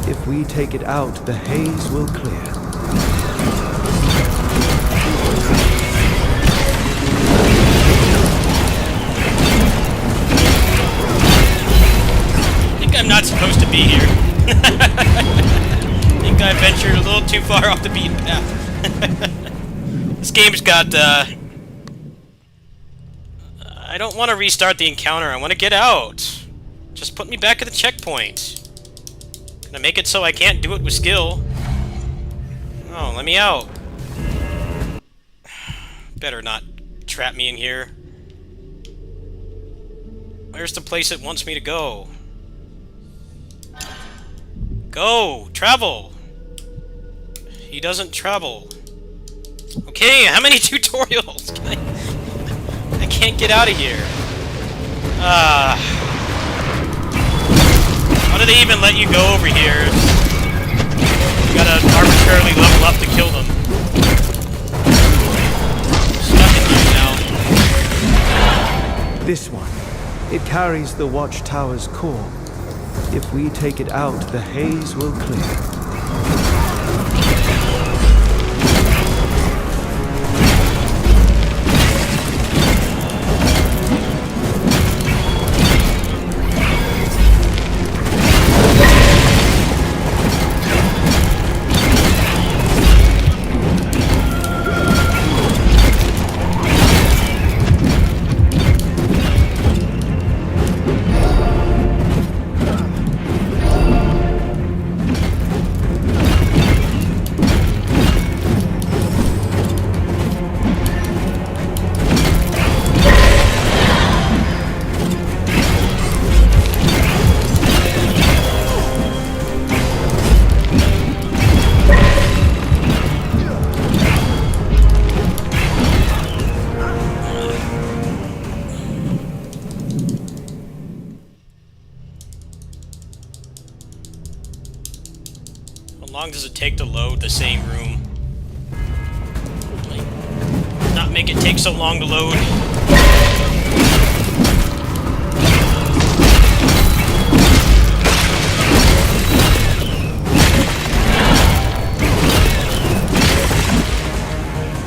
If we take it out, the haze will clear. I think I'm not supposed to be here. I think I ventured a little too far off the beaten path. This game's got, I don't want to restart the encounter. I want to get out. Just put me back at the checkpoint. Gonna make it so I can't do it with skill. Oh, let me out. Better not trap me in here. Where's the place it wants me to go? Go! Travel! He doesn't travel. Okay, how many tutorials can I can't get out of here. How do they even let you go over here? You gotta arbitrarily level up to kill them. Stuck in here now. This one. It carries the watchtower's core. If we take it out, the haze will clear. long does it take to load the same room? Like, not make it take so long to load.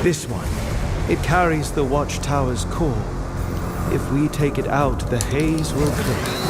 This one. It carries the watchtower's core. If we take it out, the haze will clear.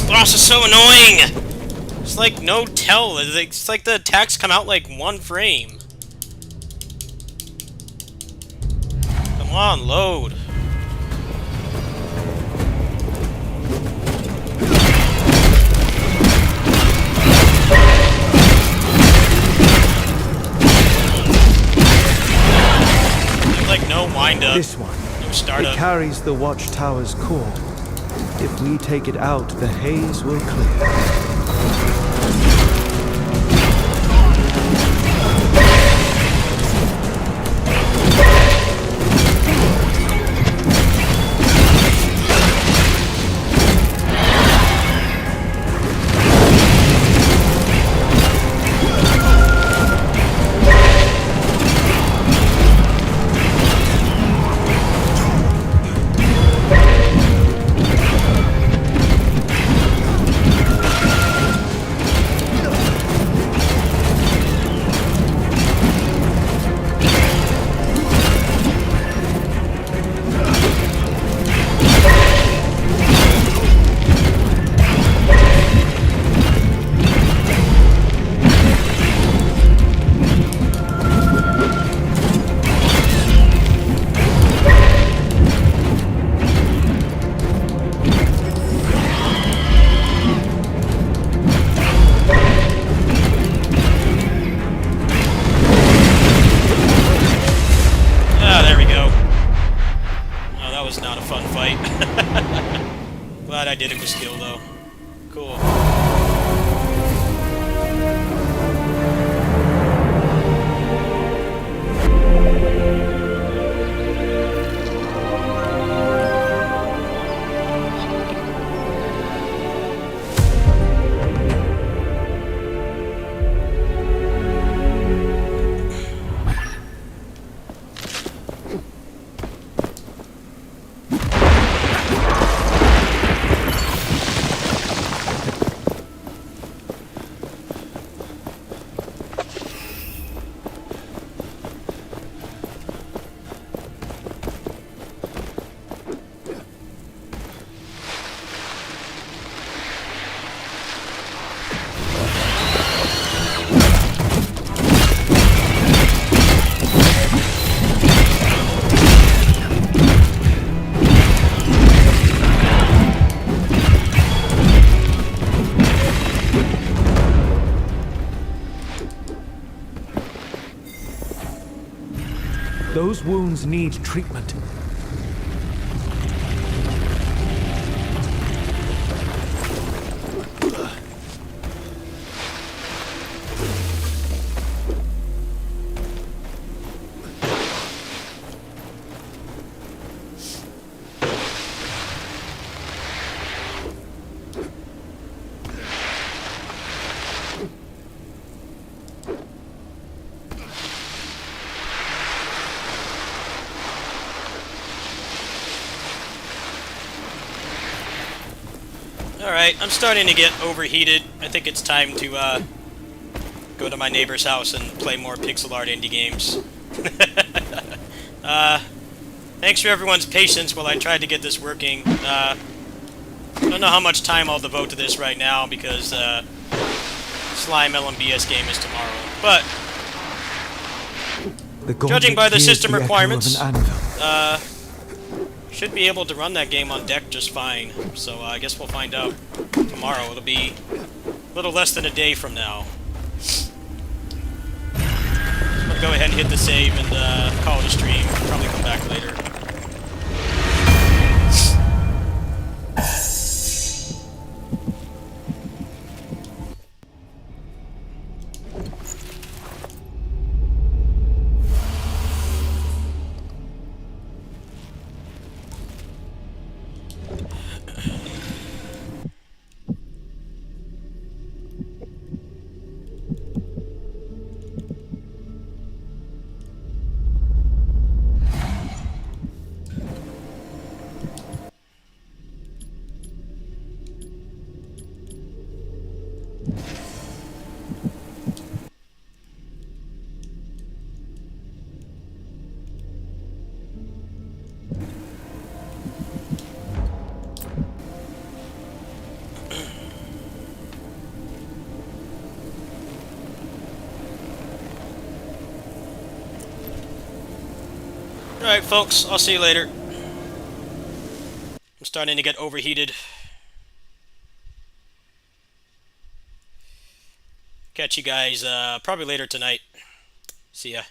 Boss is so annoying! It's like no tell. It's like the attacks come out like one frame. Come on, load. There's like no wind up. This one. No startup. It carries the watchtower's core. If we take it out, the haze will clear. Glad I did it with skill, though. Cool. Those wounds need treatment. Alright, I'm starting to get overheated. I think it's time to go to my neighbor's house and play more pixel art indie games. Thanks for everyone's patience while I tried to get this working. I don't know how much time I'll devote to this right now because Slime LMBS game is tomorrow. But judging by the system requirements, should be able to run that game on deck just fine. So I guess we'll find out tomorrow. It'll be a little less than a day from now. I'm gonna go ahead and hit the save and call it a stream. Probably come back later. Alright, folks, I'll see you later. I'm starting to get overheated. Catch you guys probably later tonight. See ya.